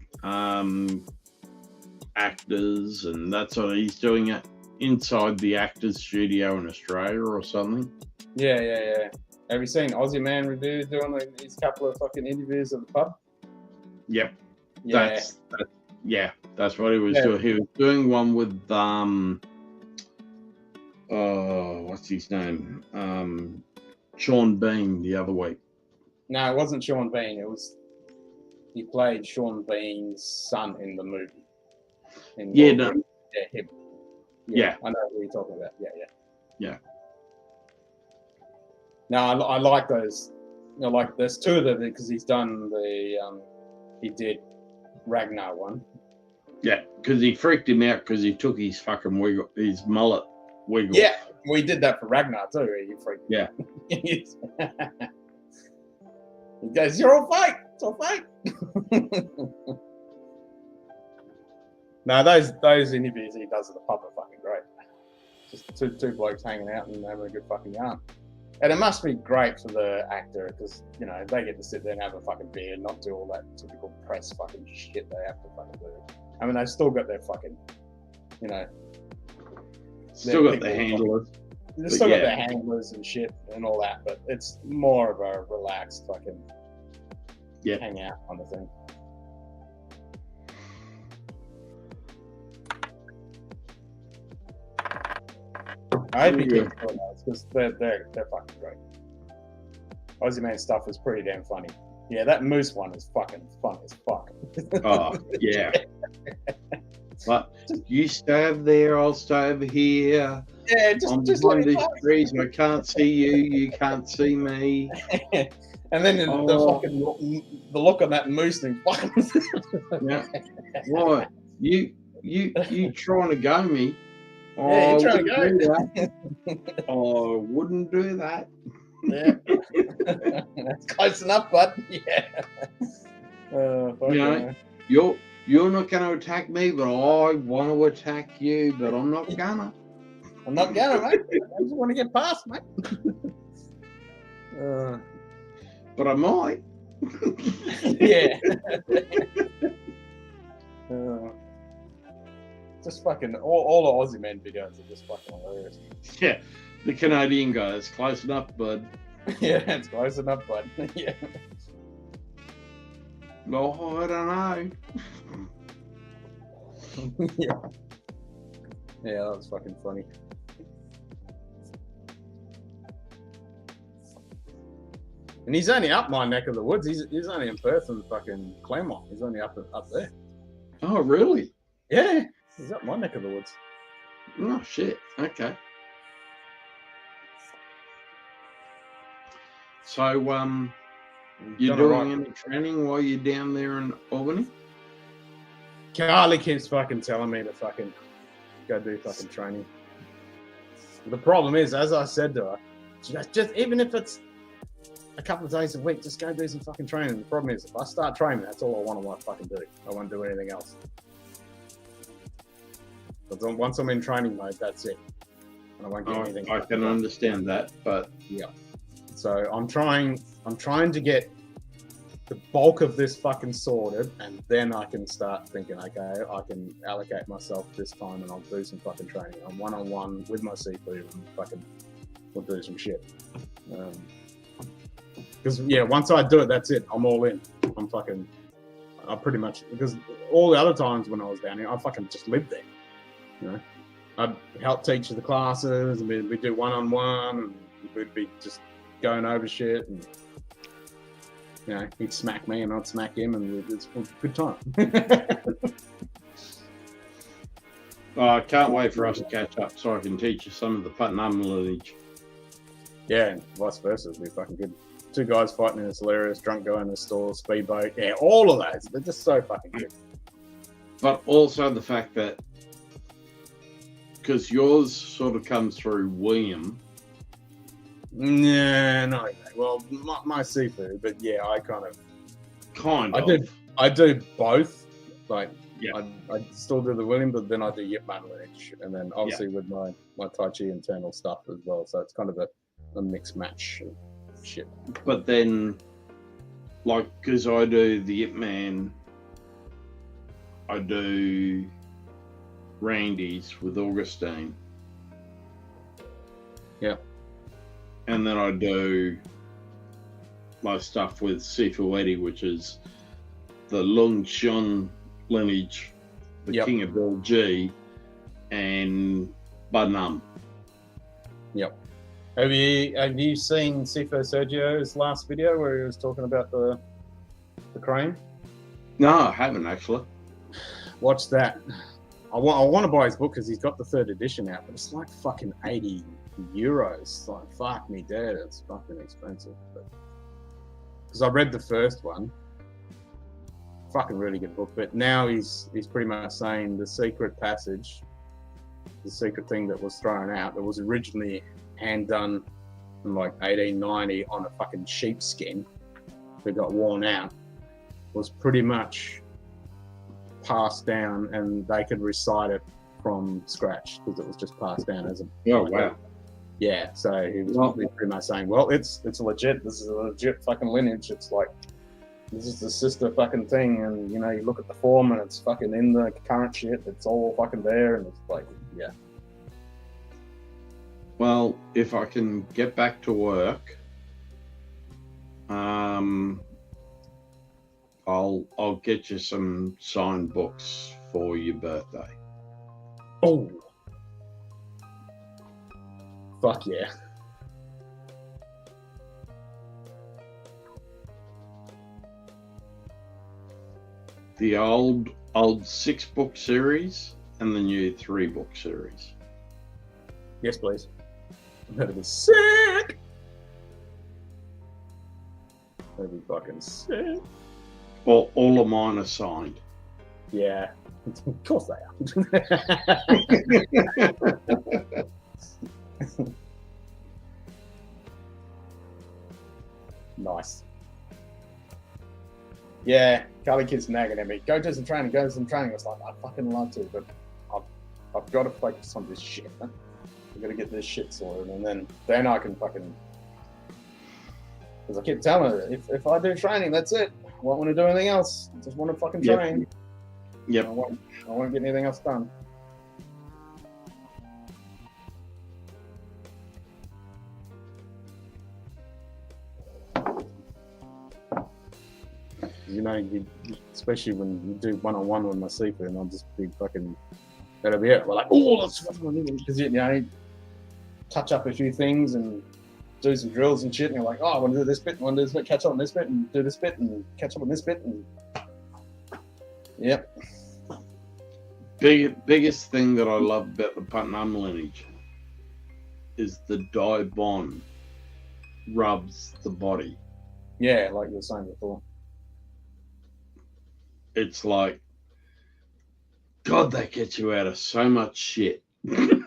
actors and that sort of. He's doing it inside the actors studio in Australia or something. Yeah. Have you seen Aussie Man Review doing his couple of fucking interviews at the pub? Yep. Yeah. That's what he was doing. He was doing one with what's his name? Sean Bean the other week. No, it wasn't Sean Bean. He played Sean Bean's son in the movie. Him. Yeah, I know what you're talking about. Yeah. No, I like those. You know, like there's two of them because he's done he did Ragnar one. Yeah, because he freaked him out because he took his fucking his mullet wig off. Yeah, we did that for Ragnar too. He freaked. Yeah. He goes, "You're all fake. It's all fake." No, those interviews he does at the pub are fucking great. Just two blokes hanging out and having a good fucking yarn. And it must be great for the actor because, you know, they get to sit there and have a fucking beer and not do all that typical press fucking shit they have to fucking do. I mean, they've still got their fucking, you know... Still got their handlers. They've still got their handlers and shit and all that, but it's more of a relaxed fucking hang out kind of thing. I hope you keep doing those because they're fucking great. Aussie Man stuff is pretty damn funny. Yeah, that moose one is fucking fun as fuck. Oh, yeah. But you stay over there, I'll stay over here. Yeah, just let me these trees. I can't see you, you can't see me. And then the look on that moose thing. Yeah. What? You trying to go me? Yeah, you're trying to go. I wouldn't do that. Yeah. That's close enough, bud. Yeah. You're not going to attack me, but I want to attack you, but I'm not gonna. I'm not gonna, mate. I just want to get past, mate. But I might. Yeah. Just fucking all the Aussie Men videos are just fucking hilarious. Yeah, the Canadian guys, close enough, bud. Yeah, it's close enough, bud. Yeah. No, I don't know. Yeah, that was fucking funny. And he's only up my neck of the woods. He's only in Perth and fucking Claremont. He's only up there. Oh, really? Yeah, he's up my neck of the woods. Oh, shit. Okay. So, you're doing any training while you're down there in Albany? Carly keeps fucking telling me to fucking go do fucking training. The problem is, as I said to her, she goes, just even if it's a couple of days a week, just go do some fucking training. The problem is, if I start training, that's all I want to fucking do. I won't do anything else. But once I'm in training mode, that's it. And I won't get anything. I can understand that, but yeah. So I'm trying to get the bulk of this fucking sorted, and then I can start thinking, okay, I can allocate myself this time and I'll do some fucking training. I'm one-on-one with my seafood and fucking we'll do some shit. Because once I do it, that's it. I'm all in. I pretty much, because all the other times when I was down here, I fucking just lived there. You know, I'd help teach the classes, and we'd do one-on-one, and we'd be just going over shit, and you know, he'd smack me and I'd smack him, and it's a good time. I can't wait for us to catch up so I can teach you some of the Putnam lineage. Yeah, and vice versa. It'd be fucking good. Two guys fighting in this hilarious, drunk guy in the store, speedboat. Yeah, all of those. They're just so fucking good. But also the fact that, because yours sort of comes through William. Nah, not exactly. Well, my seafood, but yeah, I do both. Like Yeah. I still do the William, but then I do Yip Man lineage, and then obviously with my Tai Chi internal stuff as well. So it's kind of a mixed match of shit. But then, like, because I do the Yip Man, I do Randy's with Augustine. Yeah. And then I do my stuff with Sifu Eddie, which is the Lung Shun lineage, the King of LG, and Badnam. Yep. Have you seen Sifu Sergio's last video where he was talking about the crane? No, I haven't actually. Watch that. I want to buy his book because he's got the 3rd edition out, but it's like fucking 80 euros. Like, fuck me dead, it's fucking expensive. Because I read the first one, fucking really good book, but now he's pretty much saying the secret passage, the secret thing that was thrown out, that was originally hand done in like 1890 on a fucking sheepskin that got worn out, was pretty much passed down, and they could recite it from scratch because it was just passed down as a. Oh wow. Yeah, so he was pretty much saying, well, it's legit. This is a legit fucking lineage. It's like, this is the sister fucking thing, and you know, you look at the form and it's fucking in the current shit. It's all fucking there, and it's like, yeah. Well, if I can get back to work, I'll get you some signed books for your birthday. Oh. Fuck yeah. The old 6-book series and the new 3-book series. Yes, please. That'd be sick. That'd be fucking sick. All of mine are signed. Yeah. Of course they are. Nice. Yeah, Carly Kid's nagging at me. Go do some training. It's like, I'd fucking love to, but I've got to focus on this shit. Huh? I've got to get this shit sorted, and then I can fucking. Because I keep telling her, if I do training, that's it. I won't want to do anything else. I just want to fucking train. Yep. I won't get anything else done. You know, especially when you do one-on-one with my Sifu, and I'll just be fucking, that'll be it. We're like, oh, that's fucking, because you know, touch up a few things and do some drills and shit, and you're like, oh, I want to do this bit, I want to do this bit, catch up on this bit, and do this bit, and catch up on this bit, and yep. Biggest thing that I love about the Putnam lineage is the dye bond rubs the body. Yeah, like you were saying before. It's like, God, that gets you out of so much shit. I'm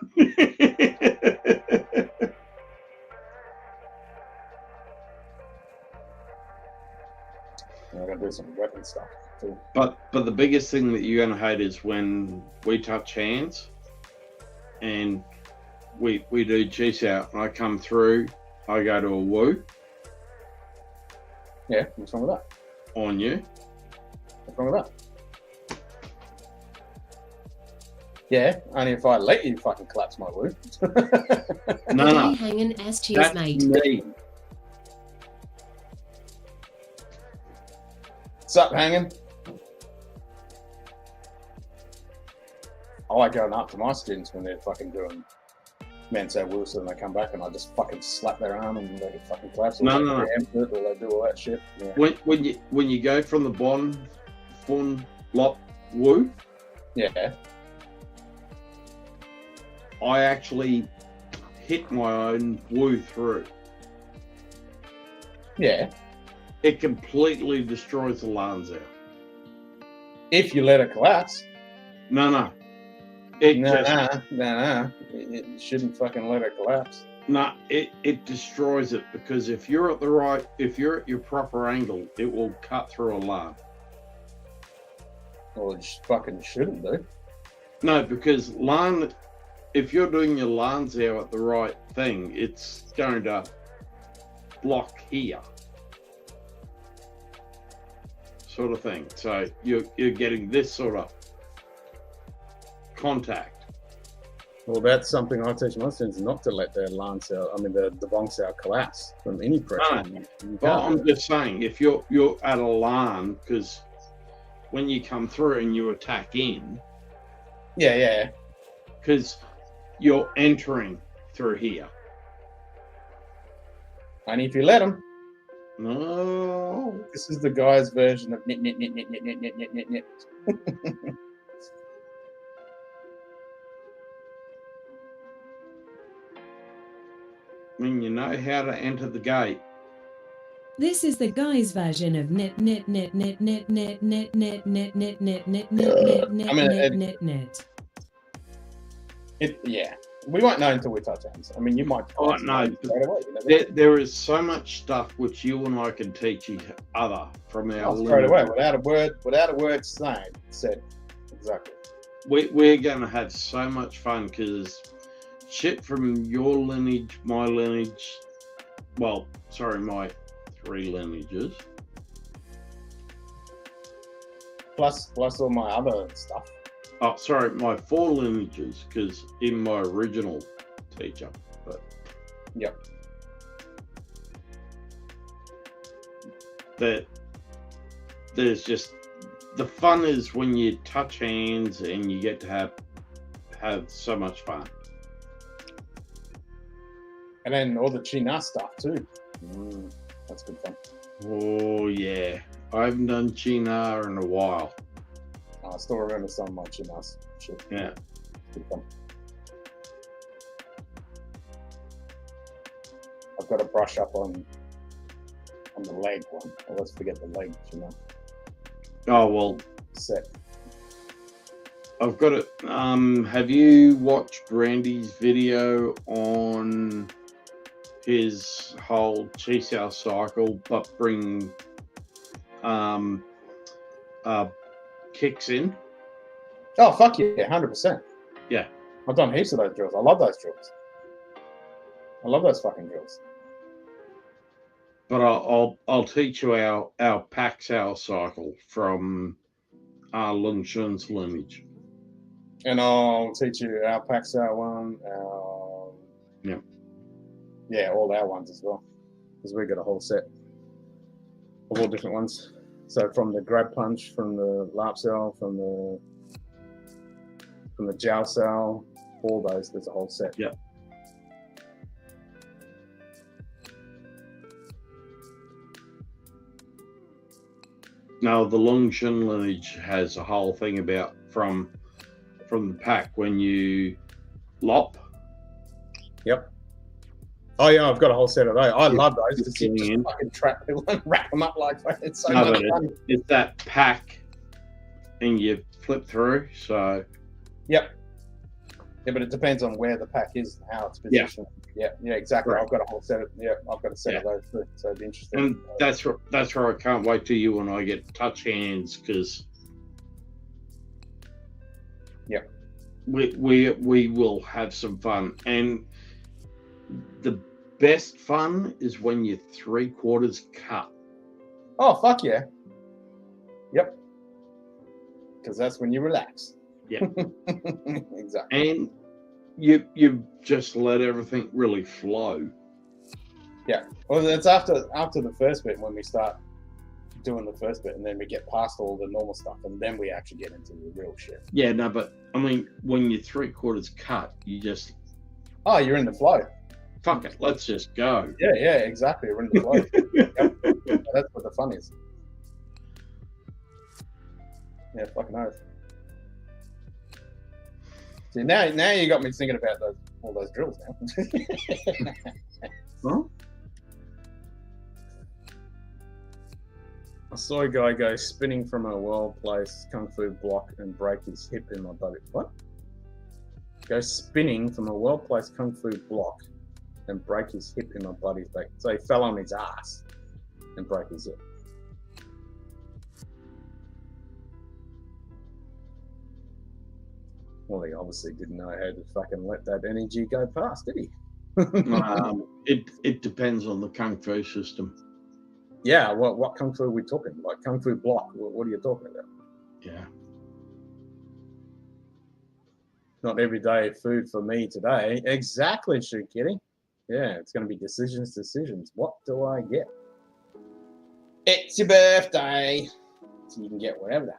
gonna do some weapon stuff too. But the biggest thing that you're gonna hate is when we touch hands and we do cheese out and I come through, I go to a woo. Yeah, what's wrong with that? On you. What's wrong with that? Yeah, only if I let you fucking collapse my woo. No. Hanging as cheers, That's mate. me. What's up, hanging? I like going up to my students when they're fucking doing Mansell Wilson and they come back and I just fucking slap their arm and they get fucking collapse. Or No. or they do all that shit. Yeah. When you go from the bond, fun, lop, woo, Yeah. I actually hit my own woo through. Yeah. It completely destroys the lens out. If you let it collapse. No. No. It shouldn't fucking let it collapse. No, it destroys it because if you're at your proper angle, it will cut through a lard. Well, you fucking shouldn't do. No, because LAN, if you're doing your LANs out at the right thing, it's going to block here. Sort of thing. So you're getting this sort of contact. Well, that's something I teach my students, not to let their LAN cell, the bong cell collapse from any pressure. No. You Well, can't I'm do it. just saying, if you're at a LAN, because when you come through and you attack in, Yeah. because you're entering through here. Only if you let them. No. This is the guy's version of nit. I mean, you know how to enter the gate. This is the guy's version of net. Yeah. We won't know until we touch hands. I mean, you might. Oh, no. Straight away, you never know. There is so much stuff which you and I can teach each other from our Straight away, lineage. without a word said. Exactly. We're going to have so much fun because shit from your lineage, my lineage, well, sorry, my 3 lineages. Plus all my other stuff. Oh, sorry, my 4 lineages, because in my original teacher, but Yep. there's just the fun is when you touch hands and you get to have so much fun. And then all the China stuff too. That's good fun. Oh yeah, I haven't done China in a while. I still remember some of my China shit. Yeah. It's good fun. I've got to brush up on the leg one. I always forget the leg, Oh well, set. I've got it. Have you watched Randy's video on his whole Chi-Sao cycle, but bring kicks in? Oh fuck yeah, 100%. Yeah. I've done heaps of those drills. I love those drills. I love those fucking drills. But I'll teach you our Paxal cycle from Lung Shun's lineage. And I'll teach you our Paxal one, all our ones as well. Because we've got a whole set of all different ones. So from the grab punch, from the larp cell, from the jowl cell, all those, there's a whole set. Yep. Now the Lung Shun lineage has a whole thing about from the pack when you lop. Yep. Oh yeah, I've got a whole set of those. I love those. Just Just, you just in. fucking trap people and wrap them up like that. It's so No, much but fun. it's that pack and you flip through. So Yep. Yeah, but it depends on where the pack is and how it's positioned. Yeah, exactly. Right. I've got a whole set of I've got a set of those too. So it'd be interesting. and that's where I can't wait till you and I get touch hands because Yep. we will have some fun. And the best fun is when you're 3/4 cut. Oh fuck yeah. Yep. Because that's when you relax. Yeah. Exactly. And you just let everything really flow. Yeah. Well, it's after the first bit when we start doing the first bit, and then we get past all the normal stuff, and then we actually get into the real shit. Yeah, no, but I mean, when you're 3/4 cut, you just Oh, you're in the flow. fuck it, let's just go. Yeah, exactly. You're in the flow. Yep. That's what the fun is. Yeah, fucking oath. See, now you got me thinking about all those drills now. Huh? I saw a guy go spinning from a well-placed kung fu block and break his hip in my buddy. What? Go spinning from a well-placed kung fu block and break his hip in my buddy's back. So he fell on his ass and broke his hip. Well, he obviously didn't know how to fucking let that energy go past, did he? It depends on the kung fu system. Yeah, what kung fu are we talking? Like kung fu block? What are you talking about? Yeah. Not everyday food for me today. Exactly, Shoe Kitty. Yeah, it's going to be decisions. What do I get? It's your birthday. So you can get whatever the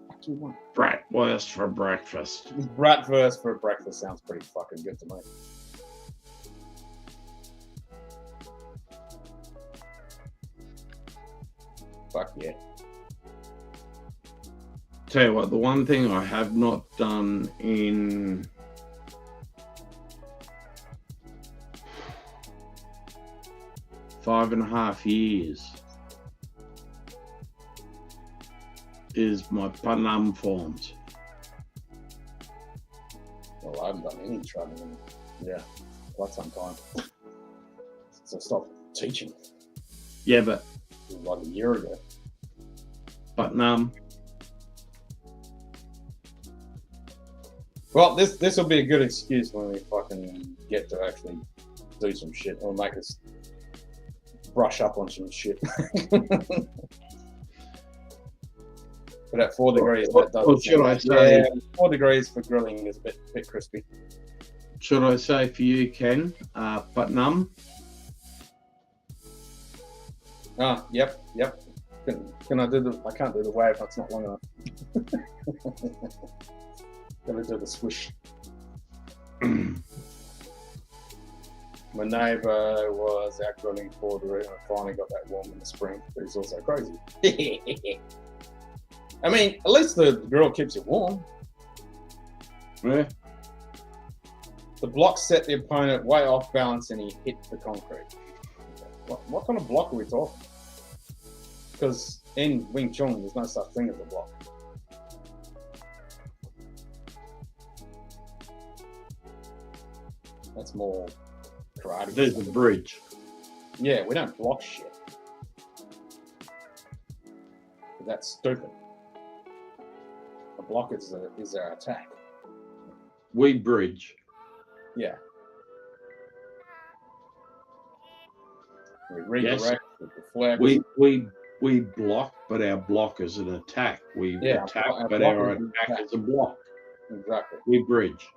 fuck you want. Bratwurst for breakfast. Bratwurst for breakfast sounds pretty fucking good to me. Fuck yeah. Tell you what, the one thing I have not done in 5.5 years is my Panam forms. Well, I haven't done any traveling in, quite some time. Since I stopped teaching. Yeah, but It was like a year ago. Panam. Well, this will be a good excuse when we fucking get to actually do some shit. It'll make us brush up on some shit. But at 4 degrees, that doesn't. Or should I say? Yeah, 4 degrees for grilling is a bit crispy. Should I say for you, Ken? Panam. Yep. Can I do the? I can't do the wave. That's not long enough. Gonna do the swish. My neighbour was out grilling 4 degrees, and I finally got that warm in the spring. But he's also crazy. I mean, at least the grill keeps it warm. Yeah. The block set the opponent way off balance, and he hit the concrete. What kind of block are we talking? Because in Wing Chun, there's no such thing as a block. That's more karate. There's a bridge. Yeah, we don't block shit. That's stupid. A block is our attack. We bridge. Yeah. We redirect, we deflect. We block, but our block is an attack. We attack, but our attack is a block. Exactly. We bridge.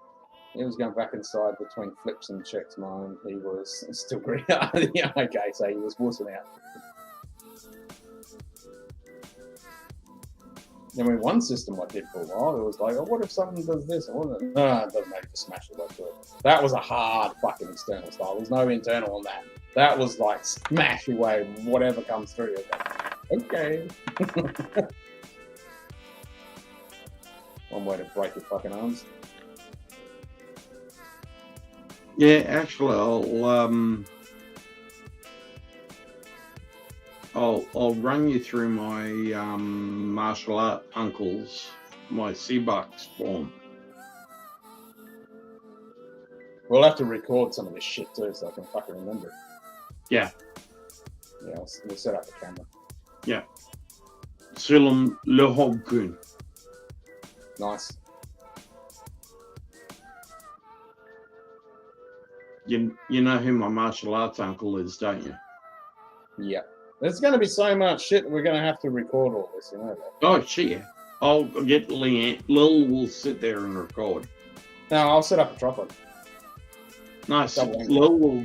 He was going back inside between flips and checks, mine. He was still green. Yeah, okay, so he was wussing out. I mean, one system I did for a while, it was like, oh, what if something does this? It doesn't make it smash the way to it. That was a hard fucking external style. There's no internal on that. That was like smash away whatever comes through. Okay. One way to break your fucking arms. Yeah, actually, I'll run you through my martial art uncles, my Seabucks form. We'll have to record some of this shit too, so I can fucking remember it. Yeah. Yeah, we'll set up the camera. Yeah. Silam Lehogkun. Nice. You know who my martial arts uncle is, don't you? Yeah. There's going to be so much shit we're going to have to record all this, you know that. Oh, shit. I'll get Leanne. Lil will sit there and record. No, I'll set up a tripod. Nice. Lil will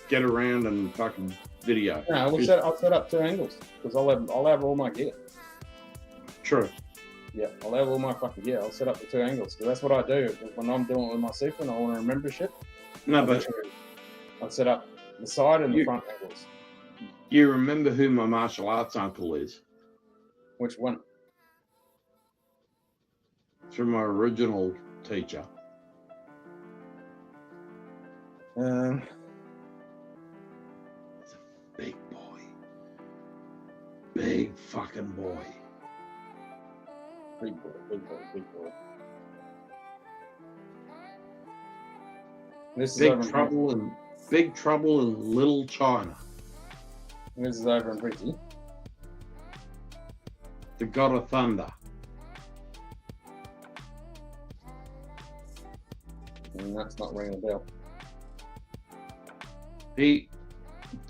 get around and fucking video. No, I'll set up 2 angles because I'll have all my gear. True. Yeah, I'll have all my fucking gear. I'll set up the 2 angles because that's what I do when I'm doing it with my sequin. And I want to remember shit. No, but I'll set up the side and the front angles. You remember who my martial arts uncle is? Which one? Through my original teacher. He's a big boy. Big fucking boy. Big boy. This Big is trouble in Little China. This is over in Bridgie. The God of Thunder. And that's not ringing a bell. Did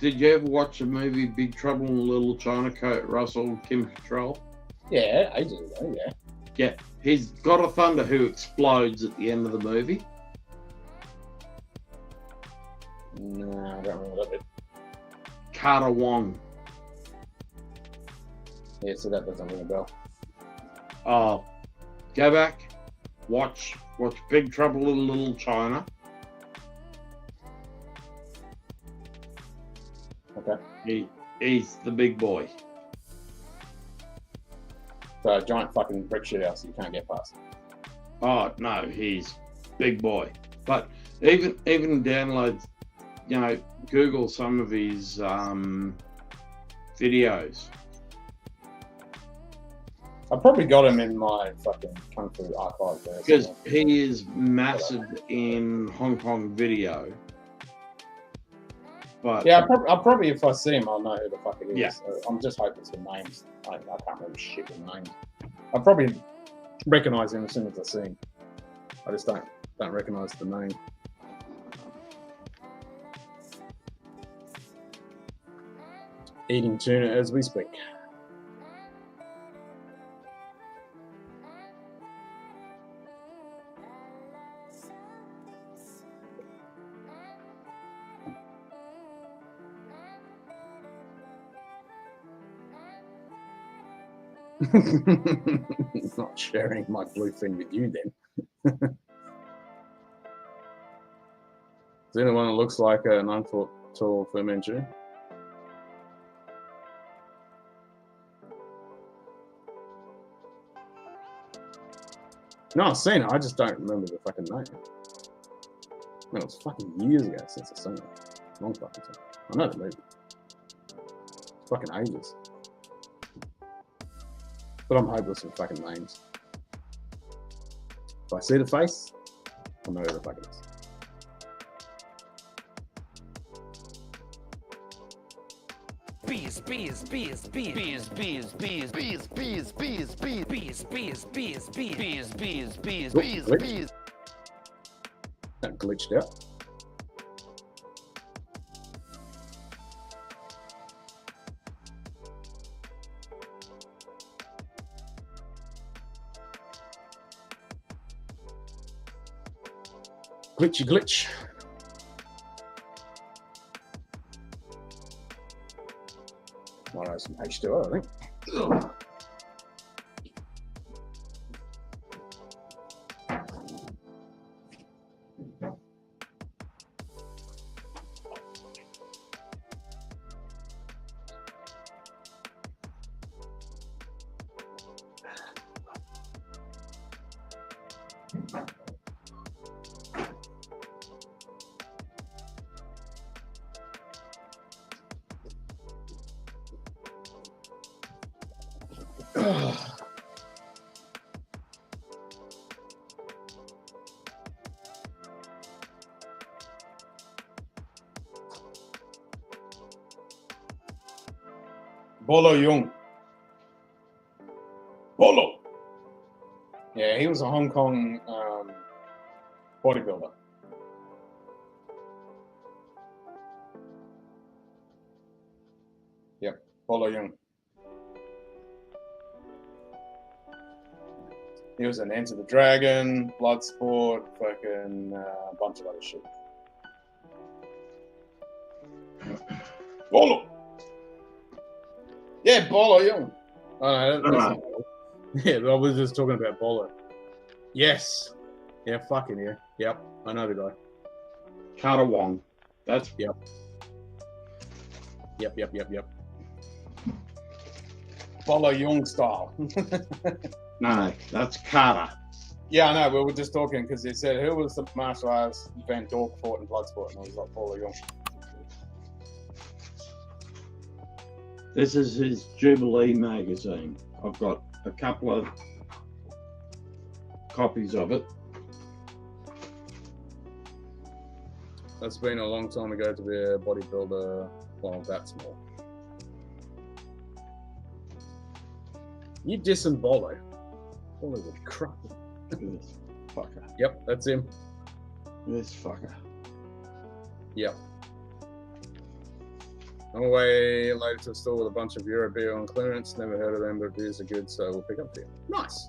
you ever watch the movie Big Trouble in Little China? Kurt Russell, Kim Cattrall? Yeah, ages ago, yeah. Yeah, he's got a thunder who explodes at the end of the movie. No, I don't remember that bit. Carter Wong. Yeah, so that doesn't ring a bell. Oh, go back, watch Big Trouble in Little China. Okay. He's the big boy. So a giant fucking brick shit house you can't get past. Oh no, he's big boy. But even download, Google some of his videos. I probably got him in my fucking Kung Fu archive there. Because he is massive in Hong Kong video. But yeah, I'll probably, if I see him, I'll know who the fuck it is. Yeah. I'm just hopeless with names. I can't remember shit with names. I'll probably recognise him as soon as I see him. I just don't recognise the name. Eating tuna as we speak. Not sharing my bluefin with you then. Is anyone that looks like an unthought tall fermenter? No, I've seen it. I just don't remember the fucking name. Man, it was fucking years ago since I've seen it. Long fucking time. I know the movie. It's fucking ages. But I'm hopeless with fucking names. If I see the face, I'll know who the fuck it is. Bees, bees, bees, bees, bees, bees, bees, bees, bees, bees, bees, bees, bees, bees, bees, bees, bees, bees, bees. That glitched out. Glitchy glitch. Might have some H2O, I think. Ugh. Bolo Yung. Bolo. Yeah, he was a Hong Kong bodybuilder. Yep, Bolo Yung. He was in Enter the Dragon, Bloodsport, fucking a bunch of other shit. Bolo. Yeah, Bolo Yung. Oh, no, that's not Bolo. Yeah, I was just talking about Bolo. Yes. Yeah, fucking yeah. Yep, I know the guy. Carter Wong. That's Yep. Bolo Yung style. no, that's Carter. Yeah, I know. We were just talking because he said, who was the martial artist Van Dork fought in Bloodsport? And I was like, Bolo Yung. This is his Jubilee magazine. I've got a couple of copies of it. That's been a long time ago to be a bodybuilder. Well, that small. You dissing Bolo. Bolo would crap. Fucker. Yep, that's him. This fucker. Yep. On the way later to the store with a bunch of Euro beer on clearance. Never heard of them, but beers are good, so we'll pick up beer. Nice.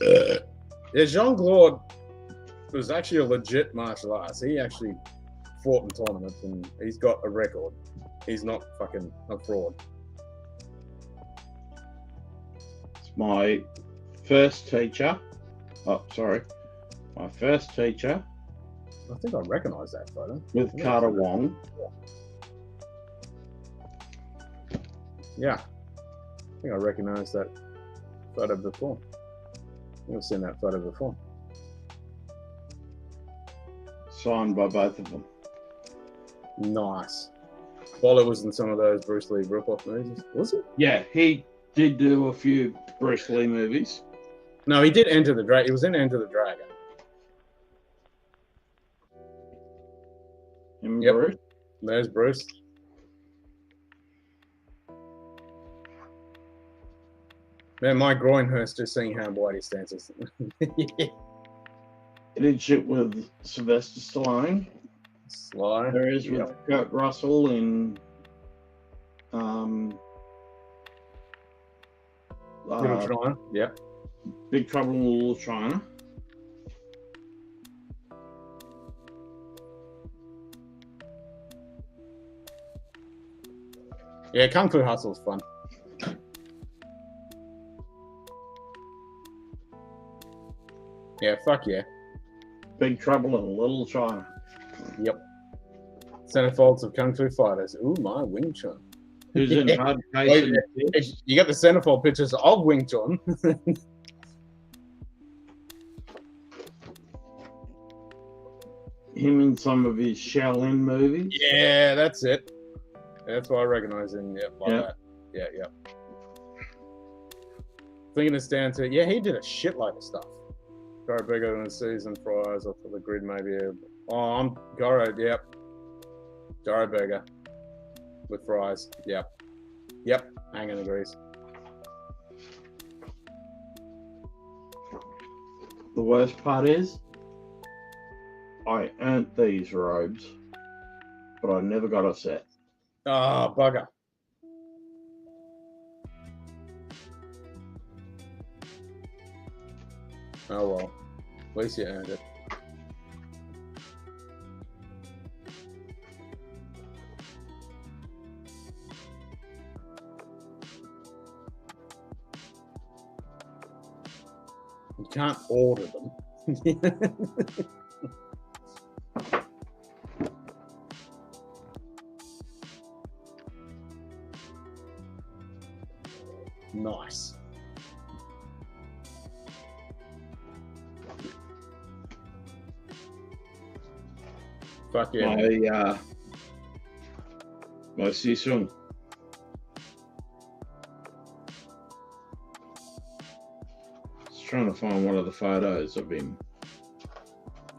Yeah, Jean-Claude was actually a legit martial artist. He actually fought in tournaments and he's got a record. He's not fucking a fraud. It's my first teacher. Oh, sorry. My first teacher I think I recognise that photo. with Carter Wong. Yeah. I think I recognise that photo before. I think I've seen that photo before. Signed by both of them. Nice. Bolo was in some of those Bruce Lee rip-off movies, was it? Yeah, he did do a few Bruce Lee movies. No, he did Enter the Dragon. He was in Enter the Dragon. Him and Yep. Bruce. There's Bruce. Man, my groin hurts just seeing how wide he stands. He did shit with Sylvester Stallone. Sly. There is with Kurt Russell in Little China. Yep. Big Trouble in Little China. Yeah, Kung Fu Hustle's fun. Yeah, fuck yeah. Big Trouble in Little China. Yep. Centerfolds of Kung Fu Fighters. Ooh, my Wing Chun. Who's in Hard Case? Wait, and you got the centerfold pictures of Wing Chun. him in some of his Shaolin movies. Yeah, that's it. That's why I recognize him. Yep, like Yeah. that. Yeah, yeah. Thinking it's down to, yeah, he did a shitload of stuff. Goro Burger and seasoned fries off of the grid, maybe. I'm Goro, yep. Goro Burger with fries, yep. Yep, Hanging agrees. The worst part is, I earned these robes, but I never got a set. Ah, bugger. Oh well, at least you earned it. You can't order them. Nice. Fuck yeah. My Sisung. Just trying to find one of the photos of him.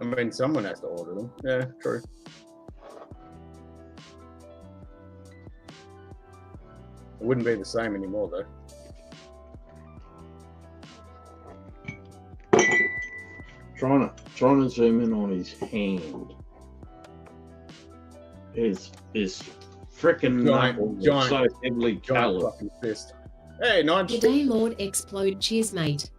I mean, someone has to order them. Yeah, true. It wouldn't be the same anymore, though. Trying to zoom in on his hand. His freaking knuckle is so heavily giant coloured. fucking fist. Hey, Nige. G'day, Lord Explode. Cheers, mate.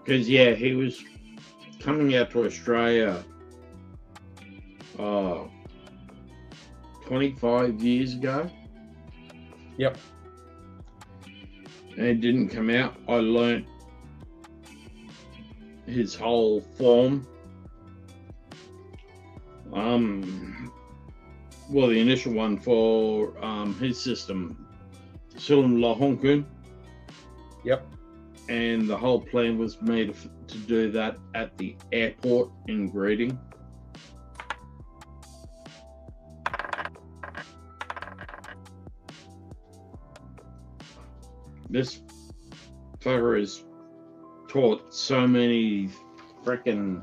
Because, yeah, he was coming out to Australia 25 years ago. Yep. And it didn't come out. I learnt his whole form. Well, the initial one for his system, Silim Lahonkun. Yep. And the whole plan was made to do that at the airport in greeting. This fucker has taught so many freaking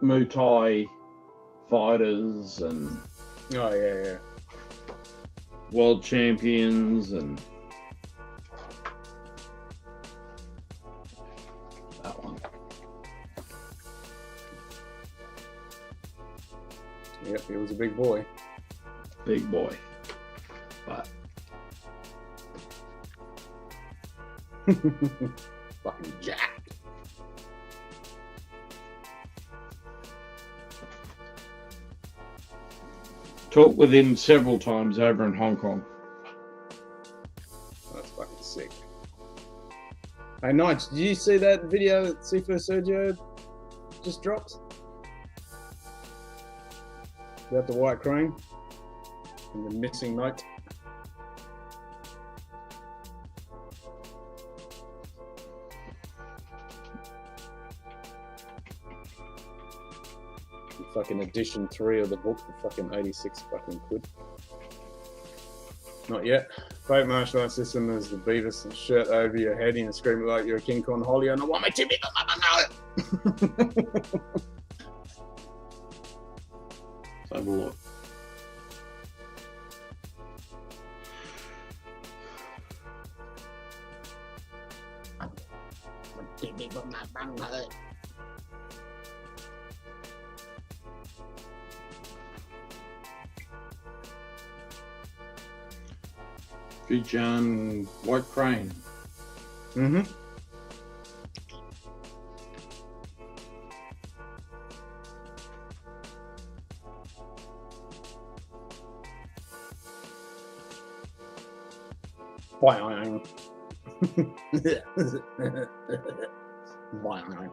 Muay Thai fighters and Oh yeah. world champions and that one. Yep, he was a big boy. Big boy. But Fucking jacked. talked with him several times over in Hong Kong. That's fucking sick. Hey, Nige, did you see that video that Sifu Sergio just dropped? About the white crane and the missing note. Fucking edition 3 of the book for fucking 86 fucking quid. Not yet. Fate martial art system is the Beavis and shirt over your head and you scream like you're a King Kong Holly and I want my Timmy to know it. Let's have a look. Vigilant white crane. Mm-hmm. Boing. Boing.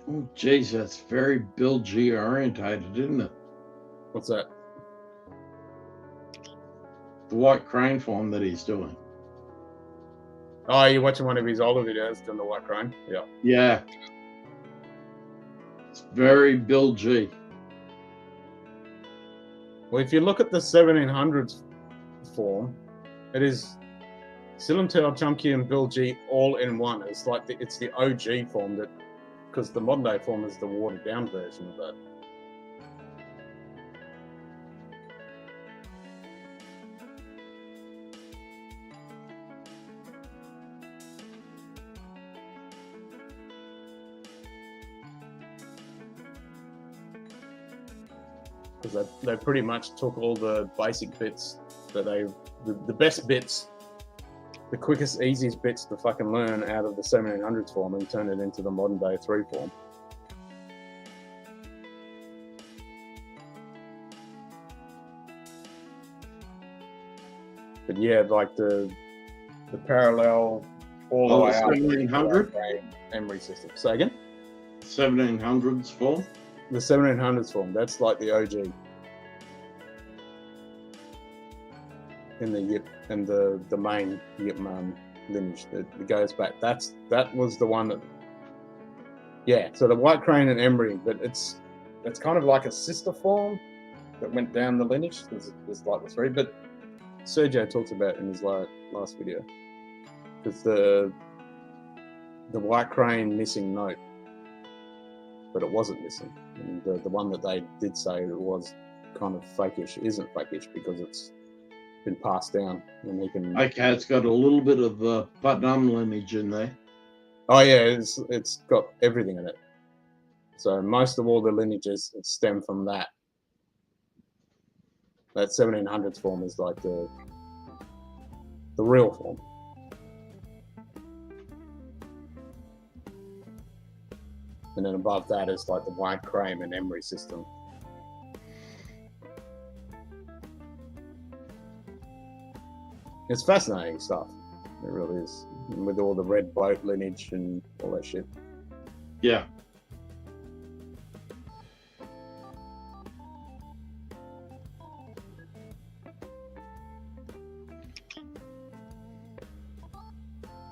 Oh, geez, that's very Bill G orientated, isn't it? What's that? The white crane form that he's doing. Oh, you're watching one of his older videos doing the white crane? Yeah. Yeah. It's very Bill G. Well, if you look at the 1700s form, it is Silentel, Chunky, and Bill G all in one. It's like it's the OG form that, because the modern day form is the watered down version of that. Because they pretty much took all the basic bits that the best bits, the quickest, easiest bits to fucking learn out of the 1700s form and turned it into the modern day 3 form. But yeah, like the parallel all the way up 1700 Emery system. Say again? 1700s form. The 1700s form, that's like the OG. In the Yip and the main Yip lineage that goes back. That was the one that, yeah. So the white crane and Emery, but it's kind of like a sister form that went down the lineage. There's like the 3, but Sergio talks about it in his last video. It's the white crane missing note, but it wasn't missing. And the one that they did say it was kind of fakish isn't fakish because it's been passed down, and he can. Okay, it's got a little bit of the Putnam lineage in there. Oh yeah, it's got everything in it. So most of all the lineages stem from that. That 1700s form is like the real form. And then above that is like the white crane and Emery system. It's fascinating stuff. It really is. And with all the red boat lineage and all that shit. Yeah.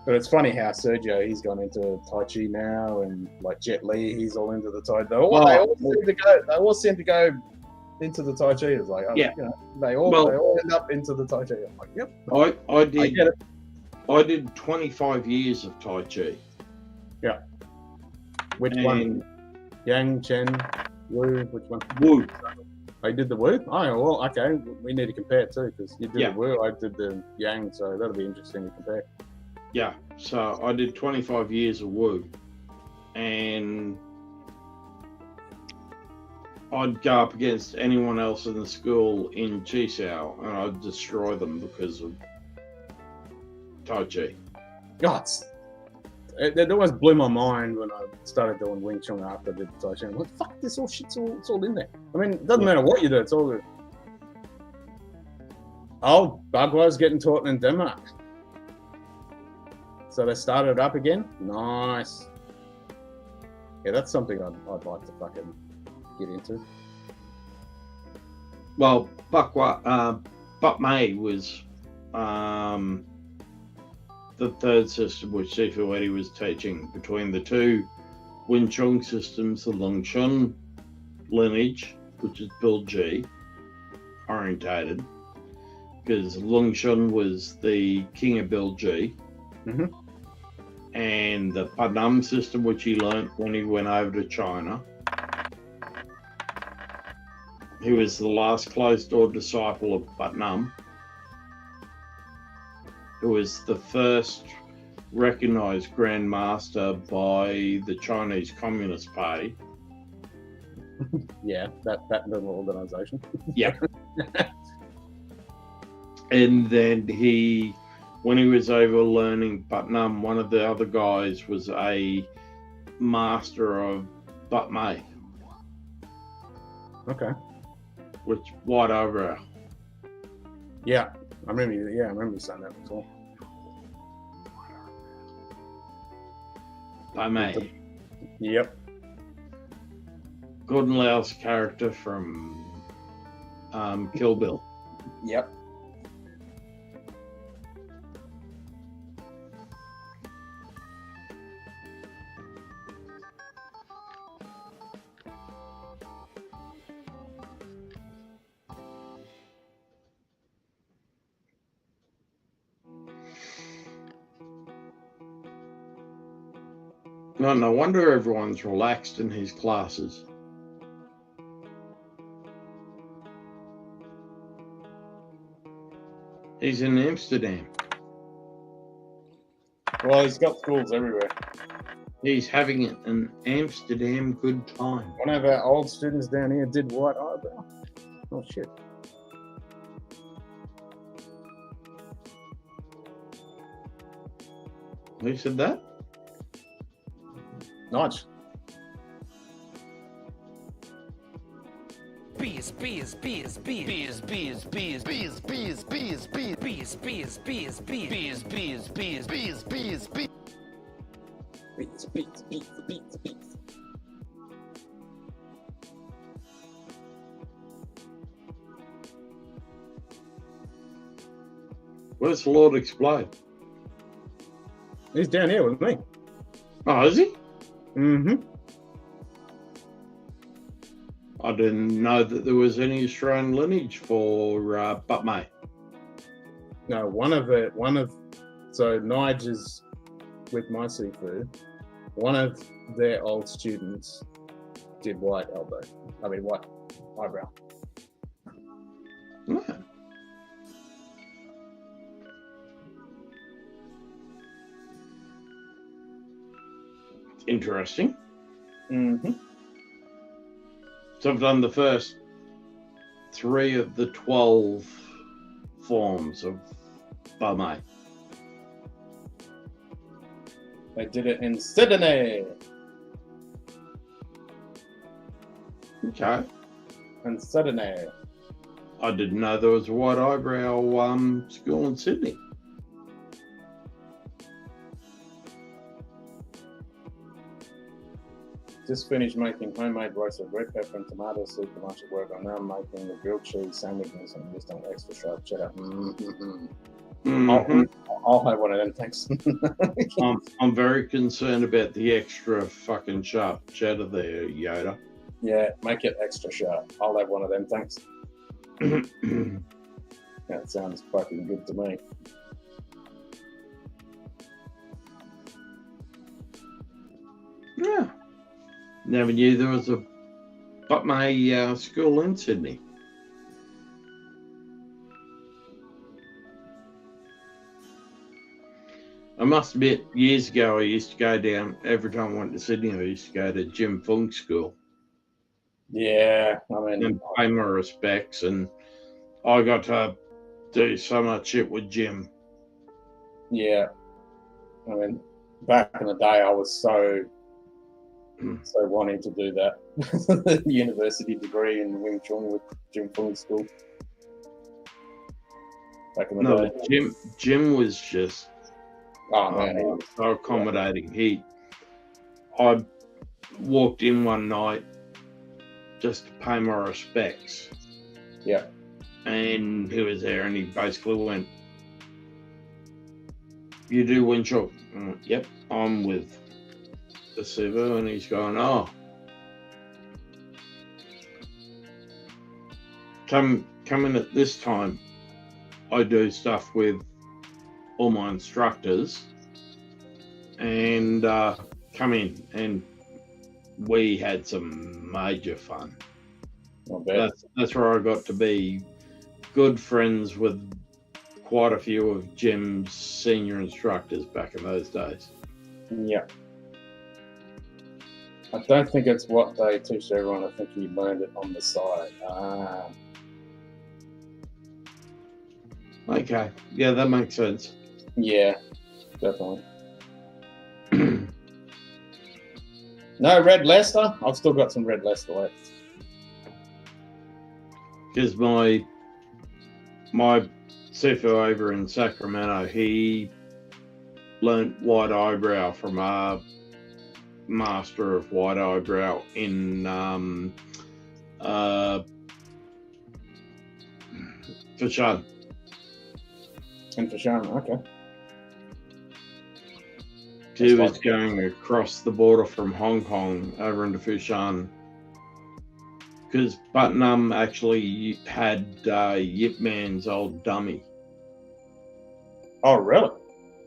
But it's funny how Sergio, he's gone into Tai Chi now, and like Jet Li, he's all into the Tai Chi. They all seem to go into the Tai Chi. It's like, yeah. You know, they all end up into the Tai Chi. I'm like, yep. I did. I get it. I did 25 years of Tai Chi. Yeah. Which one? Yang, Chen, Wu, which one? Wu. I did the Wu? Oh, well, okay. We need to compare too, because you did Yeah. the Wu, I did the Yang, so that'll be interesting to compare. Yeah, so I did 25 years of Wu, and I'd go up against anyone else in the school in Chisao, and I'd destroy them because of Tai Chi. God, it always blew my mind when I started doing Wing Chun after I did the Tai Chi. I'm like, fuck, this all shit's all, it's all in there. I mean, it doesn't matter what you do, it's all good. Oh, Bagwa's getting taught in Denmark. So they started it up again? Nice. Yeah, that's something I'd like to fucking get into. Well, Buck May was the third system which Sifu Eddie was teaching between the two Wing Chun systems, the Longshun lineage, which is Bill G orientated, because Longshun was the king of Bill G, and the Padam system, which he learnt when he went over to China. He was the last closed-door disciple of Putnam, who was the first recognized Grand Master by the Chinese Communist Party. Yeah, that little organization. Yeah. And then when he was over learning Putnam, one of the other guys was a master of But May. Okay. Which white eyebrow. Yeah, I remember you saying that before. By May. Yep. Gordon Lau's character from Kill Bill. Yep. No wonder everyone's relaxed in his classes. He's in Amsterdam. Well, he's got schools everywhere. He's having an Amsterdam good time. One of our old students down here did white eyebrow. Oh, shit. Who said that? Nice. Bees, bees, bees, bees, bees, bees, bees, bees, bees, bees, bees, bees, bees, bees, bees, bees, bees, bees, bees, bees. Beats. Where's the Lord Explode? He's down here with me. Oh, is he? Mm-hmm. I didn't know that there was any Australian lineage for But May. No, so Nige is with my seafood. One of their old students did white eyebrow. Yeah. Interesting. Mm-hmm. So I've done the first 3 of the 12 forms of But May. They did it in Sydney. Okay. In Sydney. I didn't know there was a white eyebrow school in Sydney. Just finished making homemade roasted red pepper and tomato soup for lunch at work. I'm now making the grilled cheese sandwiches and just on extra sharp cheddar. I'll have one of them, thanks. I'm very concerned about the extra fucking sharp cheddar there, Yoda. Yeah, make it extra sharp. I'll have one of them, thanks. That sounds fucking good to me. Yeah. Never knew there was a school in Sydney. I must admit, years ago, I used to go down, every time I went to Sydney, I used to go to Jim Fung's school. Yeah, I mean, and pay my respects, and I got to do so much shit with Jim. yeah. I mean, back in the day, I was so wanting to do that university degree in Wing Chun with Jim Fung School. Back in the day. Jim was just man, so accommodating. I walked in one night just to pay my respects. Yeah. And he was there, and he basically went, "You do Wing Chun?" I went, "Yep, I'm with the Sivu," and he's going, "Oh, come in at this time. I do stuff with all my instructors, and come in." And we had some major fun. That's where I got to be good friends with quite a few of Jim's senior instructors back in those days. Yeah. I don't think it's what they teach everyone. I think he learned it on the side. Okay. Yeah, that makes sense. Yeah, definitely. No Red Leicester? I've still got some Red Leicester left. Because my Sifu over in Sacramento, he learnt white eyebrow from a master of white eyebrow in Foshan. In Foshan, okay. He was going across the border from Hong Kong over into Foshan. Because Putnam actually had Yip Man's old dummy. Oh, really?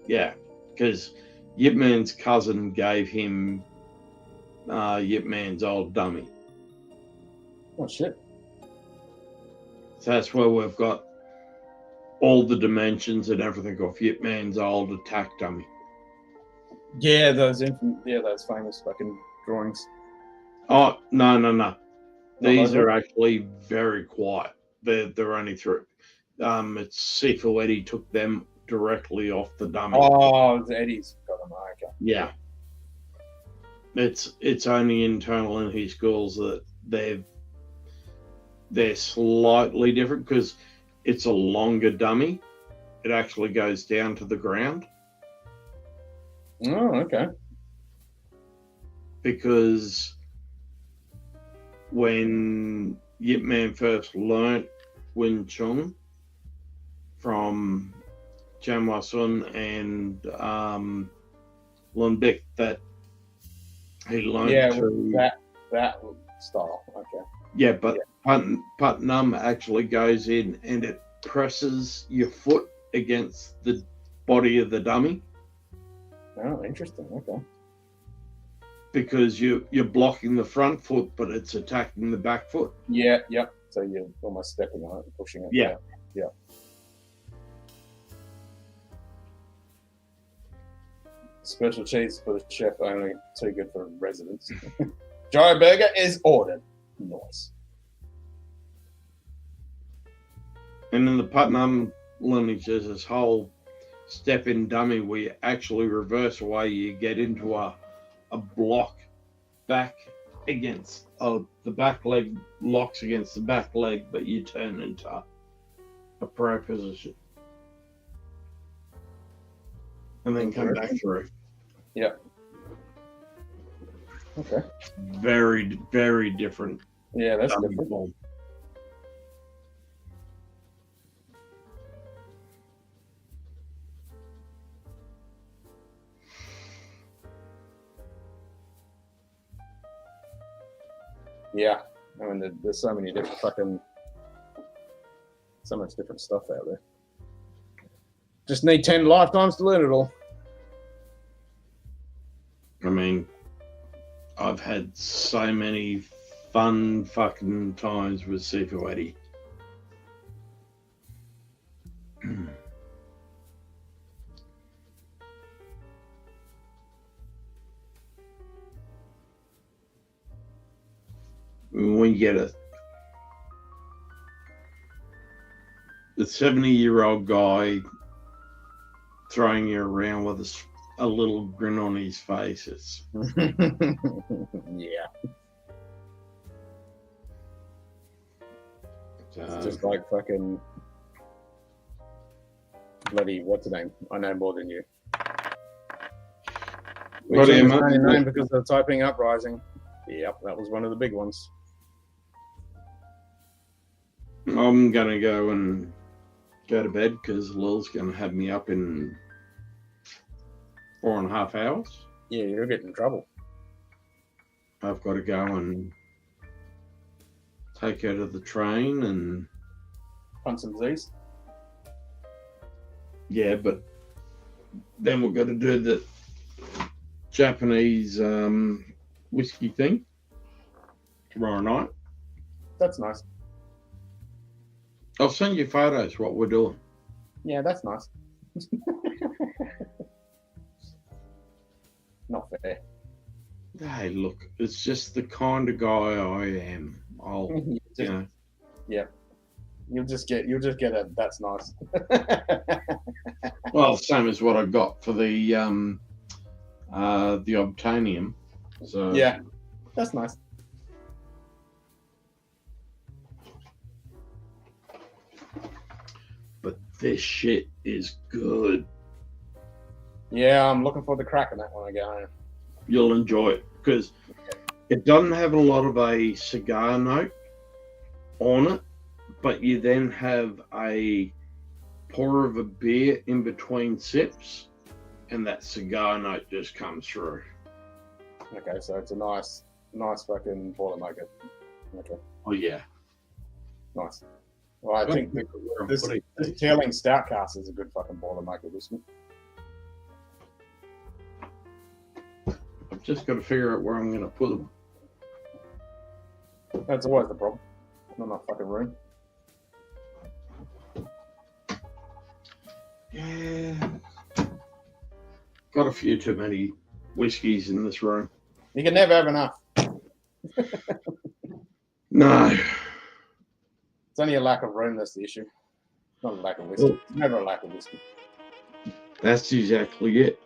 Yeah, because Yip Man's cousin gave him Yip Man's old dummy. Oh, shit. So that's where we've got all the dimensions and everything off Yip Man's old attack dummy. Yeah, those famous fucking drawings. Oh, no. These are actually very quiet. They're only through. It's Sifu Eddie took them directly off the dummy. Oh, Eddie's got them. Okay. Yeah. It's only internal in his schools that they're slightly different because it's a longer dummy. It actually goes down to the ground. Oh, okay. Because when Yip Man first learnt Wing Chun from Chan Wah Sun and Lun Bik, that he learnt through that style. Okay. Yeah, but Putnam actually goes in and it presses your foot against the body of the dummy. Oh, interesting. Okay. Because you're blocking the front foot, but it's attacking the back foot. Yeah, yep. So you're almost stepping on it and pushing it. Yeah. Yeah. Special cheese for the chef only, too good for residents. Joe Burger is ordered. Nice. And in the Putnam lineage, there's this whole step in dummy where you actually reverse away, you get into a block back against the back leg locks against the back leg, but you turn into a pro position and then come back through. Yeah. Okay. Very, very different. Yeah, that's different. Form. Yeah, I mean, there's so many different so much different stuff out there. Just need 10 lifetimes to learn it all. I mean, I've had so many fun fucking times with Sifu Eddie. When you get a 70-year-old guy throwing you around with a little grin on his face, it's Yeah. It's uh, just like fucking bloody what's the name? I know more than you. We Bloody changed hell, mate. 99 because of the typing uprising. Yep, that was one of the big ones. I'm gonna go to bed because Lil's gonna have me up in 4.5 hours. Yeah, you're getting in trouble. I've got to go and take her to the train, and Punch some Z's. yeah, but then we've got to do the Japanese whiskey thing tomorrow night. That's nice. I'll send you photos what we're doing. Yeah, that's nice. Not fair. Hey, look, it's just the kind of guy I am. I'll, you know, Yeah. You'll just get a that's nice. well, same as what I got for the Obtanium. So Yeah, that's nice. But this shit is good. Yeah, I'm looking forward to cracking that one again. You'll enjoy it because it doesn't have a lot of a cigar note on it, but you then have a pour of a beer in between sips, and that cigar note just comes through. Okay, so it's a nice fucking Boilermaker. Okay, Oh yeah. nice. Well, I think this Teerling Stout Cask is a good fucking Boilermaker whiskey. I've just got to figure out where I'm going to put them. That's always the problem. Not enough fucking room. Yeah. Got a few too many whiskeys in this room. You can never have enough. No. It's only a lack of room that's the issue. Not a lack of whiskey. It's never a lack of whiskey. That's exactly it.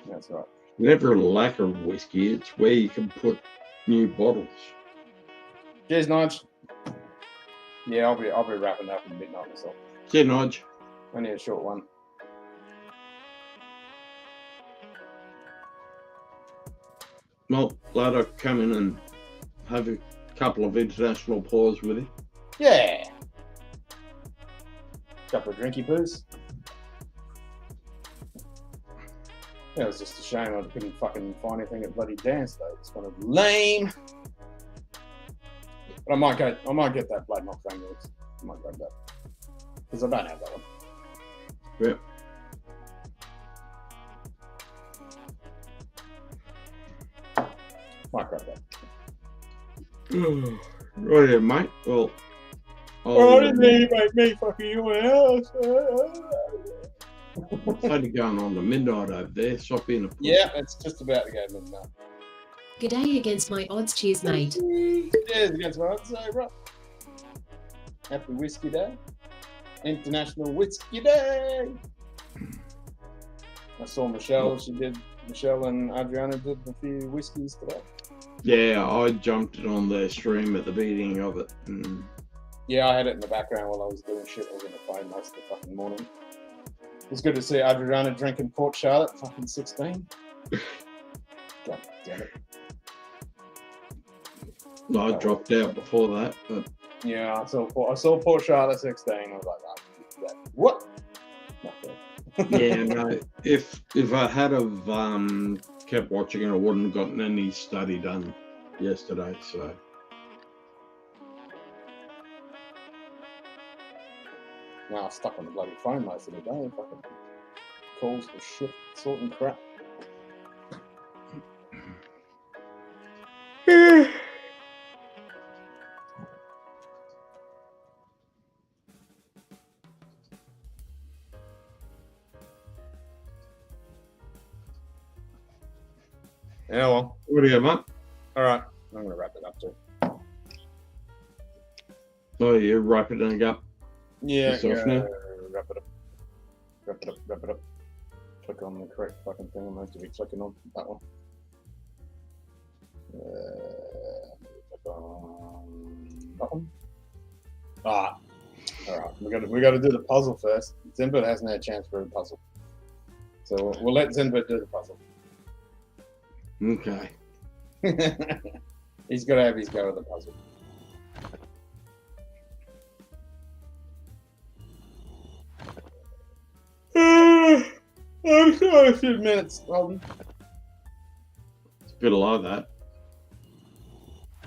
That's right. Never a lack of whiskey. It's where you can put new bottles. Cheers, Nige. Yeah, I'll be wrapping up in midnight myself. Yeah, Nige. Only a short one. Well, glad I come in and have a couple of international pours with you. Yeah. Couple of drinky poos. Yeah, it was just a shame I couldn't fucking find anything at bloody Dance though. It's kind of lame. But I might get that Blood Knock thing. I might grab that. Because I don't have that one. Yep. Might grab that. Right here, mate. Well, Oh, didn't you make me fucking you else? it's only going on to midnight over there. Stop being a pussy. Yeah, it's just about to go midnight. G'day against my odds, cheers, mate. Cheers against my odds, bro. Happy Whiskey Day. International Whiskey Day. I saw Michelle and Adriana did a few whiskeys today. Yeah, I jumped it on the stream at the beginning of it. And Yeah, I had it in the background while I was doing shit. I was on the phone most of the fucking morning. It was good to see Adriana drinking Port Charlotte, fucking 16. God damn it. I dropped out before that, but Yeah, I saw Port Charlotte 16. I was like, oh, what? Not fair. yeah, no. If I had have kept watching it, I wouldn't have gotten any study done yesterday. So Now I'm stuck on the bloody phone most of the day. Fucking calls for shit, sorting crap. Yeah, well. What do you have, mate? All right. I'm going to wrap it up too. Oh, you're wrapping it up. Yeah, Yourself yeah. now? Wrap it up. Wrap it up. Wrap it up. Click on the correct fucking thing I'm meant to be clicking on. That one. Click on that one. Ah. All right. We got to do the puzzle first. Zenbert hasn't had a chance for the puzzle, so we'll let Zenbert do the puzzle. Okay. He's got to have his go at the puzzle. I'm sorry, a few minutes, Alden. It's a bit like that.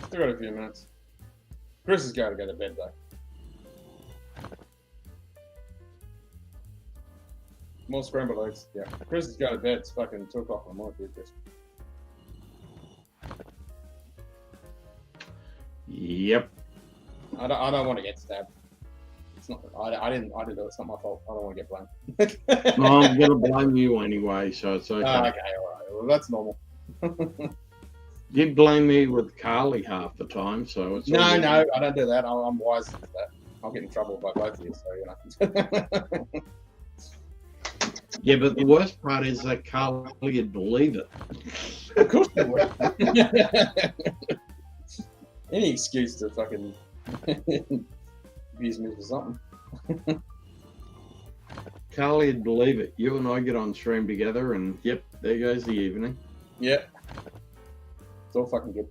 Still got a few minutes. Chris has got to go to bed though. More scrambled eggs. Yeah. Chris has got to bed. It's fucking 2 o'clock in the morning for you, Chris. Yep. I don't want to get stabbed. It's not. I didn't do it. It's not my fault. I don't want to get blamed. I'm gonna blame you anyway, so it's okay. Okay, all right. Well, that's normal. You blame me with Carly half the time, so it's all No, good. I don't do that. I'm wise to that. I'll get in trouble by both of you, so you know. Yeah, but the worst part is that Carly would believe it. Of course you would. Any excuse to fucking abuse me for something. Carly would believe it. You and I get on stream together, and yep, there goes the evening. Yeah. It's all fucking good.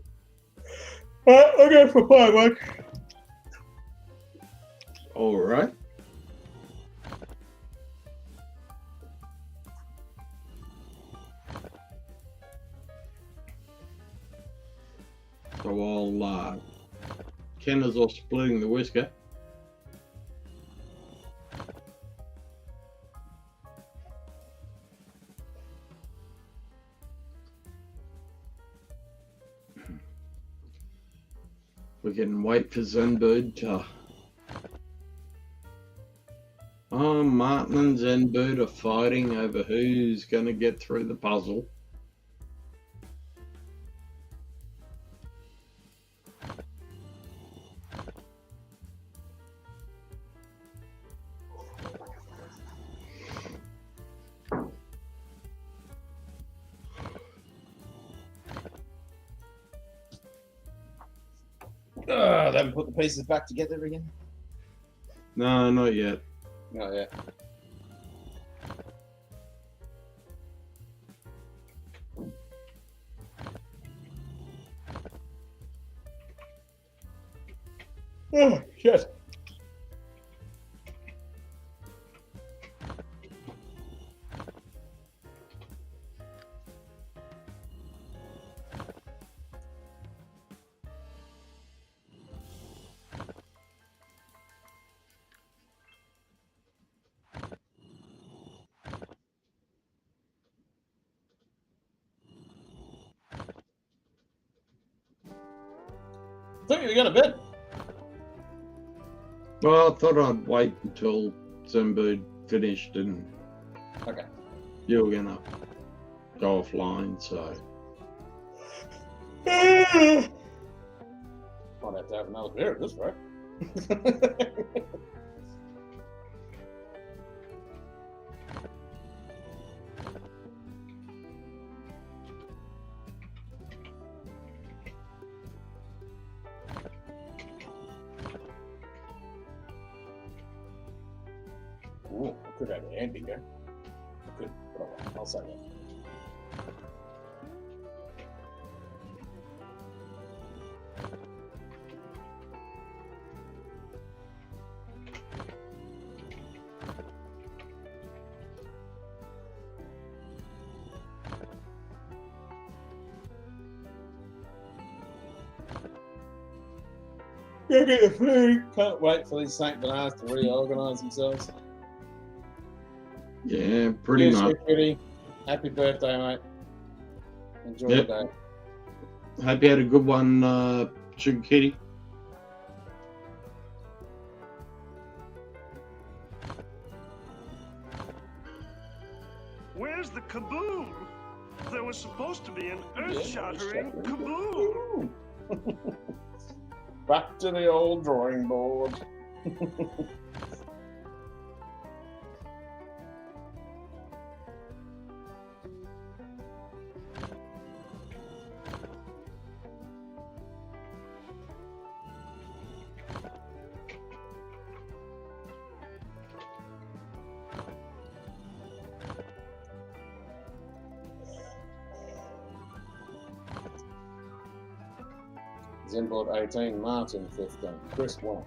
Alright, I'll go for 5, mate. All right. So while Ken is off splitting the whisker, we can wait for Zenbird to. Oh, Martin and Zenbird are fighting over who's going to get through the puzzle. They haven't put the pieces back together again. No, not yet. Oh, yeah. Oh, shit. I thought you were going to bed. Well, I thought I'd wait until Zenbird finished and Okay. you were going to go offline, so. Might have to have another beer at this rate. Ooh, I could have an Andy there. I could, but I'll say that. Go get the food. Can't wait for these St. Bernards to reorganise themselves. Yeah, pretty Cheers, much. Kitty. Happy birthday, mate. Enjoy Yep. the day. Hope you had a good one, Sugar Kitty. Where's the kaboom? There was supposed to be an Yeah, earth-shattering earth-shattering kaboom. Back to the old drawing board. Zenboard 18, Martin 15, Chris 1.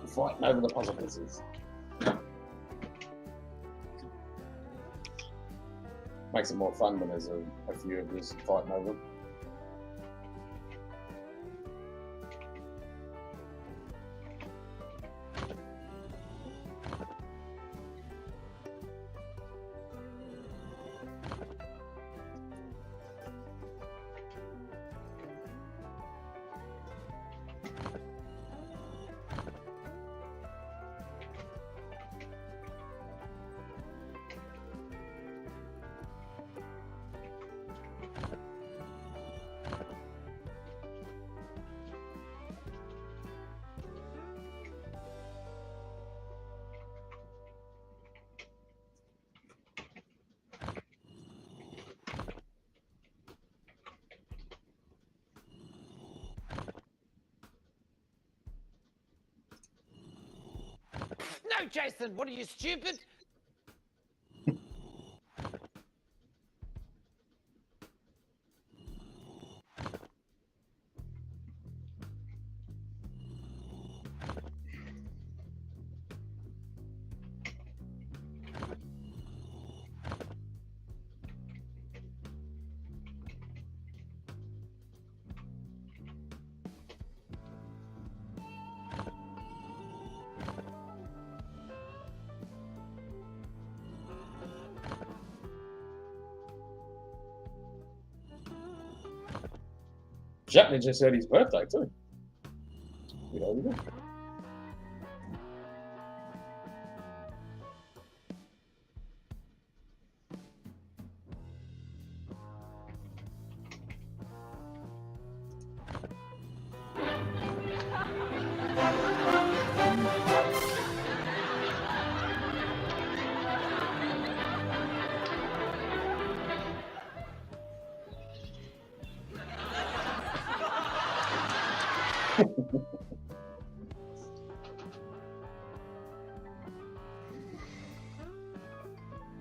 Fighting over the puzzle pieces. Makes it more fun when there's a few of us fighting over them. No, Jason, what are you, stupid? Japney just had his birthday too. Good over there.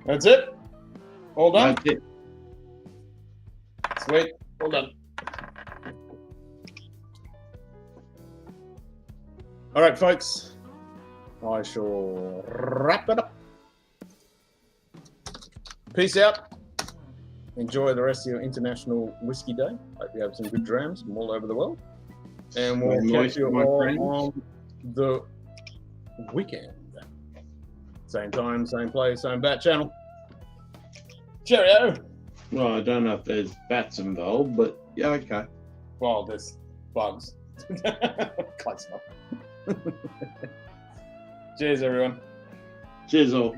That's it? All done? That's it. Sweet. All done. All right, folks. I shall wrap it up. Peace out. Enjoy the rest of your International Whiskey Day. Hope you have some good drams from all over the world. And we'll catch you all on the weekend. Same time, same place, same bat channel. Cheerio. Well, I don't know if there's bats involved, but yeah, okay. Well, there's bugs. Close enough. Cheers, everyone. Cheers all.